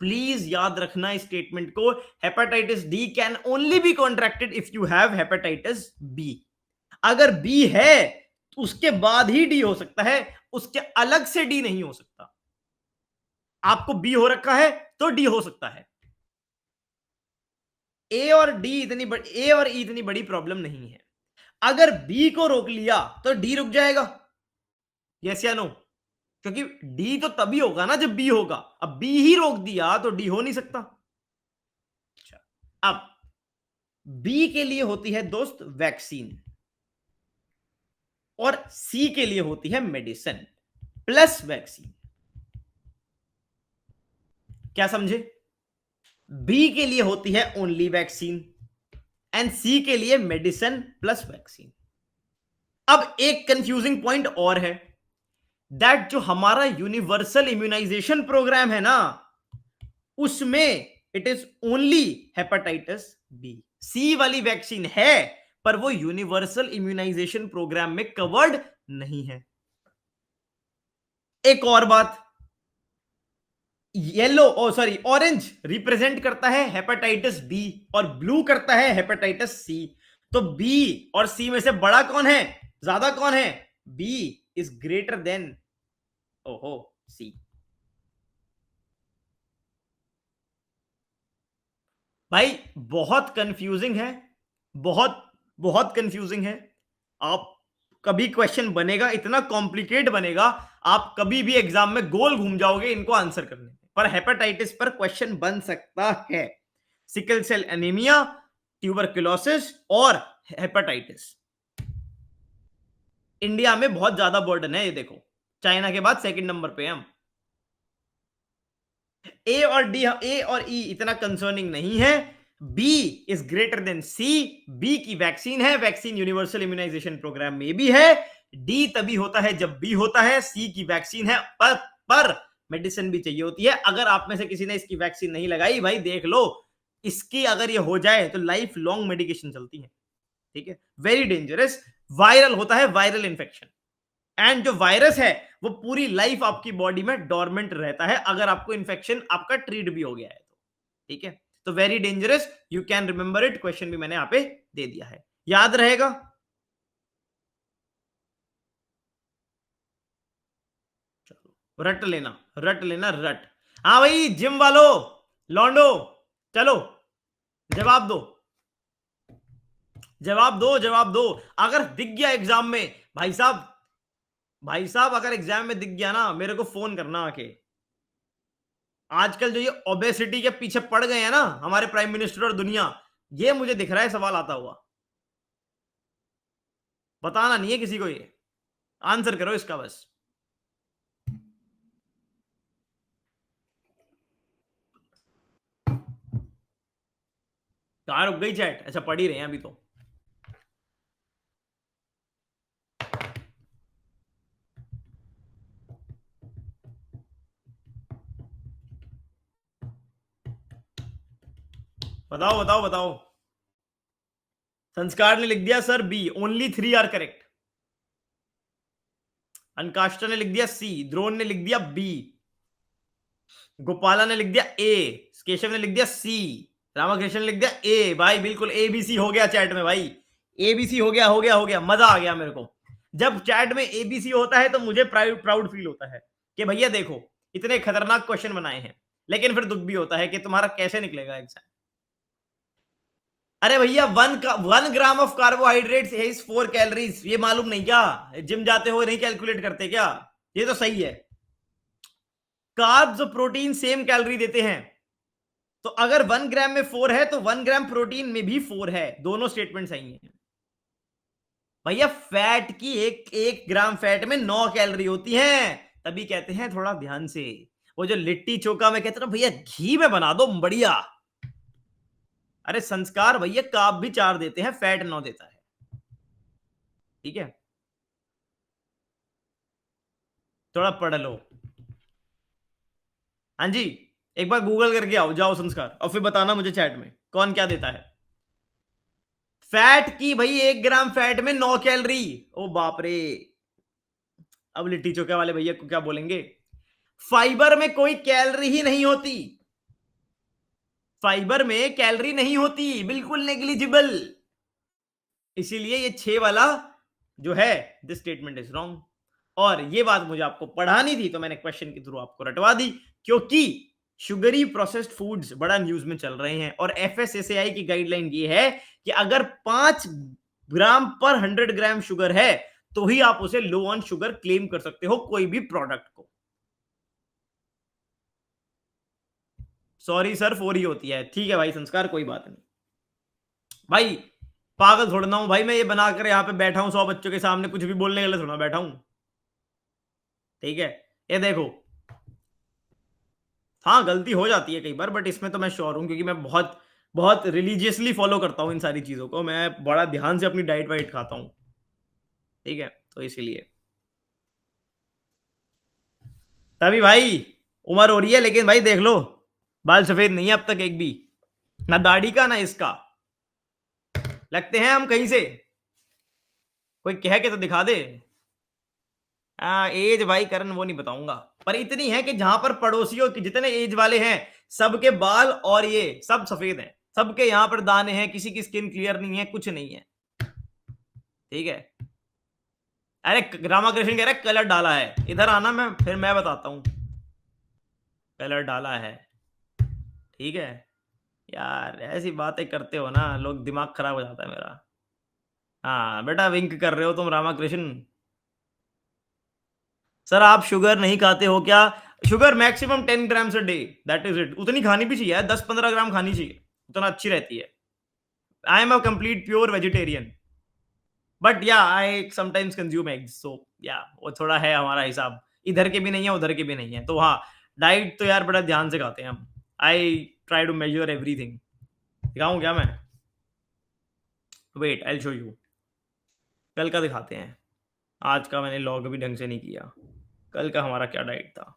प्लीज याद रखना इस स्टेटमेंट को, hepatitis D can only be contracted if you have hepatitis B. अगर बी है तो उसके बाद ही डी हो सकता है, उसके अलग से डी नहीं हो सकता। आपको बी हो रखा है तो डी हो सकता है। ए और डी इतनी बड़ी, ए और ई इतनी बड़ी प्रॉब्लम नहीं है। अगर बी को रोक लिया तो डी रुक जाएगा, यस या नो? क्योंकि डी तो तभी होगा ना जब बी होगा। अब बी ही रोक दिया तो डी हो नहीं सकता। अच्छा, अब बी के लिए होती है दोस्त वैक्सीन, और सी के लिए होती है मेडिसिन प्लस वैक्सीन। क्या समझे? बी के लिए होती है ओनली वैक्सीन एंड सी के लिए मेडिसिन प्लस वैक्सीन। अब एक कंफ्यूजिंग पॉइंट और है, दैट जो हमारा यूनिवर्सल इम्यूनाइजेशन प्रोग्राम है ना, उसमें it is only hepatitis B. C वाली वैक्सीन है पर वो यूनिवर्सल इम्यूनाइजेशन प्रोग्राम में कवर्ड नहीं है। एक और बात, yellow oh sorry orange represent करता है हेपेटाइटिस बी और ब्लू करता है हेपेटाइटिस सी। तो बी और सी में से बड़ा कौन है, ज्यादा कौन है? बी इज ग्रेटर देन ओहो सी। भाई बहुत कंफ्यूजिंग है, बहुत बहुत कंफ्यूजिंग है। आप कभी क्वेश्चन बनेगा इतना कॉम्प्लिकेट बनेगा, आप कभी भी एग्जाम में गोल घूम जाओगे इनको आंसर करने में। पर हेपेटाइटिस पर क्वेश्चन बन सकता है। सिकल सेल एनीमिया, ट्यूबरकुलोसिस और हेपेटाइटिस। इंडिया में बहुत ज्यादा बर्डन है, ये देखो, चाइना के बाद सेकंड नंबर पे हम। ए और डी, ए और ई इतना कंसर्निंग नहीं है। B is greater than C, B की वैक्सीन है, वैक्सीन यूनिवर्सल इम्यूनाइजेशन प्रोग्राम में भी है। डी तभी होता है जब बी होता है, सी की वैक्सीन है पर मेडिसिन भी चाहिए होती है। अगर आप में से किसी ने इसकी वैक्सीन नहीं लगाई, भाई देख लो, इसकी अगर ये हो जाए तो लाइफ लॉन्ग मेडिकेशन चलती है। ठीक है, वेरी डेंजरस, वायरल होता है, वायरल इंफेक्शन। एंड जो वायरस है वो पूरी लाइफ आपकी बॉडी में डोरमेंट रहता है, अगर आपको इंफेक्शन आपका ट्रीट भी हो गया है तो। ठीक है, तो very dangerous, you can remember it. Question भी मैंने यहां पे दे दिया है, याद रहेगा। चलो रट लेना, रट लेना, रट। हाँ भाई जिम वालों, लॉन्डो, चलो जवाब दो, जवाब दो, जवाब दो। अगर दिख गया एग्जाम में, भाई साहब, भाई साहब अगर एग्जाम में दिख गया ना, मेरे को फोन करना आके। आजकल जो ये ओबेसिटी के पीछे पड़ गए हैं ना हमारे प्राइम मिनिस्टर और दुनिया, ये मुझे दिख रहा है सवाल आता हुआ। बताना नहीं है किसी को, ये आंसर करो इसका बस। कहां रुक गई चैट? अच्छा पढ़ ही रहे हैं अभी तो। बताओ बताओ बताओ। संस्कार ने लिख दिया sir B, only 3 are correct. अनकाष्टा ने लिख दिया सी, द्रोण ने लिख दिया बी, गोपाला ने लिख दिया ए, केशव ने लिख दिया सी, रामाकृष्ण लिख दिया ए भाई, बिल्कुल एबीसी हो गया चैट में भाई, एबीसी हो गया, हो गया, हो गया, मजा आ गया मेरे को। जब चैट में एबीसी होता है तो मुझे प्राउड फील होता है कि भैया देखो इतने खतरनाक क्वेश्चन बनाए हैं, लेकिन फिर दुख भी होता है कि तुम्हारा कैसे निकलेगा एग्जाम। अरे भैया 1 gram of carbohydrates is 4 calories, ये मालूम नहीं क्या? जिम जाते हो नहीं कैलकुलेट करते क्या? ये तो सही है। कार्ब्स और प्रोटीन सेम कैलोरी देते हैं, तो अगर 1 ग्राम में 4 है तो 1 ग्राम प्रोटीन में भी 4 है, दोनों स्टेटमेंट सही हैं भैया। फैट की एक ग्राम फैट में 9 कैलोरी होती हैं, तभी कहते हैं थोड़ा ध्यान से। वो जो लिट्टी चोखा में कहते हैं भैया घी में बना दो बढ़िया, अरे संस्कार भैया कार्ब भी 4 देते हैं, फैट 9 देता है, ठीक है? थोड़ा पढ़ लो। हाँ जी, एक बार गूगल करके आओ, जाओ संस्कार, और फिर बताना मुझे चैट में कौन क्या देता है। फैट की भाई 1 ग्राम फैट में 9 कैलोरी, ओ बाप रे। अब लिट्टी चोखे वाले भैया को क्या बोलेंगे? फाइबर में कोई कैलोरी ही नहीं होती, फाइबर में कैलोरी नहीं होती, बिल्कुल नेग्लिजिबल। इसीलिए ये 6 वाला जो है दिस स्टेटमेंट इज रॉन्ग। और ये बात मुझे आपको पढ़ानी थी तो मैंने क्वेश्चन के थ्रू आपको रटवा दी, क्योंकि शुगरी प्रोसेस्ड फूड्स बड़ा न्यूज में चल रहे हैं और एफएसएसएआई की गाइडलाइन ये है कि अगर 5 ग्राम पर 100 ग्राम शुगर है तो ही आप उसे लो ऑन शुगर क्लेम कर सकते हो कोई भी प्रोडक्ट को। सॉरी सर 4 ही होती है, ठीक है भाई संस्कार, कोई बात नहीं भाई, पागल थोड़ा ना हूं भाई, मैं ये बनाकर यहां पे बैठा हूं 100 बच्चों के सामने कुछ भी बोलने के लिए थोड़ा बैठा हूं, ठीक है? ये देखो, हाँ गलती हो जाती है कई बार, बट इसमें तो मैं श्योर हूं क्योंकि मैं बहुत बहुत रिलीजियसली फॉलो करता हूं इन सारी चीजों को, मैं बड़ा ध्यान से अपनी डाइट वाइट खाता हूं, ठीक है? तो इसीलिए तभी भाई उम्र हो रही है, लेकिन भाई देख लो बाल सफेद नहीं है अब तक एक भी, ना दाढ़ी का ना इसका, लगते हैं हम कहीं से, कोई कह के तो दिखा दे। एज भाई करण वो नहीं बताऊंगा, पर इतनी है कि जहां पर पड़ोसियों के जितने एज वाले हैं सबके बाल और ये सब सफेद हैं, सबके यहां पर दाने हैं, किसी की स्किन क्लियर नहीं है, कुछ नहीं है, ठीक है? अरे रामाकृष्ण कह रहा है कलर डाला है, इधर आना, मैं फिर मैं बताता हूं कलर डाला है, ठीक है? यार ऐसी बातें करते हो ना लोग, दिमाग खराब हो जाता है मेरा। हाँ बेटा विंक कर रहे हो तुम रामाकृष्ण। सर आप शुगर नहीं खाते हो क्या? Sugar maximum 10 grams a day, that is it. उतनी खानी भी चाहिए, 10-15 ग्राम खानी चाहिए, उतना अच्छी रहती है। I am a complete pure vegetarian, but या आई समटाइम्स कंज्यूम एग्स, सो या वो थोड़ा है हमारा हिसाब, इधर के भी नहीं है उधर के भी नहीं है, तो हाँ डाइट तो यार बड़ा ध्यान से खाते हैं हम। I try to measure everything. दिखाऊं क्या मैं? Wait I will show you, कल का दिखाते हैं, आज का मैंने लॉग भी ढंग से नहीं किया, कल का हमारा क्या डाइट था।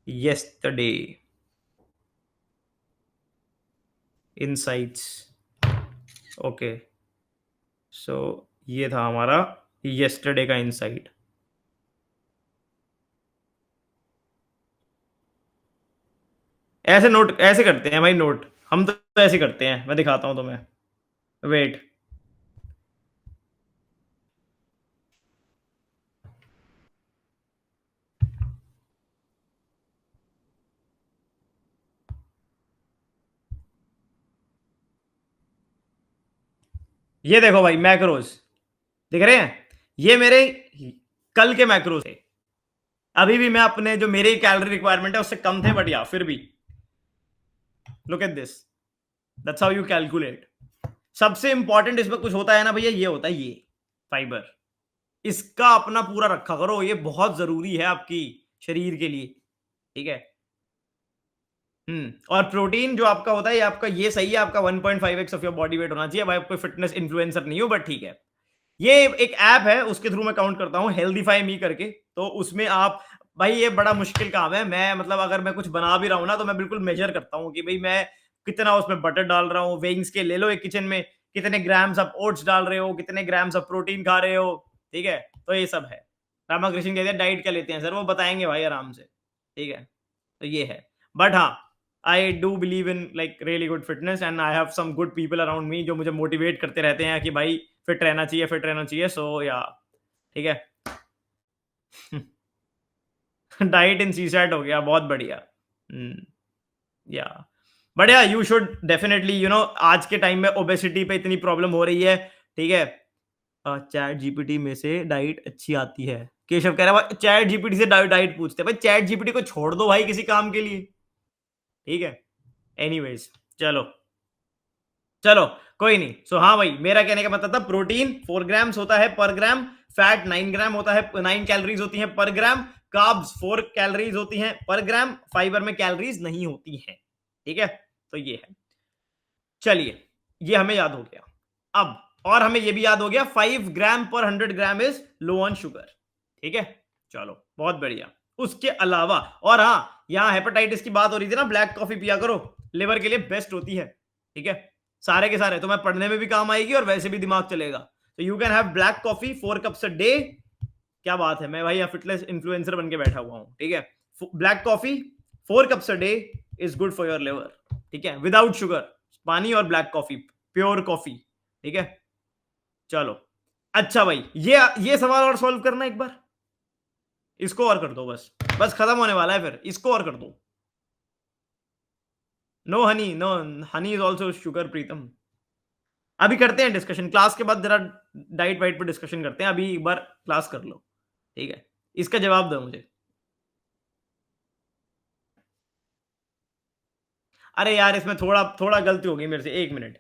yesterday insights, ओके, सो ये था हमारा yesterday का इंसाइट। ऐसे नोट ऐसे करते हैं भाई, नोट हम तो ऐसे करते हैं, मैं दिखाता हूं तुम्हें, वेट। ये देखो भाई मैक्रोस दिख रहे हैं, ये मेरे कल के मैक्रोस थे, अभी भी मैं अपने जो मेरे कैलोरी रिक्वायरमेंट है उससे कम थे, बट या फिर भी look at this, that's how you calculate. सबसे इंपॉर्टेंट इसमें कुछ होता है ना भैया, ये होता है ये फाइबर, इसका अपना पूरा रखा करो, ये बहुत जरूरी है आपकी शरीर के लिए, ठीक है? और प्रोटीन जो आपका होता है ये आपका, ये सही है, आपका 1.5x of your body weight होना चाहिए। भाई कोई फिटनेस इन्फ्लुएंसर नहीं हो, बट ठीक है, ये एक ऐप है उसके थ्रू मैं काउंट करता हूँ, हेल्दीफाई मी करके, तो उसमें आप भाई, ये बड़ा मुश्किल काम है, मैं मतलब अगर मैं कुछ बना भी रहा हूं ना तो मैं बिल्कुल मेजर करता हूँ कि भाई मैं कितना उसमें बटर डाल रहा हूँ, वेइंग स्केल ले लो एक किचन में, कितने ग्राम्स आप ओट्स डाल रहे हो, कितने ग्राम्स आप प्रोटीन खा रहे हो, ठीक है? तो ये सब है, रामाकृष्ण कहते हैं डाइट क्या लेते हैं सर, वो बताएंगे भाई आराम से, ठीक है। तो ये है, बट हाँ I do believe in like really good fitness and I have some good people around me जो मुझे मोटिवेट करते रहते हैं कि भाई फिट रहना चाहिए, फिट रहना चाहिए। सो या ठीक है। डाइट इन सी सेट हो गया, बहुत बढ़िया। या बढ़िया, you should definitely you know, आज के टाइम में ओबेसिटी पे इतनी प्रॉब्लम हो रही है, ठीक है। चैट जीपीटी में से डाइट अच्छी आती है, केशव कह रहा है चैट जीपीटी से डाइट पूछते हैं, भाई चैट जीपीटी को छोड़ दो भाई किसी काम के लिए, ठीक है। एनीवेज चलो चलो कोई नहीं। सो हाँ भाई, मेरा कहने का मतलब था प्रोटीन 4 ग्राम्स होता है पर ग्राम, फैट 9 ग्राम होता है, 9 कैलोरीज होती हैं पर ग्राम, कार्ब्स 4 कैलोरीज होती हैं पर ग्राम, फाइबर में कैलोरीज नहीं होती हैं, ठीक है। तो ये है, चलिए ये हमें याद हो गया। अब और हमें ये भी याद हो गया 5 ग्राम पर 100 gram is low on sugar, ठीक है। चलो बहुत बढ़िया। उसके अलावा और हाँ, यहां हेपेटाइटिस की बात हो रही थी ना, ब्लैक कॉफी पिया करो, लिवर के लिए बेस्ट होती है, ठीक है। सारे के सारे, तो मैं पढ़ने में भी काम आएगी और वैसे भी दिमाग चलेगा। तो you can have black coffee 4 cups a day. क्या बात है, मैं भाई यहाँ फिटनेस इन्फ्लुएंसर बन के बैठा हुआ हूं, ठीक है। Black coffee 4 cups a day is good for your liver, ठीक है, विदाउट शुगर, पानी और ब्लैक कॉफी, प्योर कॉफी, ठीक है। चलो अच्छा भाई, ये सवाल और सॉल्व करना एक बार, इसको और कर दो, बस बस खत्म होने वाला है फिर, इसको और कर दो। No honey, no honey is also sugar Pritam. अभी करते हैं डिस्कशन, क्लास के बाद जरा डाइट वाइट पर डिस्कशन करते हैं, अभी एक बार क्लास कर लो, ठीक है। इसका जवाब दो मुझे। अरे यार इसमें थोड़ा थोड़ा गलती हो गई मेरे से, 1 मिनट।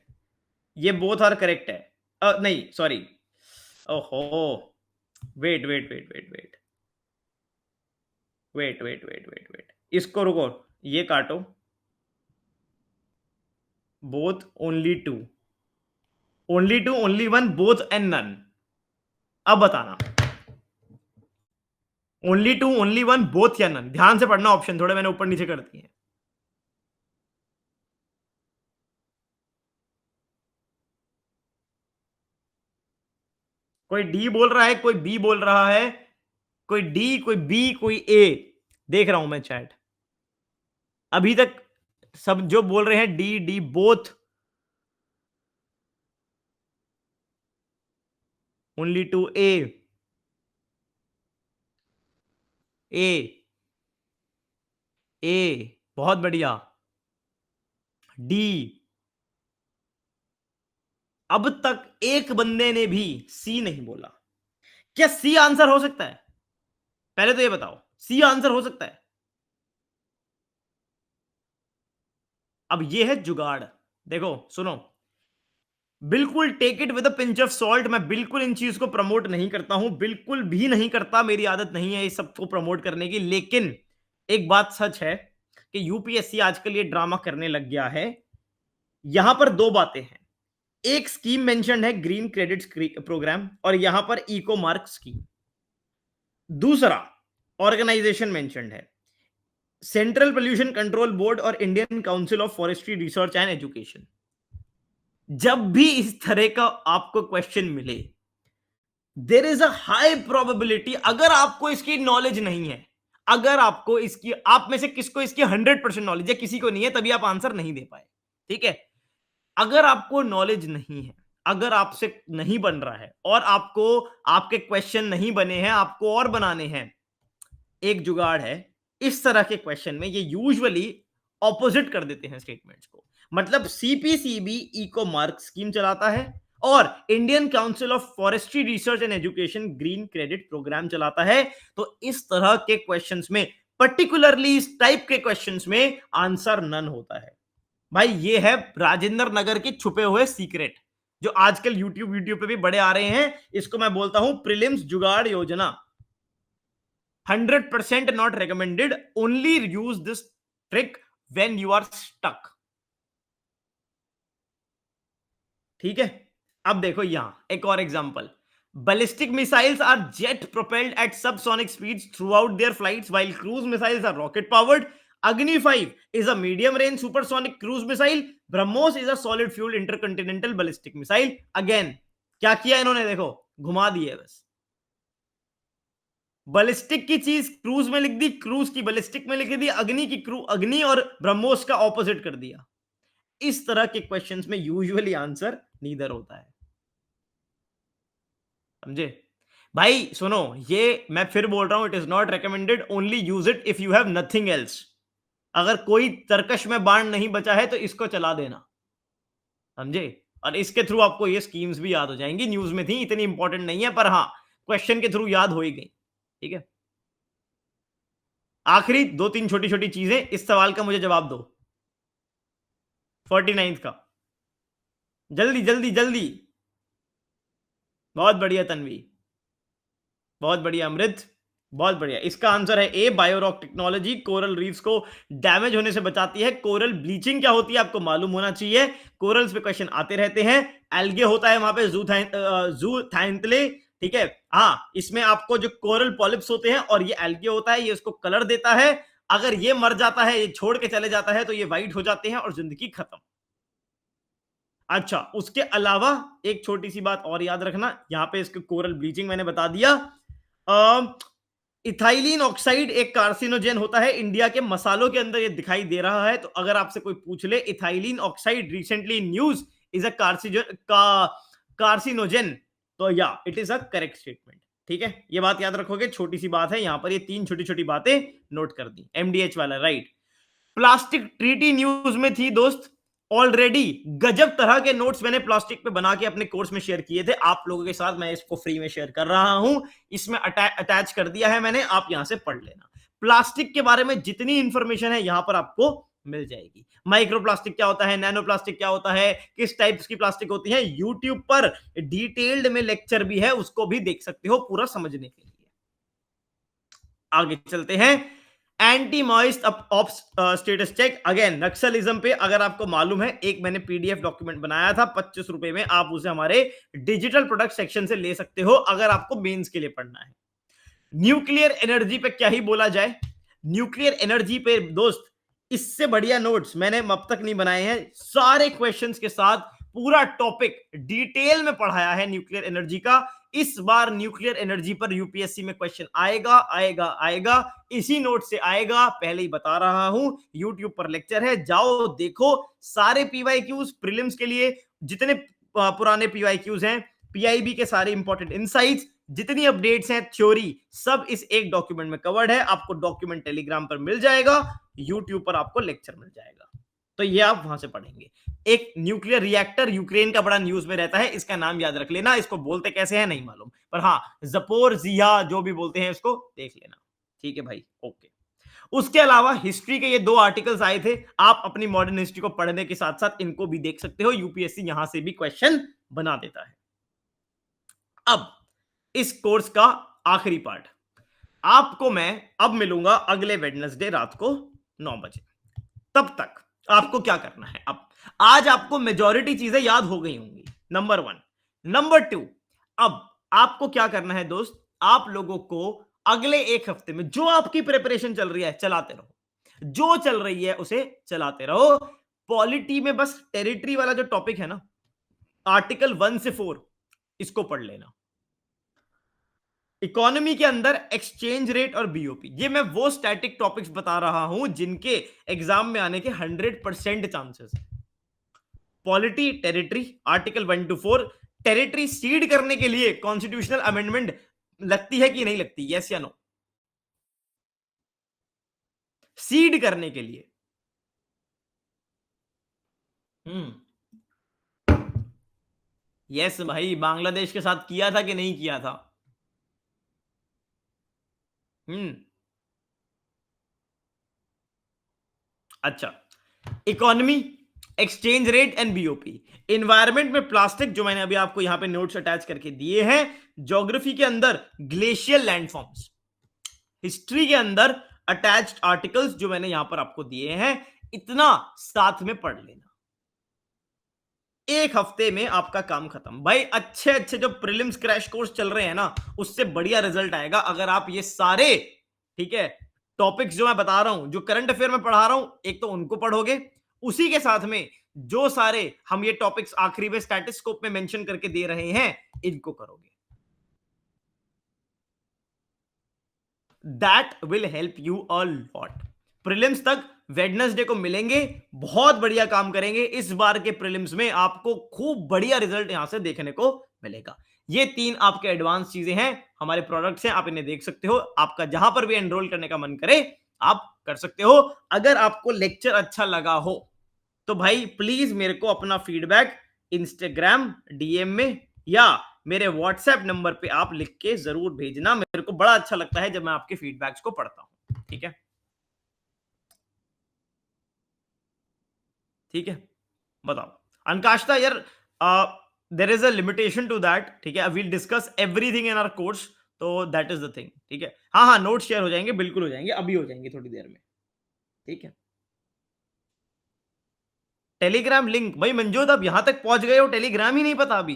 ये बोथ आर करेक्ट है, नहीं सॉरी, ओहो, wait wait wait wait wait wait wait wait wait wait, इसको रुको, ये काटो, both, only two, only two, only one, both and none. अब बताना, only two, only one, both या नन। ध्यान से पढ़ना ऑप्शन, थोड़े मैंने ऊपर नीचे कर दिए हैं। कोई डी बोल रहा है, कोई बी बोल रहा है, कोई डी, कोई बी, कोई ए, देख रहा हूं मैं चैट। अभी तक सब जो बोल रहे हैं D D both, only two, A A A, बहुत बढ़िया, डी। अब तक एक बंदे ने भी सी नहीं बोला। क्या सी आंसर हो सकता है? पहले तो ये बताओ, सी आंसर हो सकता है? अब ये है जुगाड़, देखो सुनो, बिल्कुल take it with a pinch of salt. मैं बिल्कुल इन चीज को प्रमोट नहीं करता हूं, बिल्कुल भी नहीं करता, मेरी आदत नहीं है इस सबको प्रमोट करने की। लेकिन एक बात सच है कि यूपीएससी आजकल ये ड्रामा करने लग गया है। यहां पर दो बातें हैं, एक स्कीम मेंशन है ग्रीन क्रेडिट प्रोग्राम, और यहां पर इको मार्क स्कीम। दूसरा ऑर्गेनाइजेशन मेंशन्ड है, सेंट्रल पोल्यूशन कंट्रोल बोर्ड और Indian council of forestry research and education. जब भी इस तरह का आपको क्वेश्चन मिले, there is a high probability, अगर आपको इसकी नॉलेज नहीं है, अगर आपको इसकी, आप में से किसको इसकी 100% नॉलेज है, किसी को नहीं है, तभी आप आंसर नहीं दे पाए, ठीक है। अगर आपको नॉलेज नहीं है, अगर आपसे नहीं बन रहा है और आपको, आपके क्वेश्चन नहीं बने हैं, आपको और बनाने हैं, एक जुगाड़ है। इस तरह के क्वेश्चन में ये यूजुअली ऑपोजिट कर देते हैं स्टेटमेंट्स को। मतलब सीपीसीबी इको मार्क स्कीम चलाता है और Indian council of forestry research and education green credit programme चलाता है। तो इस तरह के क्वेश्चंस में, पर्टिकुलरली इस टाइप के क्वेश्चंस में, आंसर नन होता है। भाई ये है राजेंद्र नगर के छुपे हुए सीक्रेट, जो आजकल यूट्यूब पे भी बड़े आ रहे हैं। इसको मैं बोलता हूं प्रीलिम्स जुगाड़ योजना। 100% not recommended, only use this trick when you are stuck, ठीक है। अब देखो यहां एक और example, ballistic missiles are jet propelled at subsonic speeds throughout their flights while cruise missiles are rocket powered. Agni 5 is a medium range supersonic cruise missile. BrahMos is a solid fuel intercontinental ballistic missile. Again क्या किया इन्होंने, देखो घुमा दिए बस, ballistic की चीज cruise में लिख दी, क्रूज की बैलिस्टिक में लिख दी, अग्नि की अग्नि और ब्रह्मोस का ऑपोजिट कर दिया। इस तरह के क्वेश्चंस में यूजुअली आंसर नीदर होता है। समझे भाई? सुनो, ये मैं फिर बोल रहा हूं, it is not recommended, only use it if you have nothing else. अगर कोई तर्कश में बाण नहीं बचा है तो इसको चला देना, समझे? और इसके थ्रू आपको ये स्कीम्स भी याद हो जाएंगी, न्यूज में थी, इतनी इंपॉर्टेंट नहीं है, पर हाँ क्वेश्चन के थ्रू याद हो ही गई। ठीक है, आखिरी 2-3 छोटी छोटी चीजें, इस सवाल का मुझे जवाब दो, 49th का, जल्दी जल्दी जल्दी। बहुत बढ़िया तन्वी, बहुत बढ़िया अमृत, बहुत बढ़िया। इसका आंसर है ए, बायोरॉक टेक्नोलॉजी कोरल रीफ्स को डैमेज होने से बचाती है। कोरल ब्लीचिंग क्या होती है आपको मालूम होना चाहिए, कोरल्स पे क्वेश्चन आते रहते हैं। एल्गे होता है वहां पे ज़ूथैंथले, ठीक है। हाँ, इसमें आपको जो कोरल पॉलिप्स होते हैं और ये एल्गे होता है, ये उसको कलर देता है। अगर ये मर जाता है, ये छोड़ के चले जाता है, तो ये व्हाइट हो जाते हैं और जिंदगी खत्म। अच्छा, उसके अलावा एक छोटी सी बात और याद रखना, यहां पे इसके कोरल ब्लीचिंग मैंने बता दिया। इथाइलिन ऑक्साइड एक कार्सिनोजेन होता है, इंडिया के मसालों के अंदर ये दिखाई दे रहा है। तो अगर आपसे कोई पूछ ले ethylene oxide recently news is a carcinogen, तो या it is a correct statement. ठीक है, ये बात याद रखोगे, छोटी सी बात है यहां पर, ये 3 छोटी छोटी बातें नोट कर दी। एमडीएच वाला, राइट। प्लास्टिक ट्रीटी न्यूज में थी दोस्त, ऑलरेडी गजब तरह के नोट्स मैंने प्लास्टिक पे बना के अपने कोर्स में शेयर किए थे आप लोगों के साथ, मैं इसको फ्री में शेयर कर रहा हूं, इसमें अटैच कर दिया है मैंने, आप यहां से पढ़ लेना। प्लास्टिक के बारे में जितनी इंफॉर्मेशन है यहां पर आपको मिल जाएगी। माइक्रो प्लास्टिक क्या होता है, नैनो प्लास्टिक क्या होता है, किस टाइप्स की प्लास्टिक होती है, यूट्यूब पर डिटेल्ड में लेक्चर भी है, उसको भी देख सकते हो पूरा समझने के लिए। आगे चलते हैं, anti Maoist status check, again naxalism पे। अगर आपको मालूम है, एक मैंने पीडीएफ डॉक्यूमेंट बनाया था 25 रुपए में, आप उसे हमारे डिजिटल प्रोडक्ट सेक्शन से ले सकते हो अगर आपको मेंस के लिए पढ़ना है। न्यूक्लियर एनर्जी पे क्या ही बोला जाए, न्यूक्लियर एनर्जी पे दोस्त इससे बढ़िया नोट्स मैंने अब तक नहीं बनाए हैं, सारे क्वेश्चंस के साथ पूरा टॉपिक डिटेल में पढ़ाया है न्यूक्लियर एनर्जी का। इस बार न्यूक्लियर एनर्जी पर यूपीएससी में क्वेश्चन आएगा आएगा आएगा, इसी नोट से आएगा, पहले ही बता रहा हूं। यूट्यूब पर लेक्चर है, जाओ देखो सारे पीवाईक्यूज प्रीलिम्स के लिए, जितने पुराने पीवाईक्यूज हैं, पीआईबी के सारे इंपॉर्टेंट इनसाइट्स, जितनी अपडेट्स हैं, थ्योरी, सब इस एक डॉक्यूमेंट में कवर्ड है। आपको डॉक्यूमेंट टेलीग्राम पर मिल जाएगा, यूट्यूब पर आपको लेक्चर मिल जाएगा, तो ये आप वहां से पढ़ेंगे। एक न्यूक्लियर रिएक्टर यूक्रेन का बड़ा न्यूज में रहता है, इसका नाम याद रख लेना, इसको बोलते कैसे हैं नहीं मालूम, पर हाँ ज़पोरिज़िया जो भी बोलते हैं इसको देख लेना। ठीक है भाई, ओके। उसके अलावा हिस्ट्री के ये 2 आर्टिकल्स आए थे, आप अपनी मॉडर्न हिस्ट्री को पढ़ने के साथ साथ इनको भी देख सकते हो, यूपीएससी यहां से भी क्वेश्चन बना देता है। अब इस कोर्स का आखिरी पार्ट, आपको मैं अब मिलूंगा अगले वेडनेसडे रात को 9 बजे। तब तक आपको क्या करना है, अब आज आपको मेजॉरिटी चीजें याद हो गई होंगी, नंबर 1। नंबर 2, अब आपको क्या करना है दोस्त, आप लोगों को अगले 1 हफ्ते में जो आपकी प्रिपरेशन चल रही है चलाते रहो, जो चल रही है उसे चलाते रहो। पॉलिटी में बस टेरिटरी वाला जो टॉपिक है ना, आर्टिकल 1 से 4, इसको पढ़ लेना। इकोनॉमी के अंदर एक्सचेंज रेट और बीओपी, ये मैं वो स्टैटिक टॉपिक्स बता रहा हूं जिनके एग्जाम में आने के 100% चांसेस है। Polity, territory, article 1 to 4, territory seed करने के लिए कॉन्स्टिट्यूशनल अमेंडमेंट लगती है कि नहीं लगती, यस या नो? सीड करने के लिए यस भाई, बांग्लादेश के साथ किया था कि नहीं किया था? अच्छा, economy, exchange rate and BOP. Environment में प्लास्टिक, जो मैंने अभी आपको यहां पे नोट्स अटैच करके दिए हैं। ज्योग्राफी के अंदर ग्लेशियल लैंडफॉर्म्स। हिस्ट्री के अंदर अटैच्ड आर्टिकल्स जो मैंने यहां पर आपको दिए हैं, इतना साथ में पढ़ लेना। 1 हफ्ते में आपका काम खत्म भाई। अच्छे अच्छे जो प्रीलिम्स क्रैश कोर्स चल रहे हैं ना, उससे बढ़िया रिजल्ट आएगा अगर आप ये सारे, ठीक है, टॉपिक्स जो मैं बता रहा हूं, जो करंट अफेयर में पढ़ा रहा हूं, एक तो उनको पढ़ोगे, उसी के साथ में जो सारे हम ये टॉपिक्स आखिरी में स्टैटिस्कोप में मेंशन करके दे रहे हैं, इनको करोगे। That will help you a lot. Prelims तक वेडनेसडे को मिलेंगे, बहुत बढ़िया काम करेंगे। इस बार के प्रीलिम्स में आपको खूब बढ़िया रिजल्ट यहां से देखने को मिलेगा। ये 3 आपके एडवांस चीजें हैं, हमारे प्रोडक्ट्स हैं, आप इन्हें देख सकते हो। आपका जहां पर भी एनरोल करने का मन करे आप कर सकते हो। अगर आपको लेक्चर अच्छा लगा हो तो भाई प्लीज मेरे को अपना फीडबैक इंस्टाग्राम डीएम में या मेरे व्हाट्सएप नंबर पे आप लिख के जरूर भेजना। मेरे को बड़ा अच्छा लगता है जब मैं आपके फीडबैक्स को पढ़ता हूं। ठीक है, ठीक है, बताओ अनकाष्ठा यार, there is a limitation to that. ठीक है, we'll discuss everything in our course, तो दैट इज द थिंग। ठीक है, हाँ हाँ, नोट शेयर हो जाएंगे, बिल्कुल हो जाएंगे, अभी हो जाएंगे थोड़ी देर में। ठीक है, टेलीग्राम लिंक, भाई मंजूद आप यहां तक पहुंच गए हो, टेलीग्राम ही नहीं पता अभी?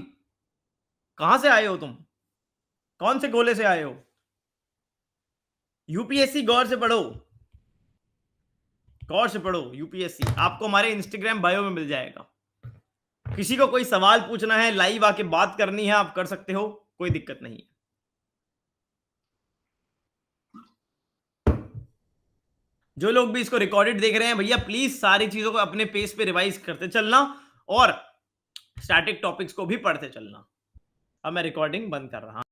कहां से आए हो तुम? कौन से गोले से आए हो? यूपीएससी गौर से पढ़ो, गौर से पढ़ो यूपीएससी, आपको हमारे इंस्टाग्राम बायो में मिल जाएगा। किसी को कोई सवाल पूछना है, लाइव आके बात करनी है, आप कर सकते हो, कोई दिक्कत नहीं है। जो लोग भी इसको रिकॉर्डेड देख रहे हैं भैया प्लीज सारी चीजों को अपने पेस पे रिवाइज करते चलना और स्टैटिक टॉपिक्स को भी पढ़ते चलना। अब मैं रिकॉर्डिंग बंद कर रहा हूं।